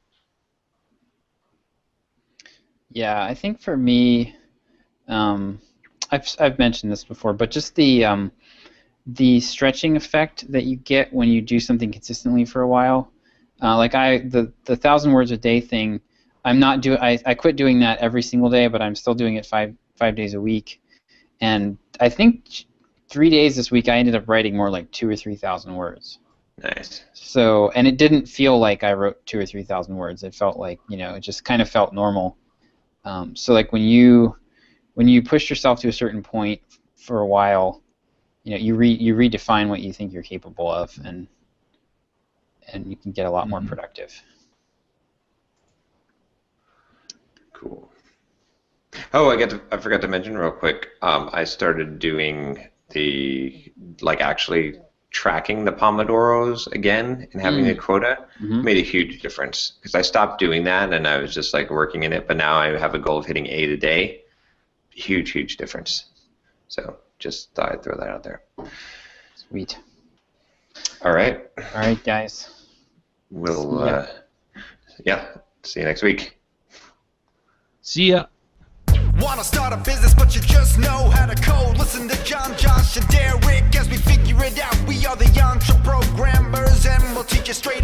Yeah, I think for me, I've mentioned this before, but just the stretching effect that you get when you do something consistently for a while. Like the 1,000 words a day thing, I quit doing that every single day, but I'm still doing it five days a week. And I think 3 days this week I ended up writing more like 2,000 or 3,000 words. Nice. So, and it didn't feel like I wrote 2,000 or 3,000 words. It felt like, it just kind of felt normal. So like when you when you push yourself to a certain point for a while, you redefine what you think you're capable of, and you can get a lot more productive. Cool. Oh, I forgot to mention real quick. I started doing actually tracking the Pomodoros again and having a quota. Made a huge difference because I stopped doing that and I was just like working in it. But now I have a goal of hitting 8 a day. Huge difference. So just thought I'd throw that out there. Sweet. All right. All right, guys. We'll see you next week. See ya. Wanna start a business but you just know how to code. Listen to John, Josh, and Derek as we figure it out. We are the Entre Programmers and we'll teach you straight